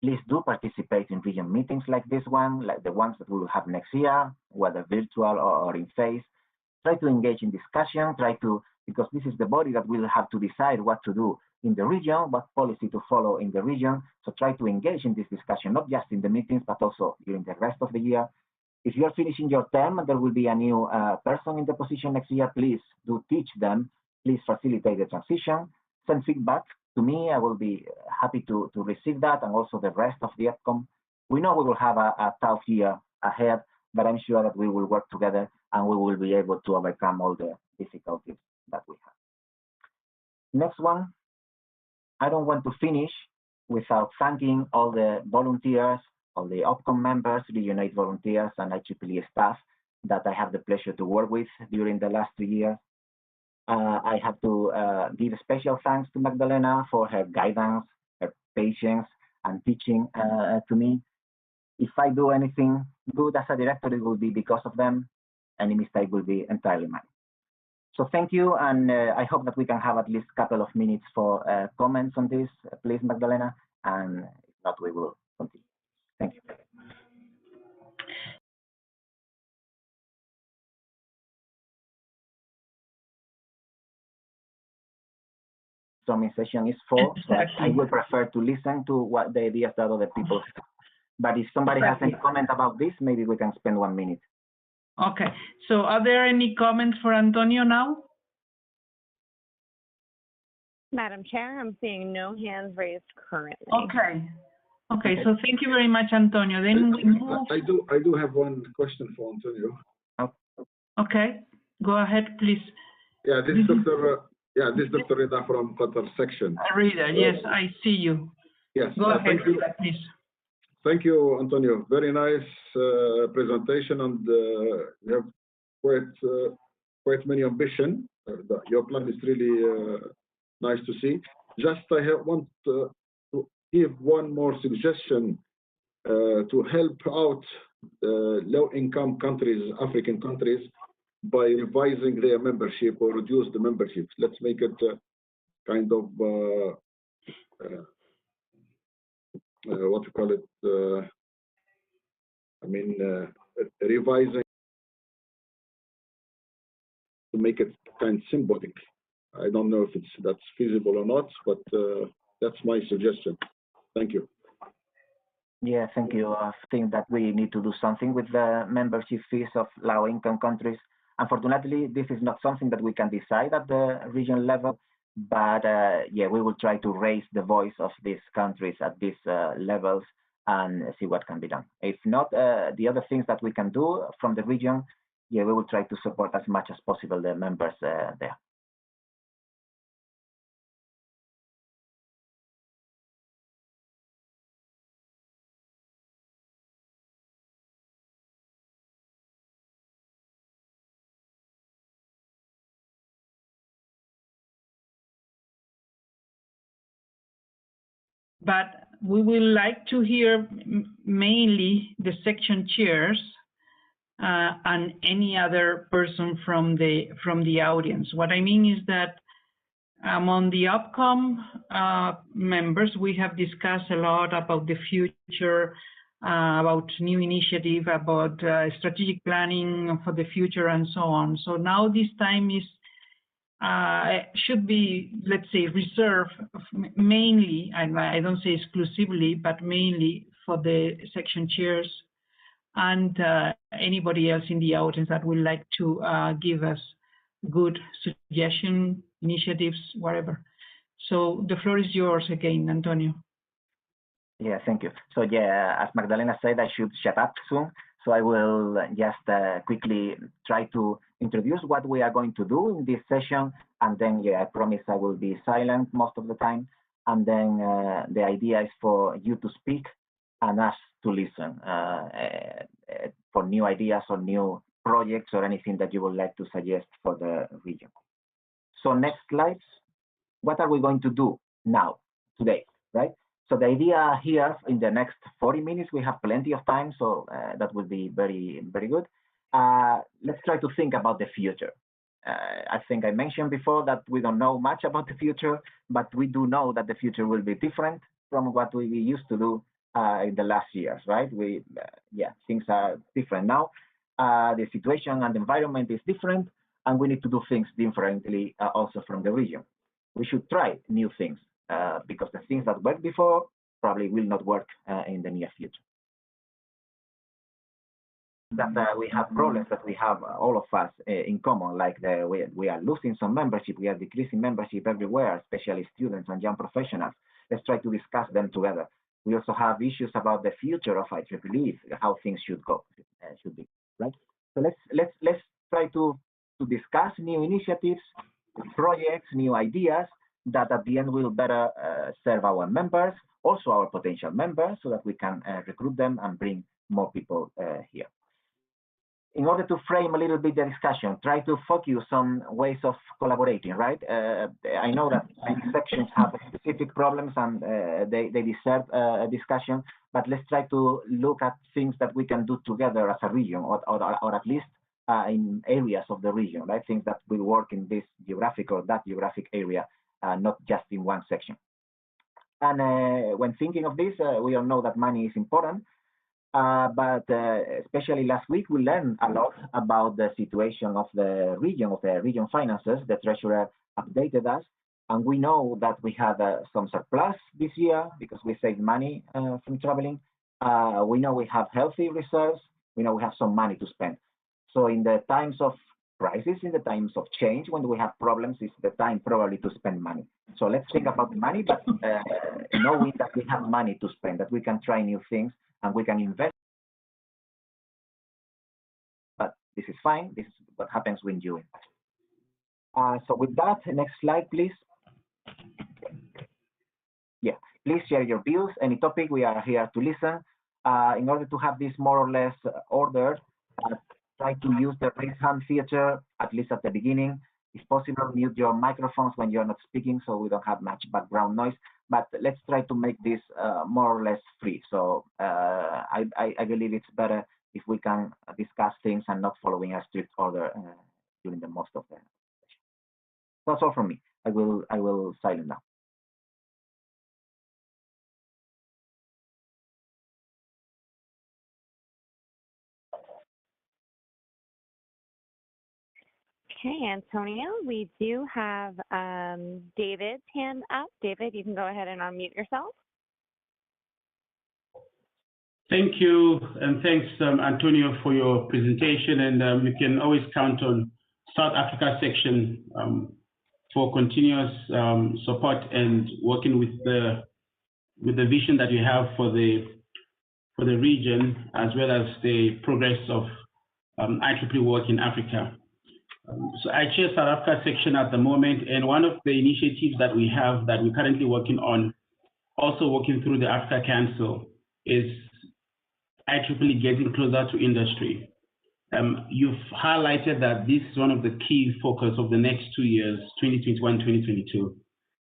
Please do participate in region meetings like this one, like the ones that we will have next year, whether virtual or in face. Try to engage in discussion, because this is the body that will have to decide what to do in the region, what policy to follow in the region. So try to engage in this discussion, not just in the meetings, but also during the rest of the year. If you're finishing your term and there will be a new person in the position next year, please do teach them. Please facilitate the transition. Send feedback to me. I will be happy to receive that, and also the rest of the EPCOM. We know we will have a tough year ahead, but I'm sure that we will work together and we will be able to overcome all the difficulties that we have. Next one. I don't want to finish without thanking all the volunteers, all the OPCOM members, Region 8 volunteers, and IEEE staff that I have the pleasure to work with during the last 2 years. I have to give special thanks to Magdalena for her guidance, her patience, and teaching to me. If I do anything good as a director, it will be because of them. Any mistake will be entirely mine. So thank you, and I hope that we can have at least a couple of minutes for comments on this, please, Magdalena, and if not, we will continue. Thank you. Session is for, so I would prefer to listen to what the ideas that other people have. But if somebody has any comment about this, maybe we can spend 1 minute. Okay, so are there any comments for Antonio now? Madam Chair, I'm seeing no hands raised currently. Okay, so thank you very much, Antonio. Then we move. I do have one question for Antonio. Okay, go ahead, please. Yeah, this is Dr. Rida from Qatar section. Rida, yes, I see you. Yes. Go ahead, Rida, please. Thank you, Antonio. Very nice presentation, and you have quite many ambition. Your plan is really nice to see. Just want to give one more suggestion to help out low-income countries, African countries, by revising their membership or reduce the membership. Let's make it kind of what you call it? Revising to make it kind of symbolic. I don't know if that's feasible or not, but that's my suggestion. Thank you. Yeah, thank you. I think that we need to do something with the membership fees of low-income countries. Unfortunately, this is not something that we can decide at the regional level, but yeah, we will try to raise the voice of these countries at these levels and see what can be done. If not, the other things that we can do from the region, yeah, we will try to support as much as possible the members there. But we would like to hear mainly the section chairs and any other person from the audience. What I mean is that among the OPCOM members, we have discussed a lot about the future about new initiative, about strategic planning for the future, and so on. So now this time is should be, let's say, reserved mainly, and I don't say exclusively, but mainly for the section chairs and anybody else in the audience that would like to give us good suggestion, initiatives, whatever. So the floor is yours again, Antonio. Yeah, thank you. So yeah, as Magdalena said, I should shut up soon. So I will just quickly try to introduce what we are going to do in this session. And then, yeah, I promise I will be silent most of the time. And then the idea is for you to speak and us to listen for new ideas or new projects or anything that you would like to suggest for the region. So next slide. What are we going to do now, today, right? So the idea here, in the next 40 minutes, we have plenty of time, so that will be very, very good. Let's try to think about the future. I think I mentioned before that we don't know much about the future, but we do know that the future will be different from what we used to do in the last years, right? Yeah, things are different now. The situation and the environment is different, and we need to do things differently also from the region. We should try new things because the things that worked before probably will not work in the near future. That we have problems that we have, all of us, in common, like we are losing some membership, we are decreasing membership everywhere, especially students and young professionals. Let's try to discuss them together. We also have issues about the future of IEEE, how things should go, should be, right? So let's try to discuss new initiatives, projects, new ideas that at the end will better serve our members, also our potential members, so that we can recruit them and bring more people here. In order to frame a little bit the discussion, try to focus on ways of collaborating, right? I know that many sections have specific problems and they deserve a discussion, but let's try to look at things that we can do together as a region, or at least in areas of the region, right? Things that will work in this geographic or that geographic area, not just in one section. And when thinking of this, we all know that money is important, but especially last week, we learned a lot about the situation of the region finances. The treasurer updated us, and we know that we had some surplus this year because we saved money from traveling. We know we have healthy reserves. We know we have some money to spend. So in the times of crisis, in the times of change, when we have problems, it's the time probably to spend money. So let's think about the money, but knowing that we have money to spend, that we can try new things and we can invest. But this is fine. This is what happens when you invest. So with that, next slide, please. Yeah, please share your views, any topic. We are here to listen. In order to have this more or less ordered, try to use the raise hand feature, at least at the beginning. If possible, mute your microphones when you're not speaking so we don't have much background noise. But let's try to make this more or less free. So I believe it's better if we can discuss things and not following a strict order during the most of the session. That's all from me. I will silence now. Okay, Antonio, we do have David's hand up. David, you can go ahead and unmute yourself. Thank you, and thanks, Antonio, for your presentation. And you can always count on South Africa section for continuous support and working with the vision that you have for the region, as well as the progress of IEEE work in Africa. So I chair South Africa section at the moment, and one of the initiatives that we have that we're currently working on, also working through the Africa Council, is IEEE getting closer to industry. You've highlighted that this is one of the key focus of the next 2 years, 2021-2022.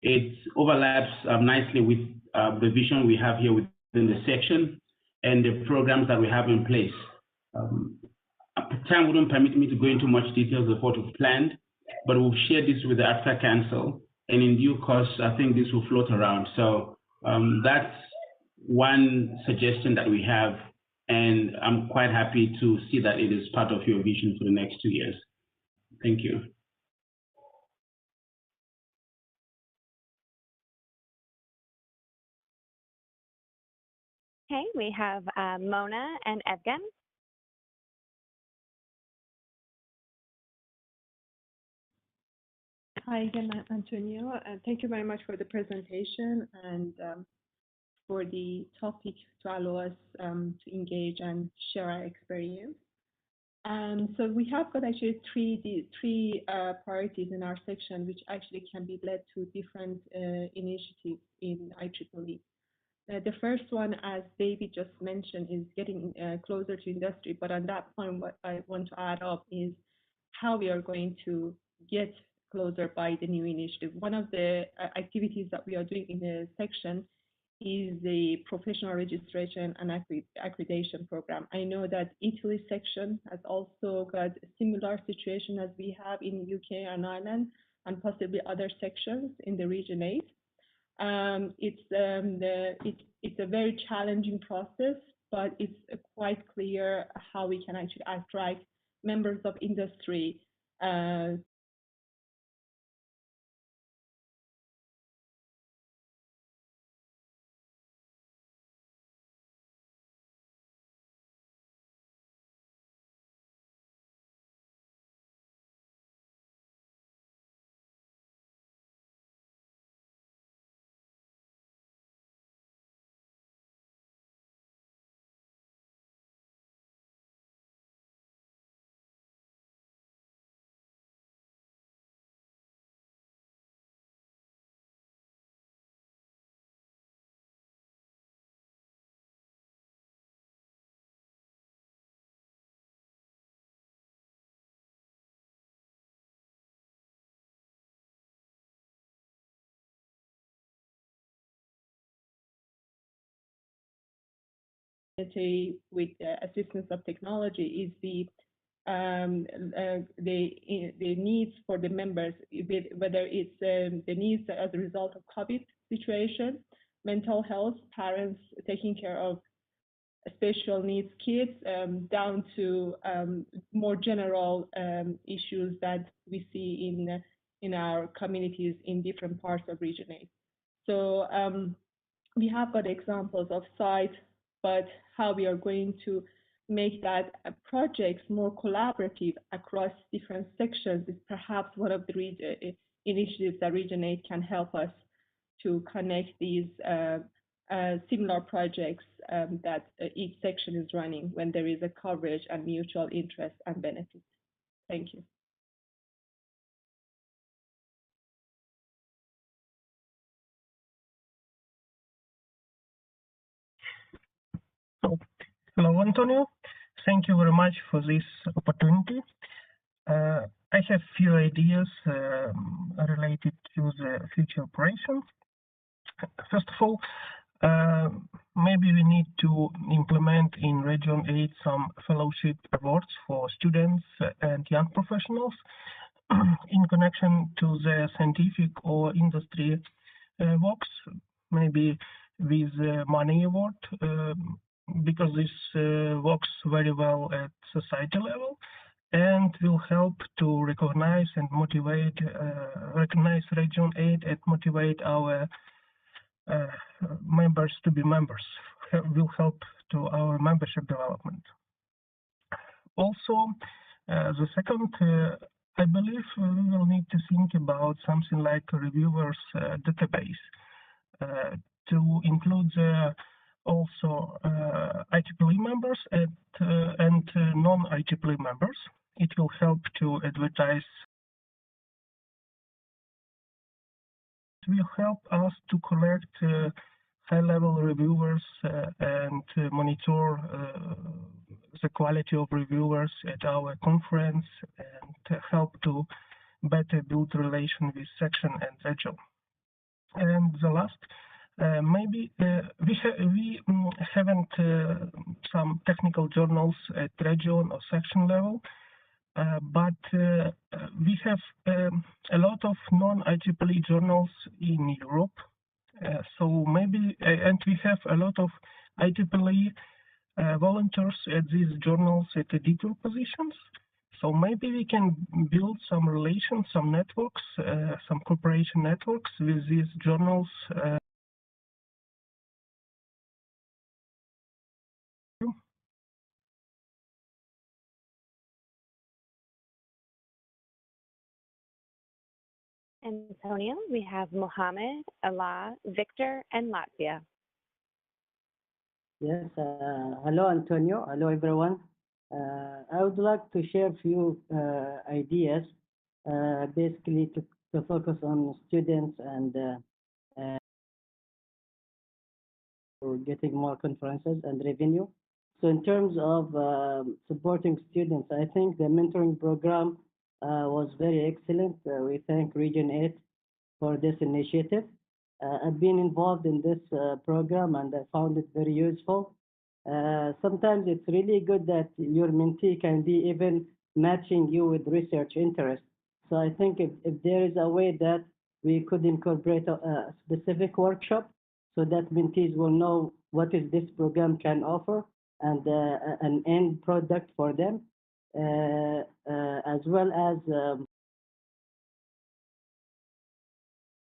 It overlaps nicely with the vision we have here within the section and the programs that we have in place. Time wouldn't permit me to go into much details of what we've planned, but we'll share this with the Africa Council, and in due course, I think this will float around. So that's one suggestion that we have And I'm quite happy to see that it is part of your vision for the next 2 years. Thank you. Okay, we have Mona and Evgen. Hi again, Antonio. Thank you very much for the presentation and for the topic to allow us to engage and share our experience. So we have got actually three priorities in our section, which actually can be led to different initiatives in IEEE. The first one, as David just mentioned, is getting closer to industry. But on that point, what I want to add up is how we are going to get closer by the new initiative. One of the activities that we are doing in the section is the professional registration and accreditation program. I know that Italy section has also got a similar situation as we have in UK and Ireland, and possibly other sections in the Region 8. It's a very challenging process, but it's quite clear how we can actually attract members of industry with the assistance of technology is the needs for the members, whether it's the needs as a result of COVID situation, mental health, parents taking care of special needs kids, down to more general issues that we see in our communities in different parts of Region 8. So we have got examples of sites, but how we are going to make that projects more collaborative across different sections is perhaps one of the initiatives that Region 8 can help us to connect these similar projects that each section is running when there is a coverage and mutual interest and benefit. Thank you. So, hello, Antonio. Thank you very much for this opportunity. I have few ideas related to the future operations. First of all, maybe we need to implement in Region 8 some fellowship awards for students and young professionals in connection to the scientific or industry works, maybe with money award, because this works very well at society level and will help to recognize and motivate, recognize Region 8 and motivate our members to be members, will help to our membership development. Also, the second, I believe we will need to think about something like a reviewers database to include also IEEE members and non-IEEE members. It will help to advertise. It will help us to collect high-level reviewers and monitor the quality of reviewers at our conference and help to better build relation with section and region. And the last, maybe we haven't some technical journals at region or section level, but we have a lot of non-IEEE journals in Europe. So maybe, and we have a lot of IEEE volunteers at these journals at editor positions. So maybe we can build some relations, some networks, some cooperation networks with these journals. Antonio, we have Mohammed, Allah, Victor, and Latvia. Yes, hello Antonio, hello everyone. I would like to share a few ideas, basically to focus on students and for getting more conferences and revenue. So in terms of supporting students, I think the mentoring program was very excellent. We thank Region 8 for this initiative. I've been involved in this program and I found it very useful. Sometimes it's really good that your mentee can be even matching you with research interest. So I think if there is a way that we could incorporate a specific workshop so that mentees will know what is this program can offer and an end product for them, as well as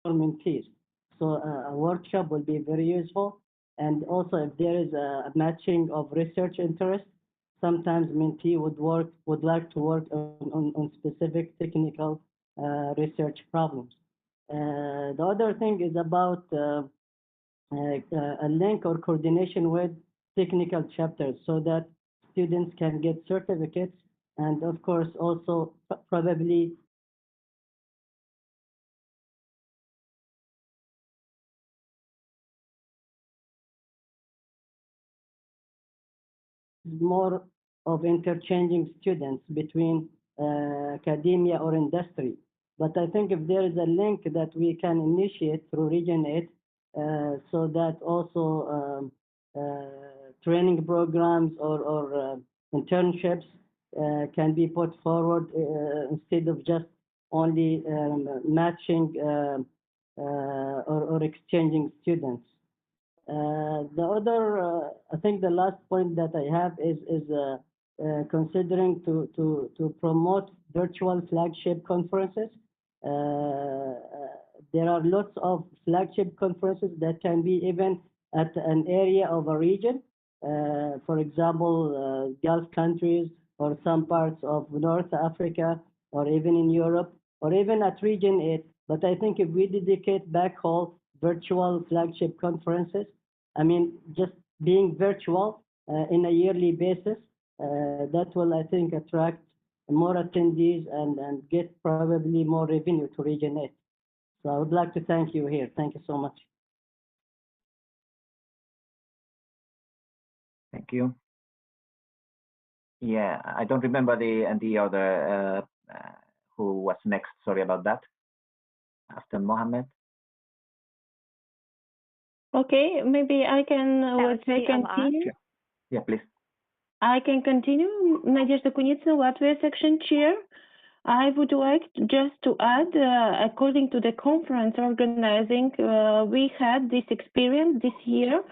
mentees. So a workshop will be very useful. And also if there is a matching of research interest, sometimes mentee would like to work on specific technical research problems. The other thing is about a link or coordination with technical chapters so that students can get certificates and of course also probably more of interchanging students between academia or industry. But I think if there is a link that we can initiate through Region 8, so that also training programs or internships can be put forward instead of just only matching or exchanging students. The other, I think the last point that I have is considering to promote virtual flagship conferences. There are lots of flagship conferences that can be even at an area of a region. For example, Gulf countries or some parts of North Africa or even in Europe or even at Region 8. But I think if we dedicate backhaul virtual flagship conferences, I mean, just being virtual in a yearly basis, that will, I think, attract more attendees and get probably more revenue to Region 8. So I would like to thank you here. Thank you so much. Thank you. Yeah, I don't remember the other who was next. Sorry about that. After Mohammed. Okay, maybe I can continue. Sure. Yeah, please. I can continue. Nadezhda Kunitsina, Latvia section chair. I would like just to add, according to the conference organizing, we had this experience this year.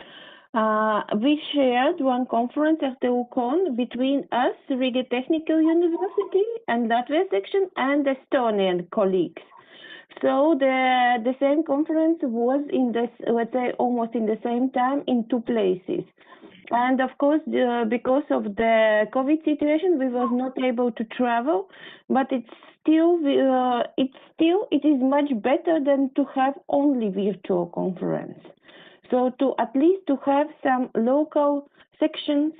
We shared one conference at the UCON between us, Riga Technical University, and Latvia section, and Estonian colleagues. So the same conference was in this, let's say, almost in the same time in two places. And of course, because of the COVID situation, we was not able to travel, but it is much better than to have only virtual conference. So to at least to have some local sections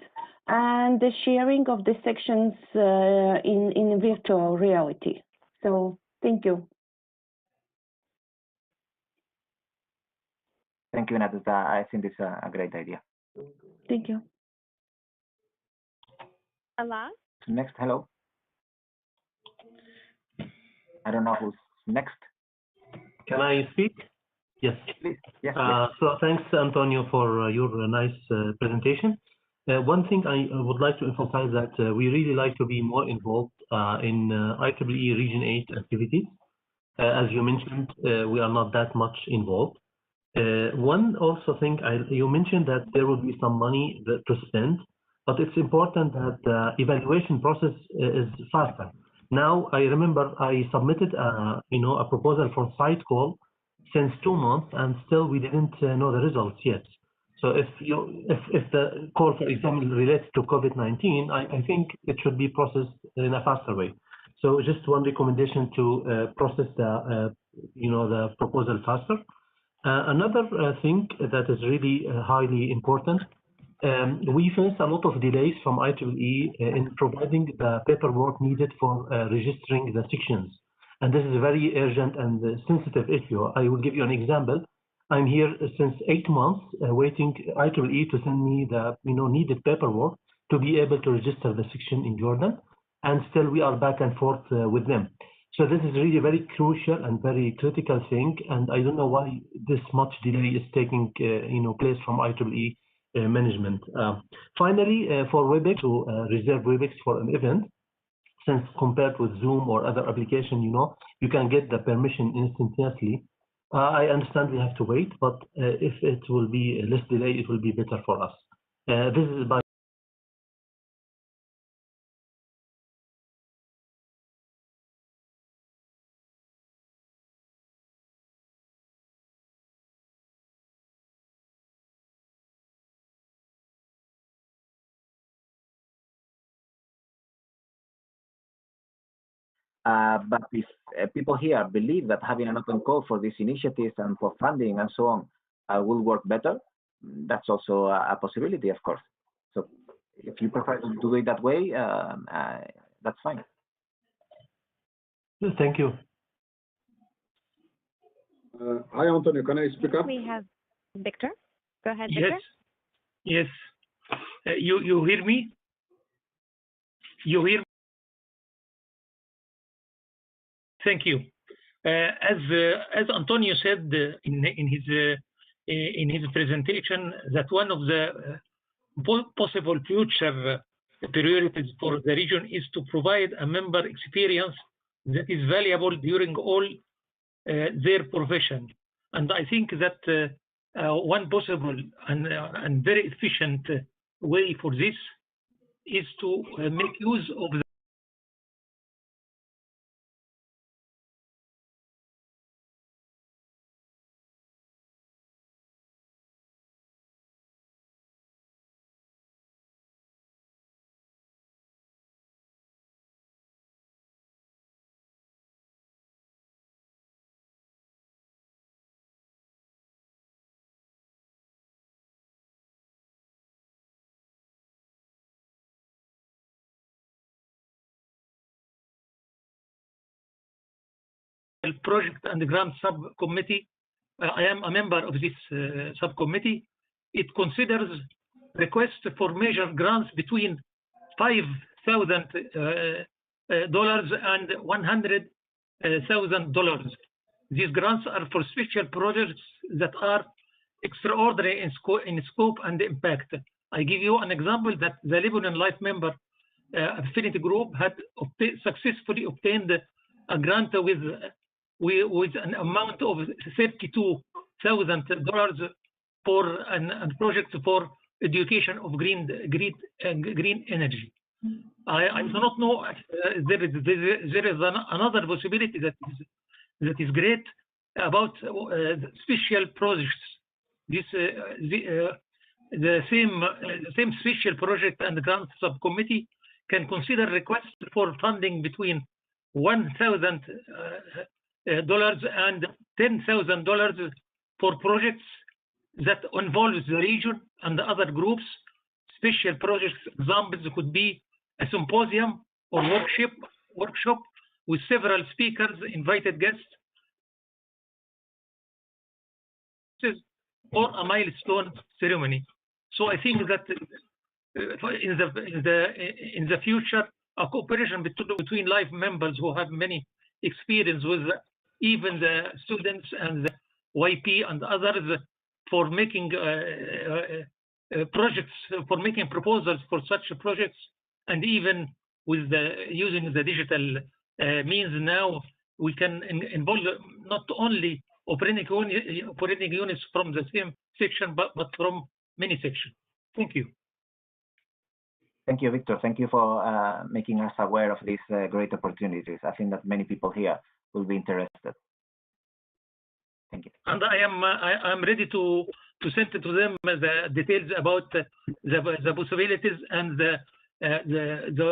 and the sharing of the sections in virtual reality. So thank you. Thank you, Nadezhda. I think it's a great idea. Thank you. Allah? Next, hello. I don't know who's next. Can I speak? Yes. Please. Yes. So thanks, Antonio, for your nice presentation. One thing I would like to emphasize that we really like to be more involved in IEEE Region 8 activities. As you mentioned, we are not that much involved. One also thing, you mentioned that there will be some money to spend but it's important that the evaluation process is faster. Now, I remember I submitted a proposal for site call since 2 months, and still we didn't know the results yet. So if the call, for example, relates to COVID-19, I think it should be processed in a faster way. So just one recommendation to process the the proposal faster. Another thing that is really highly important, we face a lot of delays from IEEE in providing the paperwork needed for registering the sections. And this is a very urgent and sensitive issue. I will give you an example. I'm here since 8 months waiting IEEE to send me the needed paperwork to be able to register the section in Jordan. And still we are back and forth with them. So this is really very crucial and very critical thing. And I don't know why this much delay is taking place from IEEE management. Finally, for WebEx, to reserve WebEx for an event, since compared with Zoom or other application, you can get the permission instantaneously. I understand we have to wait, but if it will be less delay, it will be better for us. This is by But if people here believe that having an open call for these initiatives and for funding and so on will work better, that's also a possibility, of course. So if you prefer to do it that way, that's fine. Thank you. Hi, Antonio. Can I speak up? We have Victor. Go ahead, Victor. Yes. You hear me? You hear me? Thank you. As Antonio said in his presentation, that one of the possible future priorities for the region is to provide a member experience that is valuable during all their profession. And I think that one possible and very efficient way for this is to make use of the project and grant subcommittee. I am a member of this subcommittee. It considers requests for major grants between $5,000 and $100,000. These grants are for special projects that are extraordinary in scope and impact. I give you an example that the Lebanon Life Member Affinity Group had successfully obtained a grant with an amount of $32,000 for a project for education of green energy. I do not know if there is another possibility that is great about special projects. The same special project and grant subcommittee can consider requests for funding between $1,000 and $10,000 for projects that involves the region and the other groups. Special projects examples could be a symposium or workshop with several speakers, invited guests, or a milestone ceremony. So I think that in the future, a cooperation between life members who have many experience with even the students and the YP and others for making projects, for making proposals for such projects, and even with using the digital means now, we can involve not only operating units from the same section, but from many sections. Thank you. Thank you, Victor. Thank you for making us aware of these great opportunities. I think that many people here will be interested. Thank you. And I'm ready to send to them the details about the possibilities and the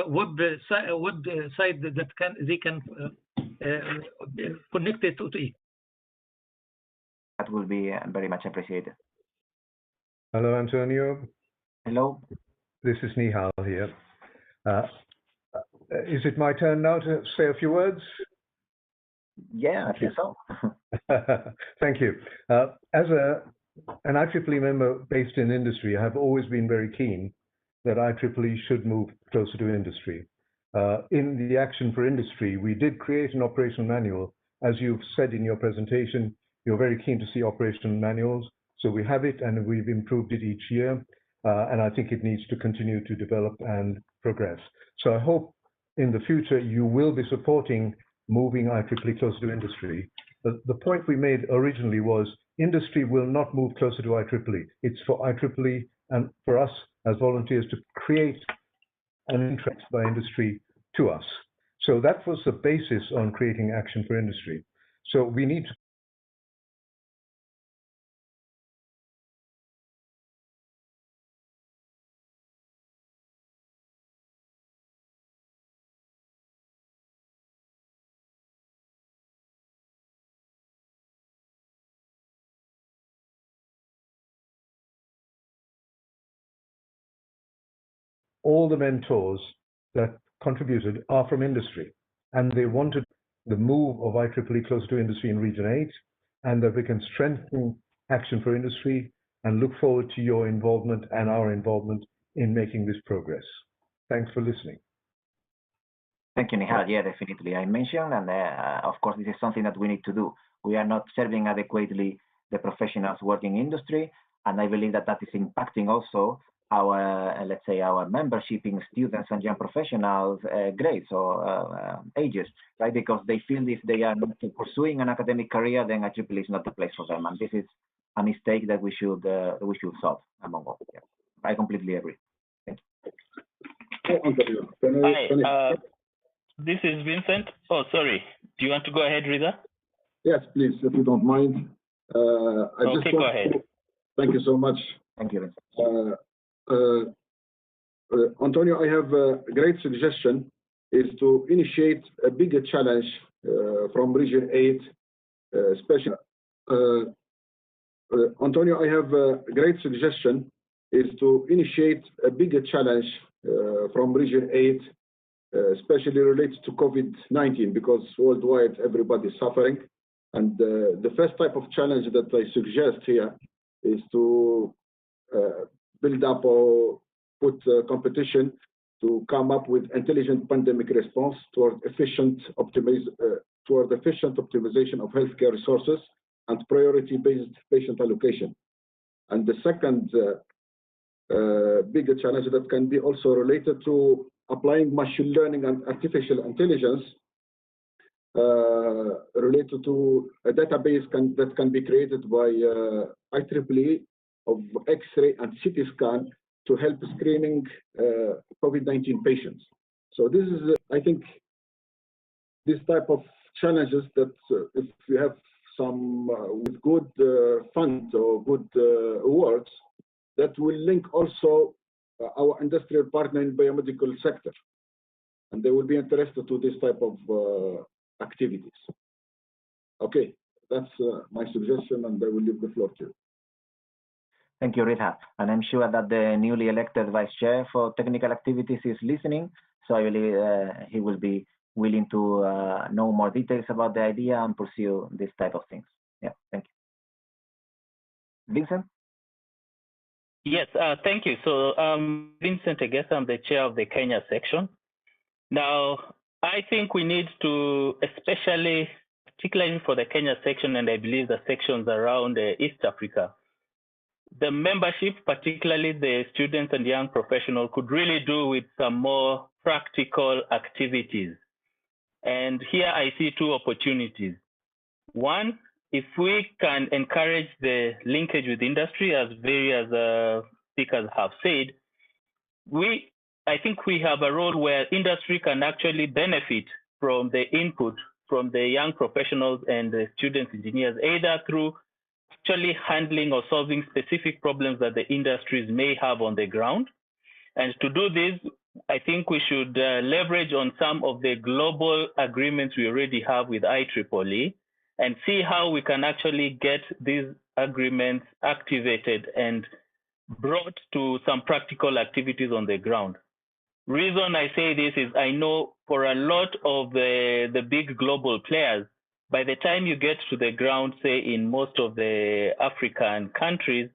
website that they can connect it to it. That will be very much appreciated. Hello, Antonio. Hello. This is Nihal here. Is it my turn now to say a few words? Yeah, I think so. Thank you. As an IEEE member based in industry, I have always been very keen that IEEE should move closer to industry. In the Action for Industry, we did create an operational manual. As you've said in your presentation, you're very keen to see operational manuals. So we have it and we've improved it each year. And I think it needs to continue to develop and progress. So I hope in the future you will be supporting moving IEEE closer to industry. The point we made originally was industry will not move closer to IEEE. It's for IEEE and for us as volunteers to create an interest by industry to us. So that was the basis on creating Action for Industry. So we need to all the mentors that contributed are from industry, and they wanted the move of IEEE closer to industry in Region 8, and that we can strengthen Action for Industry and look forward to your involvement and our involvement in making this progress. Thanks for listening. Thank you, Nihal. Yeah, definitely. I mentioned, and of course, this is something that we need to do. We are not serving adequately the professionals working in industry, and I believe that that is impacting also our, let's say, our membership in students and young professionals grades or ages, right? Because they feel if they are not pursuing an academic career, then IEEE is not the place for them, and this is a mistake that we should solve among all. Yeah. I completely agree. Thank you. Hi, this is Vincent. Oh, sorry. Do you want to go ahead, Rida? Yes, please, if you don't mind. Okay, go ahead. Thank you so much. Thank you. Antonio, I have a great suggestion is to initiate a bigger challenge from Region 8, especially. Antonio, I have a great suggestion is to initiate a bigger challenge from Region 8, especially related to COVID-19, because worldwide everybody is suffering. And the first type of challenge that I suggest here is to build up or put competition to come up with intelligent pandemic response toward efficient optimization of healthcare resources and priority-based patient allocation. And the second bigger challenge that can be also related to applying machine learning and artificial intelligence related to a database that can be created by IEEE of X-ray and CT scan to help screening COVID-19 patients. So this is, I think, this type of challenges that if you have some with good funds or good awards, that will link also our industrial partner in biomedical sector, and they will be interested to this type of activities. Okay, that's my suggestion, and I will leave the floor to you. Thank you, Rita. And I'm sure that the newly elected vice chair for technical activities is listening, so I believe he will be willing to know more details about the idea and pursue this type of things. Yeah, thank you. Vincent? Yes, thank you. So Vincent, I guess I'm the chair of the Kenya section. Now, I think we need to, particularly for the Kenya section, and I believe the sections around East Africa, the membership, particularly the students and young professionals, could really do with some more practical activities. And here I see two opportunities. One, if we can encourage the linkage with industry, as various speakers have said, we I think we have a role where industry can actually benefit from the input from the young professionals and the student engineers, either through actually handling or solving specific problems that the industries may have on the ground. And to do this, I think we should leverage on some of the global agreements we already have with IEEE and see how we can actually get these agreements activated and brought to some practical activities on the ground. Reason I say this is I know for a lot of the big global players, by the time you get to the ground, say in most of the African countries,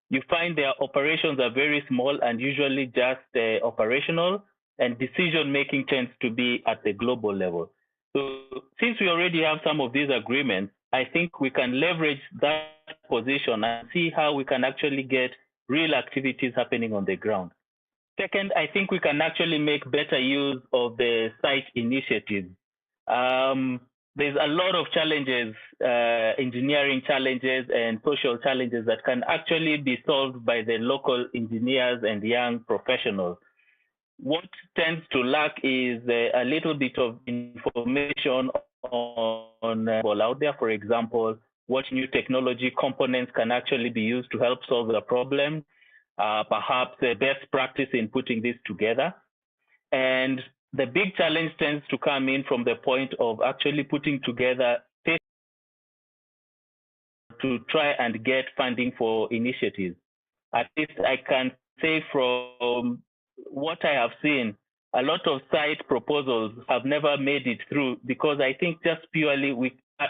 you find their operations are very small and usually just operational, and decision making tends to be at the global level. So since we already have some of these agreements, I think we can leverage that position and see how we can actually get real activities happening on the ground. Second, I think we can actually make better use of the site initiatives. There's a lot of challenges, engineering challenges and social challenges that can actually be solved by the local engineers and young professionals. What tends to lack is a little bit of information on out there. For example, what new technology components can actually be used to help solve the problem. Perhaps the best practice in putting this together. And the big challenge tends to come in from the point of actually putting together to try and get funding for initiatives. At least I can say from what I have seen, a lot of site proposals have never made it through because I think just purely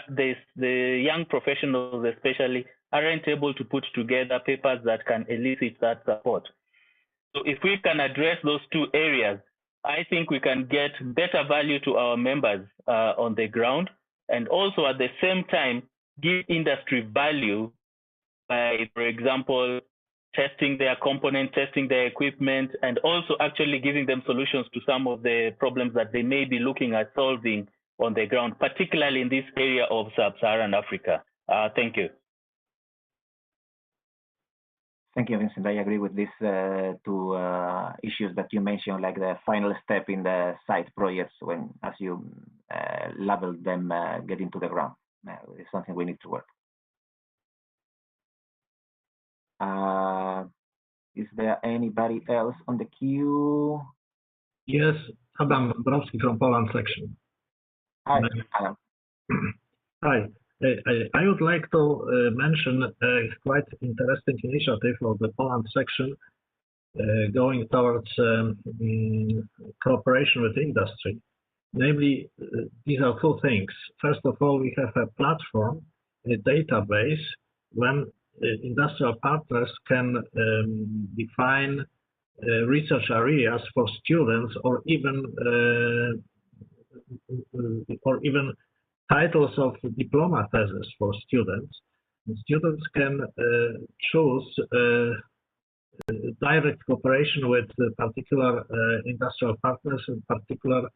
the young professionals especially aren't able to put together papers that can elicit that support. So if we can address those two areas, I think we can get better value to our members on the ground, and also at the same time, give industry value by, for example, testing their component, testing their equipment, and also actually giving them solutions to some of the problems that they may be looking at solving on the ground, particularly in this area of sub-Saharan Africa. Thank you. Thank you, Vincent. I agree with these two issues that you mentioned, like the final step in the site projects when, as you level them, get into the ground. It's something we need to work. Is there anybody else on the queue? Yes, Adam Browski from Poland section. Hi, Adam. Hi. I would like to mention a quite interesting initiative of the Poland section going towards cooperation with industry. Namely, these are two things. First of all, we have a platform, a database, when industrial partners can define research areas for students or even titles of diploma thesis for students. And students can choose direct cooperation with particular industrial partners and particular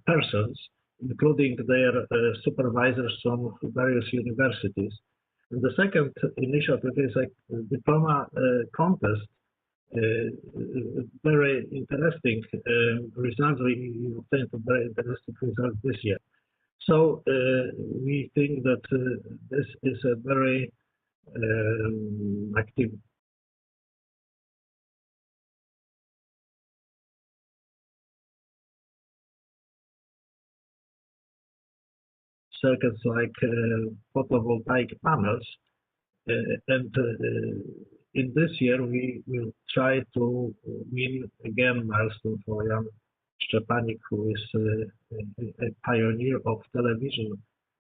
persons, including their supervisors from various universities. And the second initiative is a diploma contest. Very interesting results. We obtained very interesting results this year. So we think that this is a very active circuits like photovoltaic panels. And in this year, we will try to win again milestone for Jan Szczepanik, who is a pioneer of television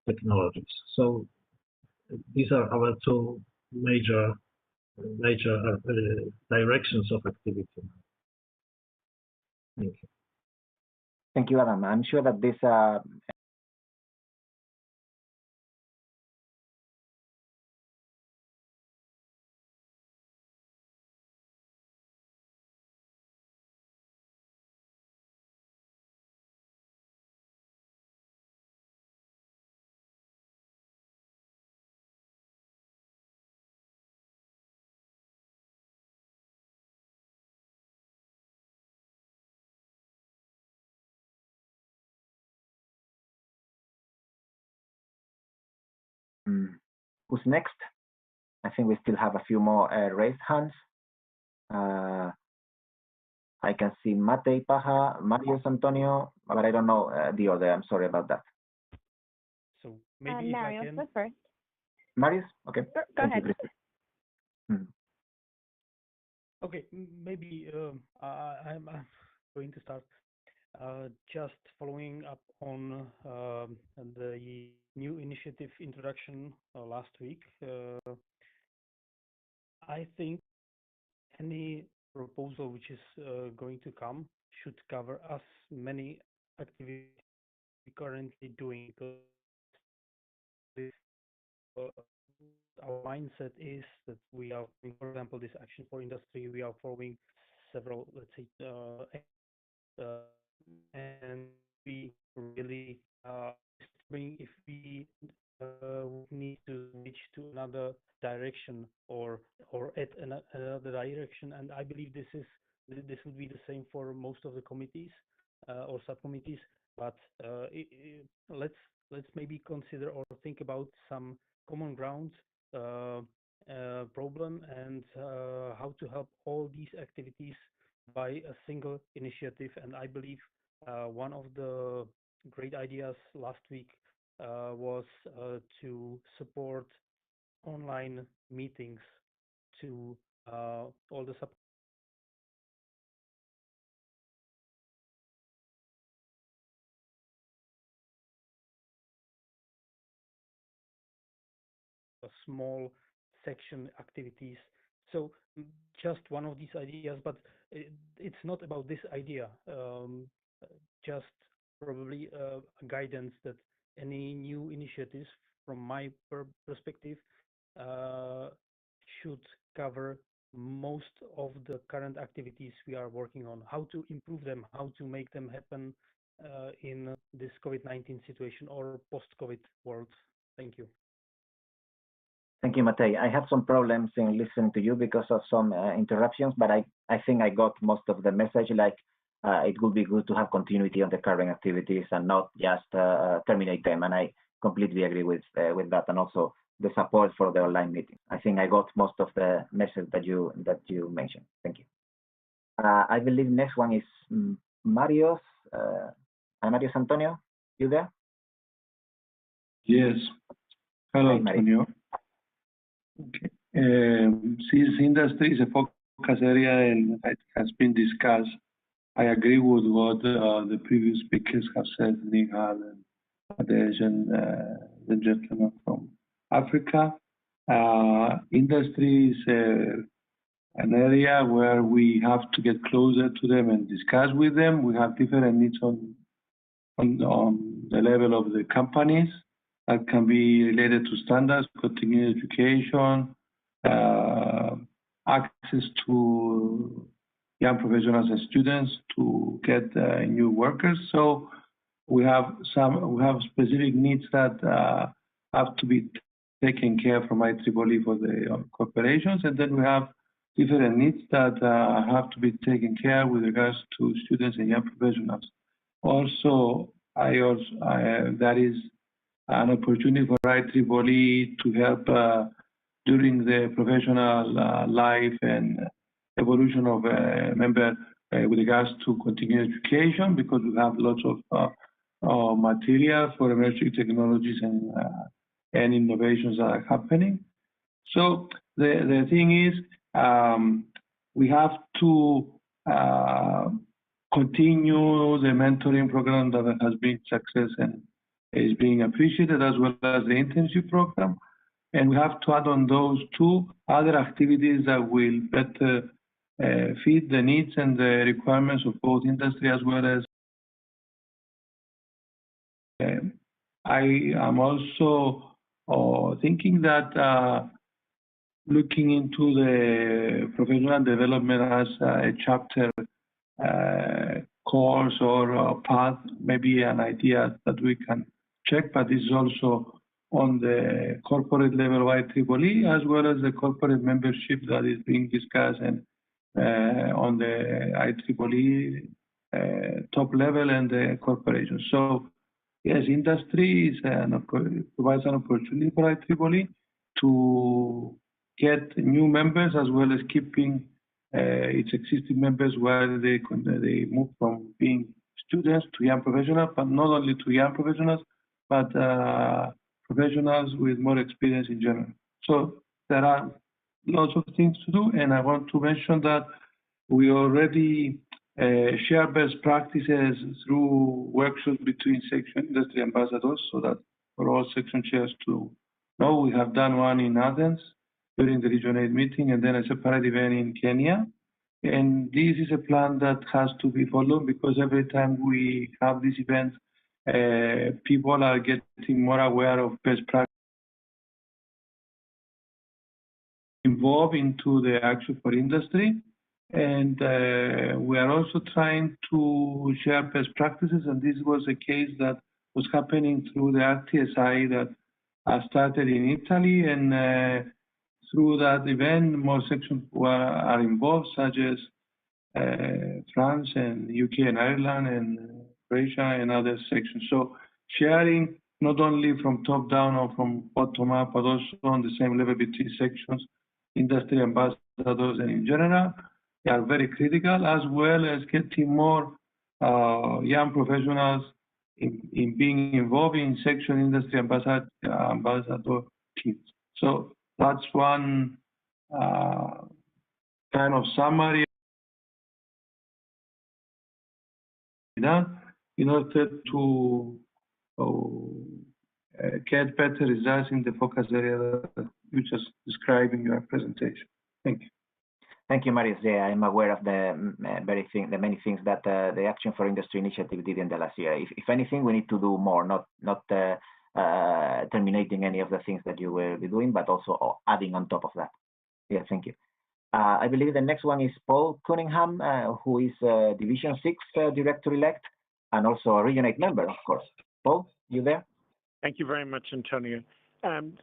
technologies. So these are our two major directions of activity. Thank you. Thank you, Adam. I'm sure that this Who's next? I think we still have a few more raised hands. I can see Matei Paja, Marius Antonio, but I don't know the order. I'm sorry about that. So maybe Marius was first. Marius? Okay. Go Thank ahead. You, Okay, maybe I'm going to start just following up on the new initiative introduction last week. I think any proposal which is going to come should cover as many activities we currently doing. Because our mindset is that we are, for example, this action for industry, we are following several, let's say, and we really if we need to switch to another direction or add another direction. And I believe this would be the same for most of the committees or subcommittees. But let's maybe consider or think about some common ground problem and how to help all these activities by a single initiative. And I believe one of the great ideas last week was to support online meetings to all the small section activities. So just one of these ideas, but it's not about this idea. Just probably a guidance that any new initiatives, from my perspective, should cover most of the current activities we are working on. How to improve them, how to make them happen in this COVID-19 situation or post-COVID world. Thank you. Thank you, Matei. I had some problems in listening to you because of some interruptions, but I think I got most of the message. Like it would be good to have continuity on the current activities and not just terminate them. And I completely agree with that, and also the support for the online meeting. I think I got most of the message that you mentioned. Thank you. I believe next one is Marius. Marius Antonio, you there? Yes. Hello, Antonio. Okay. Since industry is a focus area and it has been discussed, I agree with what the previous speakers have said, Nihal and Adesh and the gentleman from Africa. Industry is an area where we have to get closer to them and discuss with them. We have different needs on the level of the companies. That can be related to standards, continuing education, access to young professionals and students to get new workers. So we have specific needs that have to be taken care from IEEE for the corporations, and then we have different needs that have to be taken care with regards to students and young professionals. Also, that is an opportunity for IEEE to help during the professional life and evolution of a member with regards to continuing education, because we have lots of material for emerging technologies and innovations that are happening. So the thing is, we have to continue the mentoring program that has been success and is being appreciated, as well as the internship program. And we have to add on those two other activities that will better fit the needs and the requirements of both industry as well as I am also thinking that looking into the professional development as a chapter course or a path, maybe an idea that we can check, but this is also on the corporate level of IEEE, as well as the corporate membership that is being discussed and on the IEEE top level and the corporation. So yes, industry is provides an opportunity for IEEE to get new members as well as keeping its existing members where they move from being students to young professionals, but not only to young professionals, but professionals with more experience in general. So there are lots of things to do, and I want to mention that we already share best practices through workshops between section industry ambassadors, so that for all section chairs to know. We have done one in Athens during the Region 8 meeting, and then a separate event in Kenya. And this is a plan that has to be followed, because every time we have these events, people are getting more aware of best practices involved into the action for industry. And we are also trying to share best practices, and this was a case that was happening through the RTSI that started in Italy, and through that event, more sections are involved, such as France and UK and Ireland and Croatia and other sections. So sharing not only from top down or from bottom up, but also on the same level between sections, industry ambassadors, and in general, they are very critical, as well as getting more young professionals in being involved in section industry ambassador teams. So that's one kind of summary in order to get better results in the focus area that you just described in your presentation. Thank you. Thank you, Marius. Yeah, I'm aware of the many things that the Action for Industry initiative did in the last year. If anything, we need to do more, not terminating any of the things that you will be doing, but also adding on top of that. Yeah, thank you. I believe the next one is Paul Cunningham, who is Division 6 Director-elect and also a Region 8 member, of course. Paul, you there? Thank you very much, Antonio.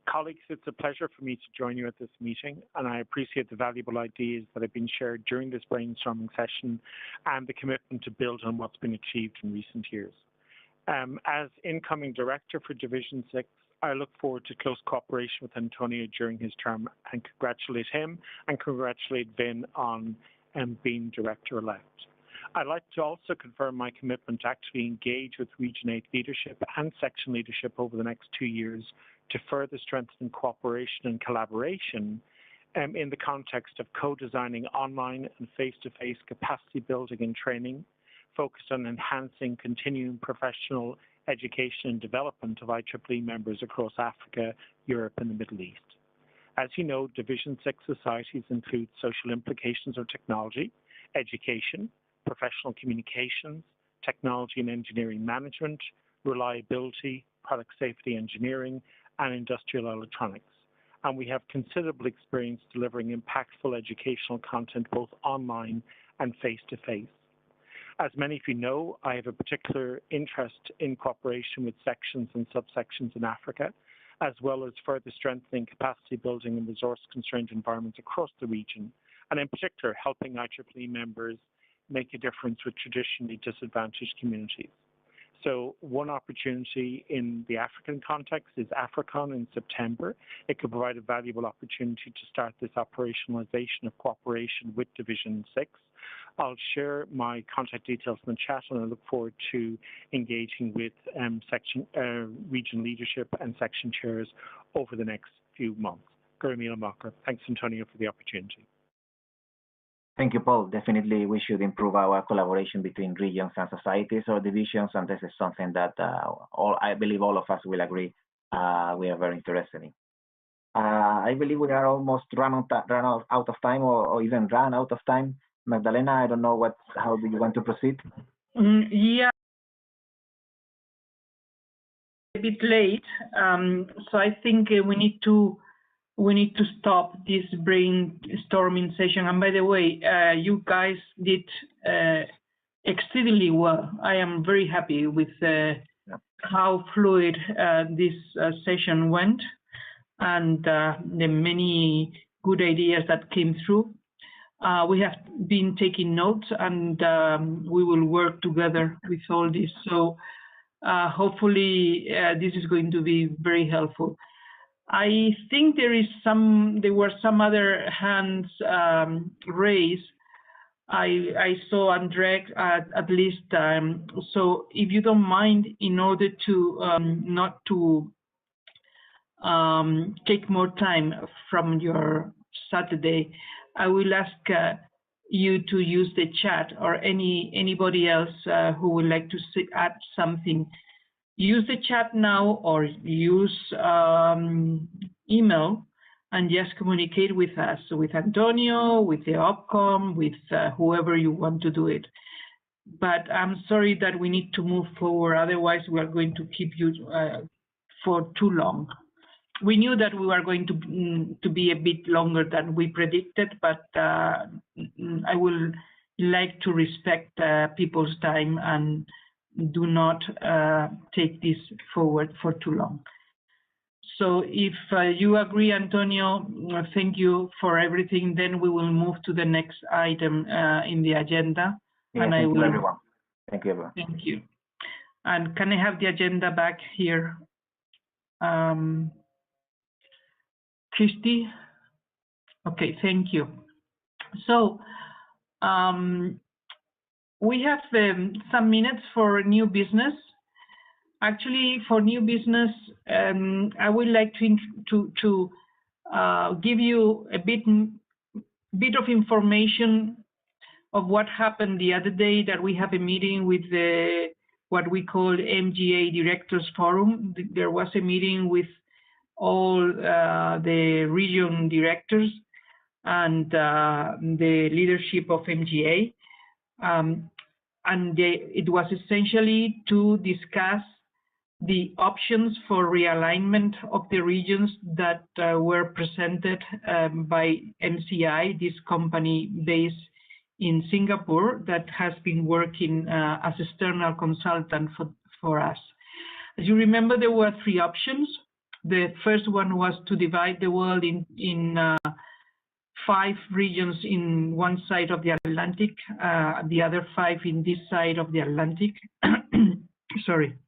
Colleagues, it's a pleasure for me to join you at this meeting, and I appreciate the valuable ideas that have been shared during this brainstorming session and the commitment to build on what's been achieved in recent years. As incoming Director for Division 6, I look forward to close cooperation with Antonio during his term and congratulate him and congratulate Vin on being Director-elect. I'd like to also confirm my commitment to actually engage with Region 8 leadership and section leadership over the next 2 years to further strengthen cooperation and collaboration in the context of co-designing online and face-to-face capacity building and training focused on enhancing continuing professional education and development of IEEE members across Africa, Europe, and the Middle East. As you know, Division 6 societies include social implications of technology, education, professional communications, technology and engineering management, reliability, product safety engineering, and industrial electronics. And we have considerable experience delivering impactful educational content both online and face-to-face. As many of you know, I have a particular interest in cooperation with sections and subsections in Africa, as well as further strengthening capacity building in resource-constrained environments across the region, and in particular, helping IEEE members make a difference with traditionally disadvantaged communities. So one opportunity in the African context is AFRICON in September. It could provide a valuable opportunity to start this operationalization of cooperation with Division 6. I'll share my contact details in the chat, and I look forward to engaging with region leadership and section chairs over the next few months. Thanks, Antonio, for the opportunity. Thank you, Paul. Definitely, we should improve our collaboration between regions and societies or divisions, and this is something that I believe all of us will agree we are very interested in. I believe we are almost run out of time, or even run out of time. Magdalena, I don't know how do you want to proceed? Yeah, a bit late, so I think we need to stop this brainstorming session. And by the way, you guys did exceedingly well. I am very happy with how fluid this session went, and the many good ideas that came through. We have been taking notes, and we will work together with all this. So hopefully this is going to be very helpful. I think there were some other hands raised. I saw Andre at least. So if you don't mind, in order to not to take more time from your Saturday, I will ask you to use the chat, or anybody else who would like to add something. Use the chat now, or use email, and just communicate with us, with Antonio, with the OPCOM, with whoever you want to do it. But I'm sorry that we need to move forward, otherwise we are going to keep you for too long. We knew that we were going to be a bit longer than we predicted, but I will like to respect people's time and do not take this forward for too long. So if you agree, Antonio, thank you for everything. Then we will move to the next item in the agenda. Yeah, and thank you, everyone. Thank you, everyone. Thank you. And can I have the agenda back here? Christy? Okay, thank you. So we have some minutes for new business. Actually, for new business, I would like to give you a bit of information of what happened the other day, that we have a meeting with the what we call MGA Directors Forum. There was a meeting with all the region directors and the leadership of MGA. And it was essentially to discuss the options for realignment of the regions that were presented by MCI, this company based in Singapore that has been working as external consultant for us. As you remember, there were three options. The first one was to divide the world in 5 regions in one side of the Atlantic, the other 5 in this side of the Atlantic. Sorry.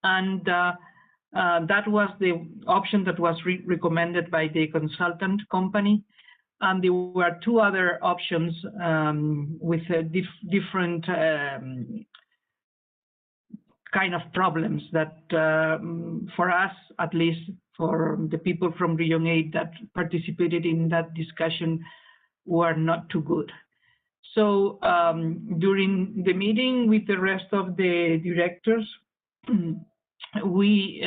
And that was the option that was recommended by the consultant company. And there were 2 other options with different kind of problems that, for us, at least for the people from Region 8 that participated in that discussion, were not too good. So during the meeting with the rest of the directors, we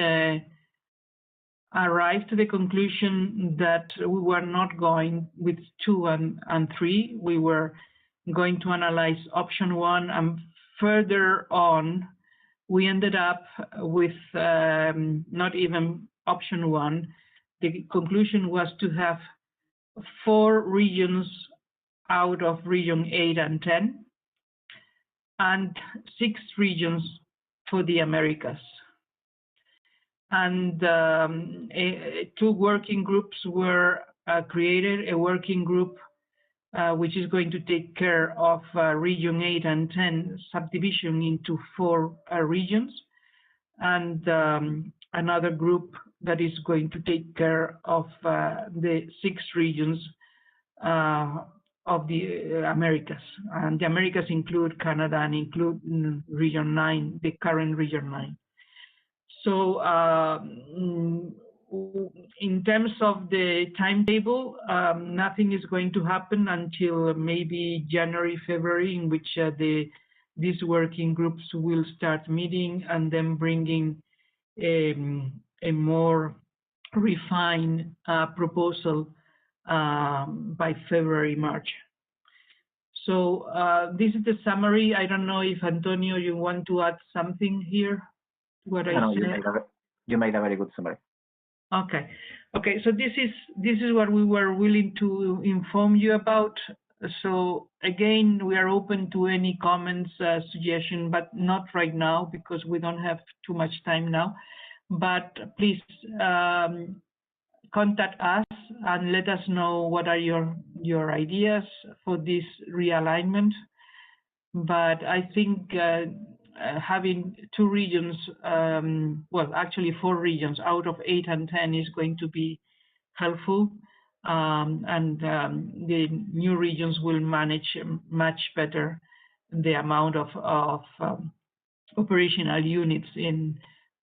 arrived to the conclusion that we were not going with 2 and 3. We were going to analyze option 1, and further on, we ended up with not even option 1. The conclusion was to have 4 regions out of region 8 and 10, and 6 regions for the Americas. And 2 working groups were created, a working group which is going to take care of region 8 and 10 subdivision into 4 regions, and another group that is going to take care of the 6 regions of the Americas. And the Americas include Canada and include region 9, the current region 9. So in terms of the timetable, nothing is going to happen until maybe January, February, in which these working groups will start meeting and then bringing a more refined proposal by February, March. So this is the summary. I don't know if, Antonio, you want to add something here? What I said? You made a very good summary. Okay. Okay, so this is what we were willing to inform you about. So again, we are open to any comments, suggestion, but not right now because we don't have too much time now. But please contact us and let us know what are your ideas for this realignment. But I think having 2 regions, well, actually 4 regions out of 8 and 10 is going to be helpful. The new regions will manage much better the amount of operational units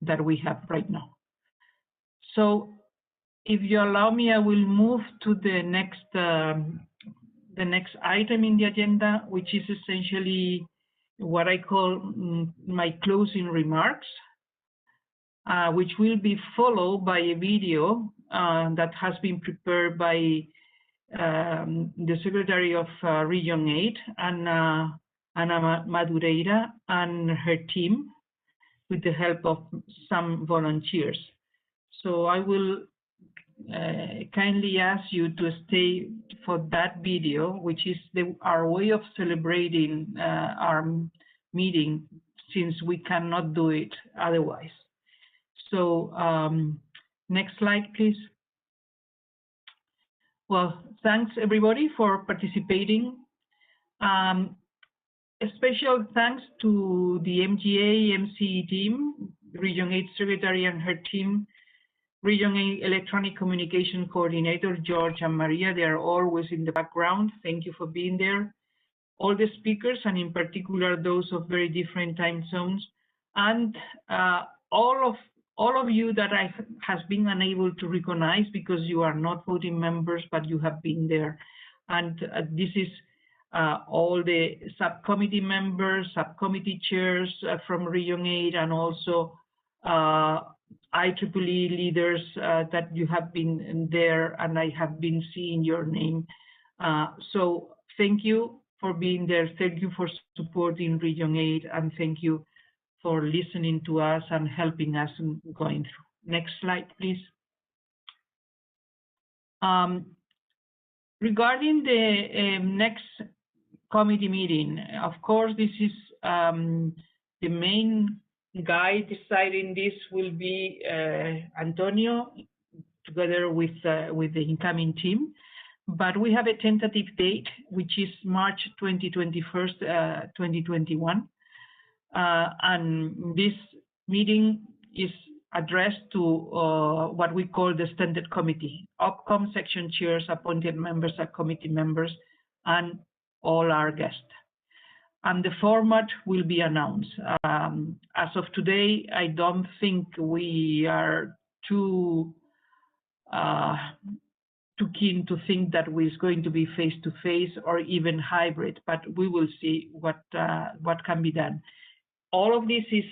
that we have right now. So if you allow me, I will move to the next item in the agenda, which is essentially what I call my closing remarks, which will be followed by a video that has been prepared by the Secretary of Region 8, Ana Madureira, and her team, with the help of some volunteers. So I will kindly ask you to stay for that video, which is our way of celebrating our meeting, since we cannot do it otherwise. So next slide, please. Well, thanks everybody for participating. A special thanks to the MGA MCE team, Region 8 Secretary and her team, Region 8 Electronic Communication Coordinator, George and Maria. They are always in the background. Thank you for being there. All the speakers, and in particular those of very different time zones, and all of you that I has been unable to recognize because you are not voting members, but you have been there. And this is all the subcommittee members, subcommittee chairs from Region 8, and also IEEE leaders that you have been there, and I have been seeing your name. So thank you for being there. Thank you for supporting Region 8, and thank you for listening to us and helping us in going through. Next slide, please. Regarding the next committee meeting, of course, this is the main guy deciding this will be Antonio, together with the incoming team. But we have a tentative date, which is March 2021, 2021. And this meeting is addressed to what we call the Standard Committee, OPCOM section chairs, appointed members, subcommittee members, and all our guests. And the format will be announced. As of today, I don't think we are too keen to think that it's going to be face-to-face or even hybrid, but we will see what can be done. All of this is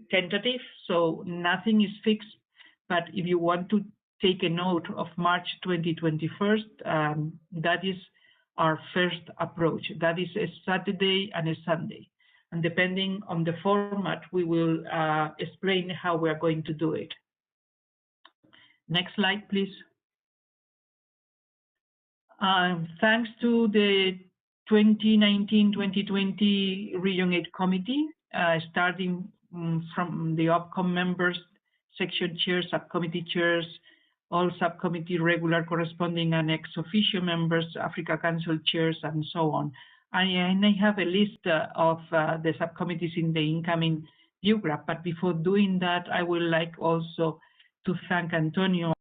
tentative, so nothing is fixed, but if you want to take a note of March 2021, that is our first approach. That is a Saturday and a Sunday. And depending on the format, we will explain how we are going to do it. Next slide, please. Thanks to the 2019-2020 Region 8 Committee, starting from the OPCOM members, section chairs, subcommittee chairs, all subcommittee regular, corresponding, and ex officio members, Africa Council chairs, and so on. And I have a list of the subcommittees in the incoming view graph, but before doing that, I would like also to thank Antonio.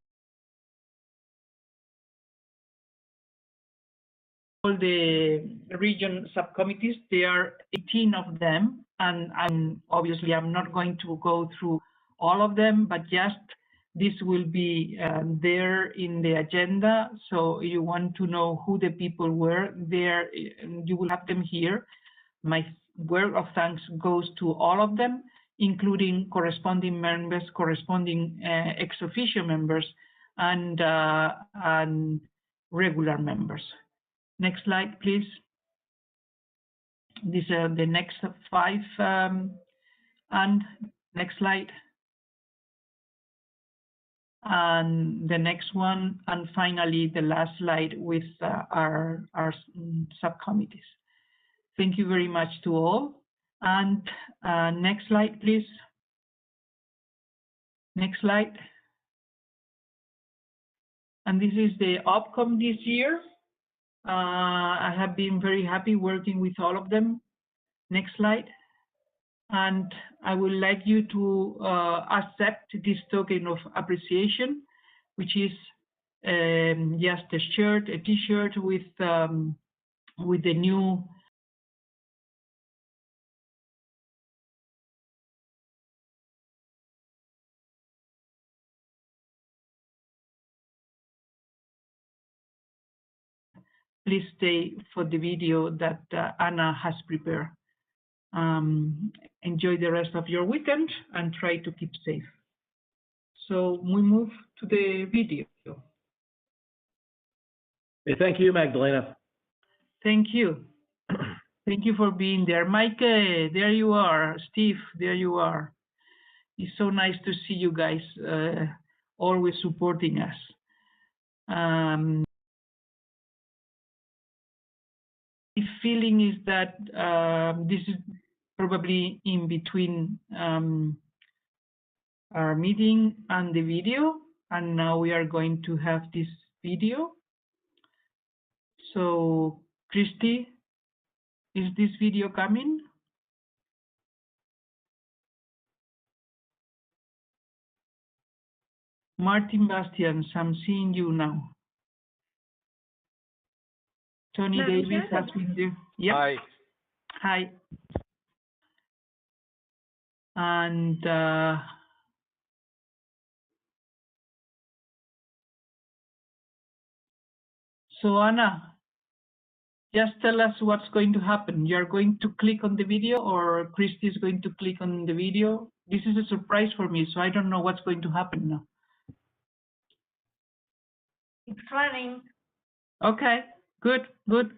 All the region subcommittees, there are 18 of them, and obviously I'm not going to go through all of them, but just this will be there in the agenda. So you want to know who the people were there, you will have them here. My word of thanks goes to all of them, including corresponding members, corresponding ex officio members, and regular members. Next slide, please. These are the next 5, and next slide. And the next one, and finally the last slide with our subcommittees. Thank you very much to all. And next slide, please. Next slide. And this is the OPCOM this year. I have been very happy working with all of them. Next slide. And I would like you to accept this token of appreciation, which is just a shirt, a T-shirt with the new please stay for the video that Anna has prepared. Enjoy the rest of your weekend and try to keep safe. So we move to the video. Hey, thank you, Magdalena. Thank you. Thank you for being there. Mike, there you are. Steve, there you are. It's so nice to see you guys always supporting us. My feeling is that this is probably in between our meeting and the video, and now we are going to have this video. So, Christy, is this video coming? Martin Bastians, I'm seeing you now. Tony Davis has been there. Yep. Hi. Hi. And so Anna, just tell us what's going to happen. You're going to click on the video, or Christy is going to click on the video? This is a surprise for me, so I don't know what's going to happen now. It's running. Okay, good, good.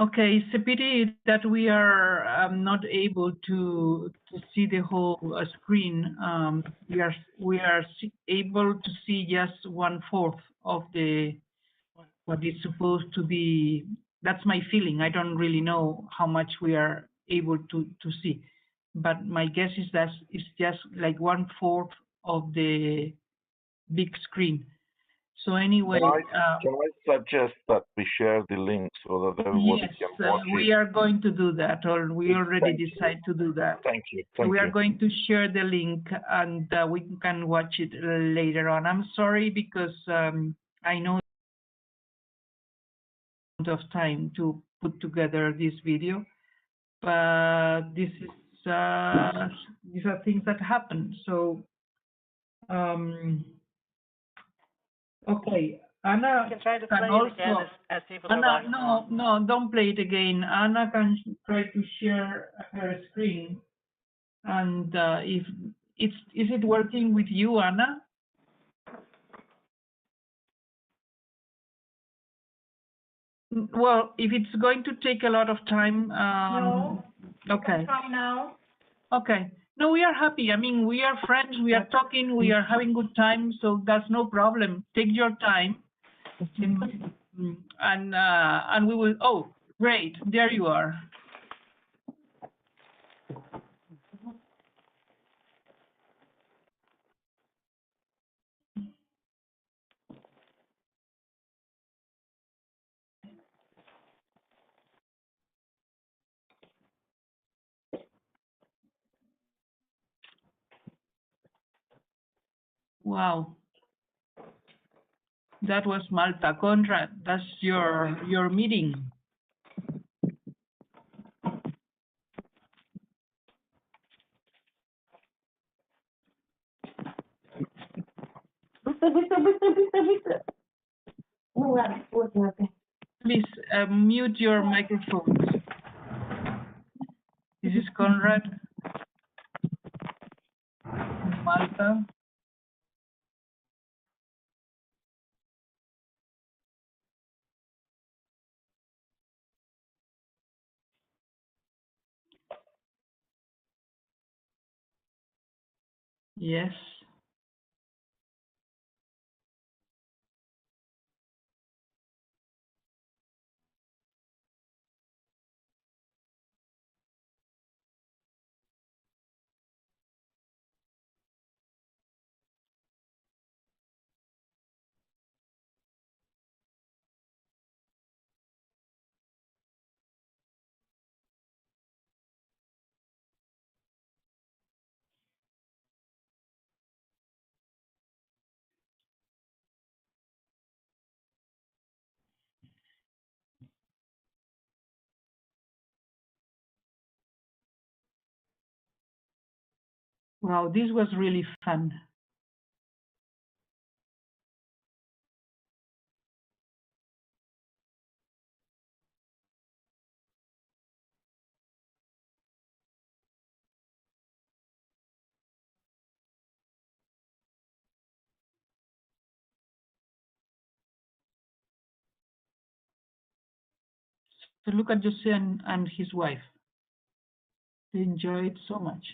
Okay, it's a pity that we are not able to see the whole screen. We are able to see just 1/4 of the what is supposed to be. That's my feeling. I don't really know how much we are able to see, but my guess is that it's just like 1/4 of the big screen. So anyway, Can I suggest that we share the link so that everybody yes, can watch we it? are going to do that, or we already Thank you. decided to do that. Thank you. So Thank we are you. going to share the link, and we can watch it later on. I'm sorry because I know of time to put together this video, but this is these are things that happen. So okay, Anna You can try to can play also. it again as people are Anna, watching. no, don't play it again. Anna can try to share her screen, and if is it working with you, Anna? Well, if it's going to take a lot of time, No. okay. Try now. Okay. No, we are happy. I mean, we are friends. We are talking. We are having good time. So that's no problem. Take your time, and we will. Oh, great! There you are. Wow. That was Malta. Conrad, that's your meeting. Please mute your microphones. This is Conrad. Malta. Yes. Wow, this was really fun. So look at Jose and his wife. They enjoy it so much.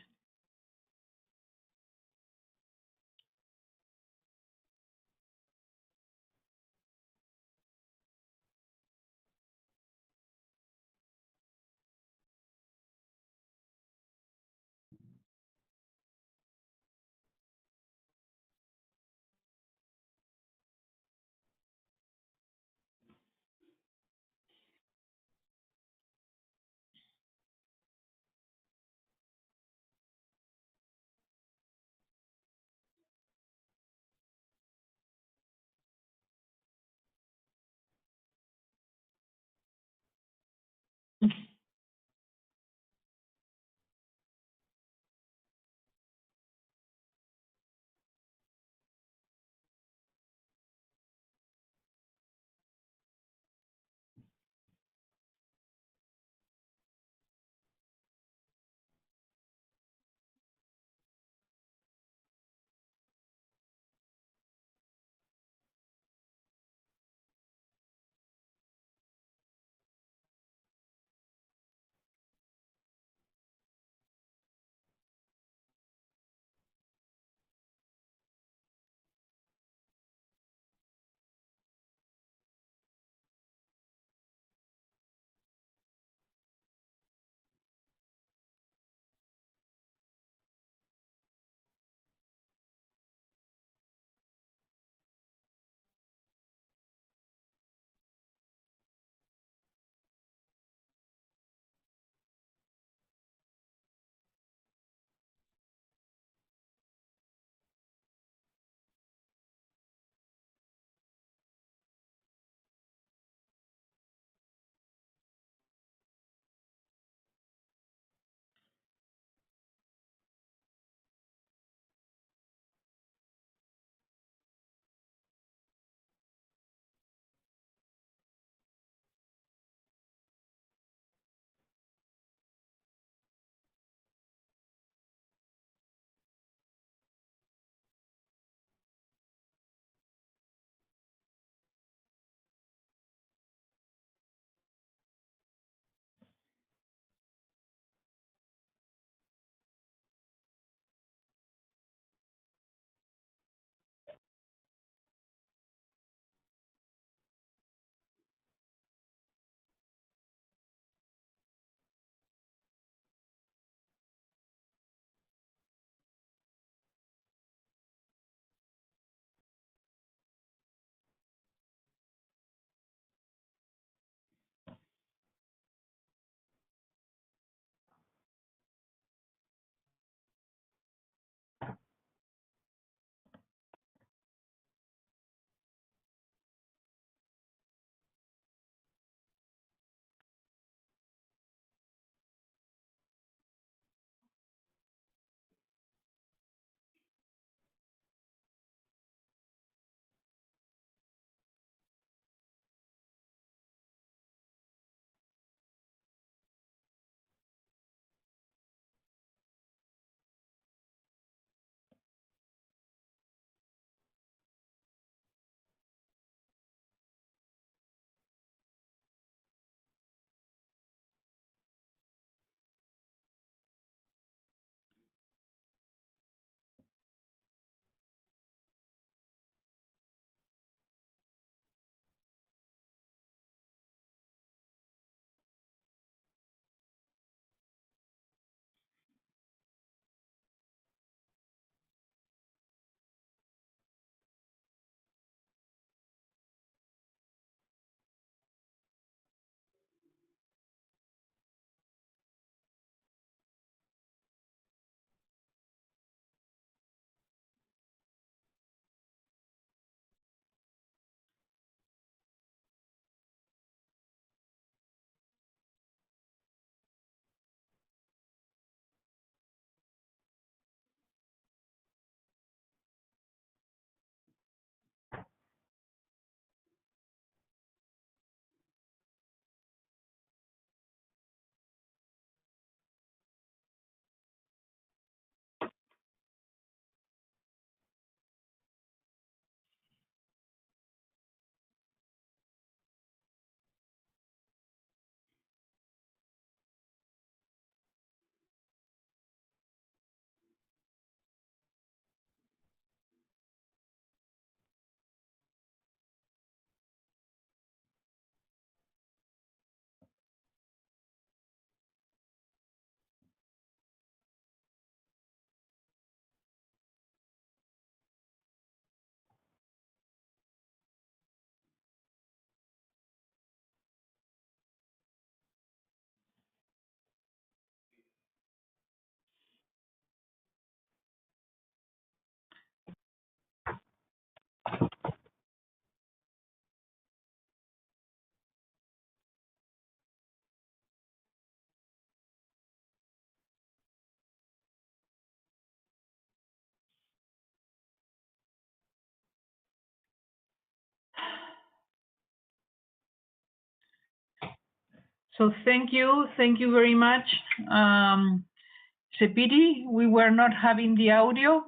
So thank you very much. It's a pity we were not having the audio,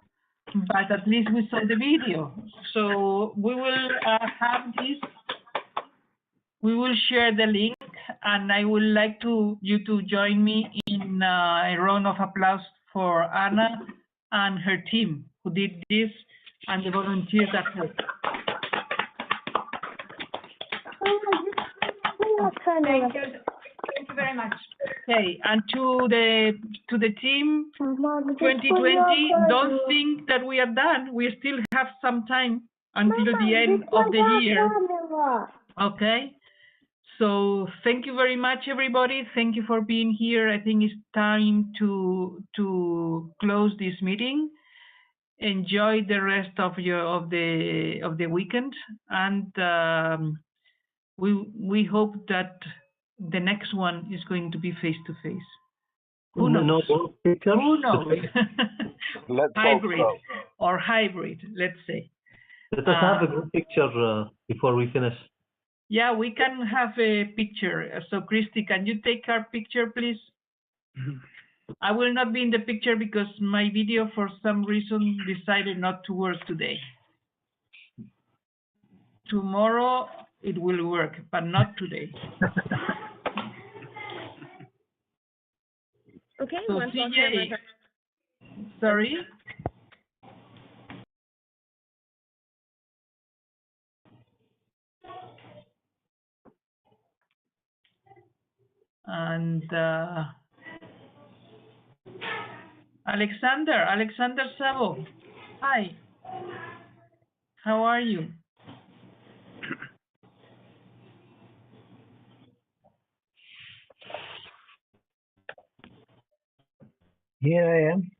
but at least we saw the video. So we will have this. We will share the link, and I would like you to join me in a round of applause for Anna and her team who did this, and the volunteers that helped. Thank you. Thank you very much. Okay, and to the team, 2020, don't think that we are done. We still have some time until the end of the year. Okay, so thank you very much, everybody. Thank you for being here. I think it's time to close this meeting. Enjoy the rest of the weekend, and we hope that the next one is going to be face to face. Who knows? Who knows? Let's Hybrid hope so. or hybrid, let's say. Let us have a group picture before we finish. Yeah, we can have a picture. So, Christy, can you take our picture, please? I will not be in the picture because my video, for some reason, decided not to work today. Tomorrow it will work, but not today. Okay, So, CJ, sorry? And Alexander Sabo, hi. How are you? Here I am.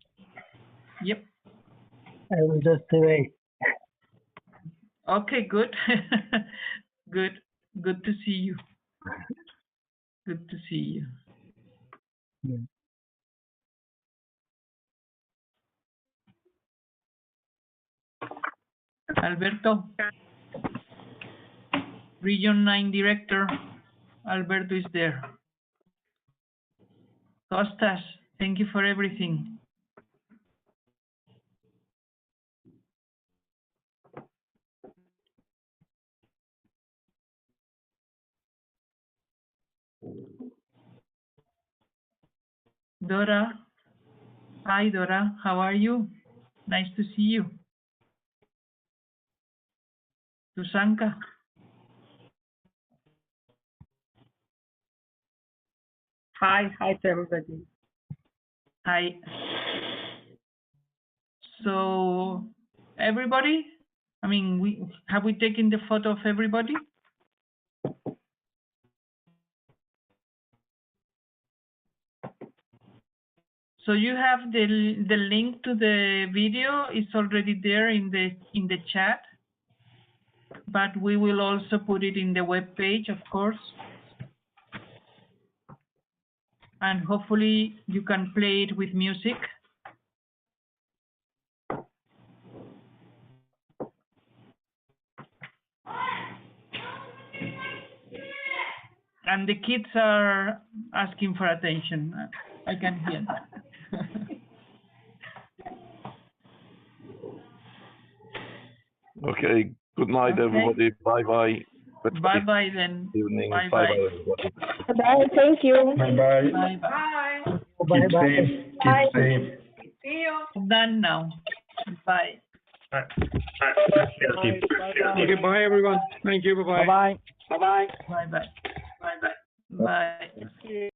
Yep. I was just away. Okay, good. Good to see you. Good to see you. Yeah. Alberto, Region 9 Director, Alberto is there. Costas, thank you for everything. Dora, hi Dora, how are you? Nice to see you. Susanka. Hi to everybody. Hi. So, everybody, I mean, have we taken the photo of everybody? So you have the link to the video. It's already there in the chat, but we will also put it in the web page, of course. And hopefully you can play it with music. And the kids are asking for attention. I can hear that. Okay. Good night, Okay. everybody. Bye-bye. Bye-bye then. Evening. Bye-bye. Everybody. Bye, thank you. Bye-bye. Bye-bye. Keep safe. Keep safe. See you. Done now. Bye. Okay, bye everyone. Thank you. Bye-bye. Bye-bye. Bye-bye. Bye.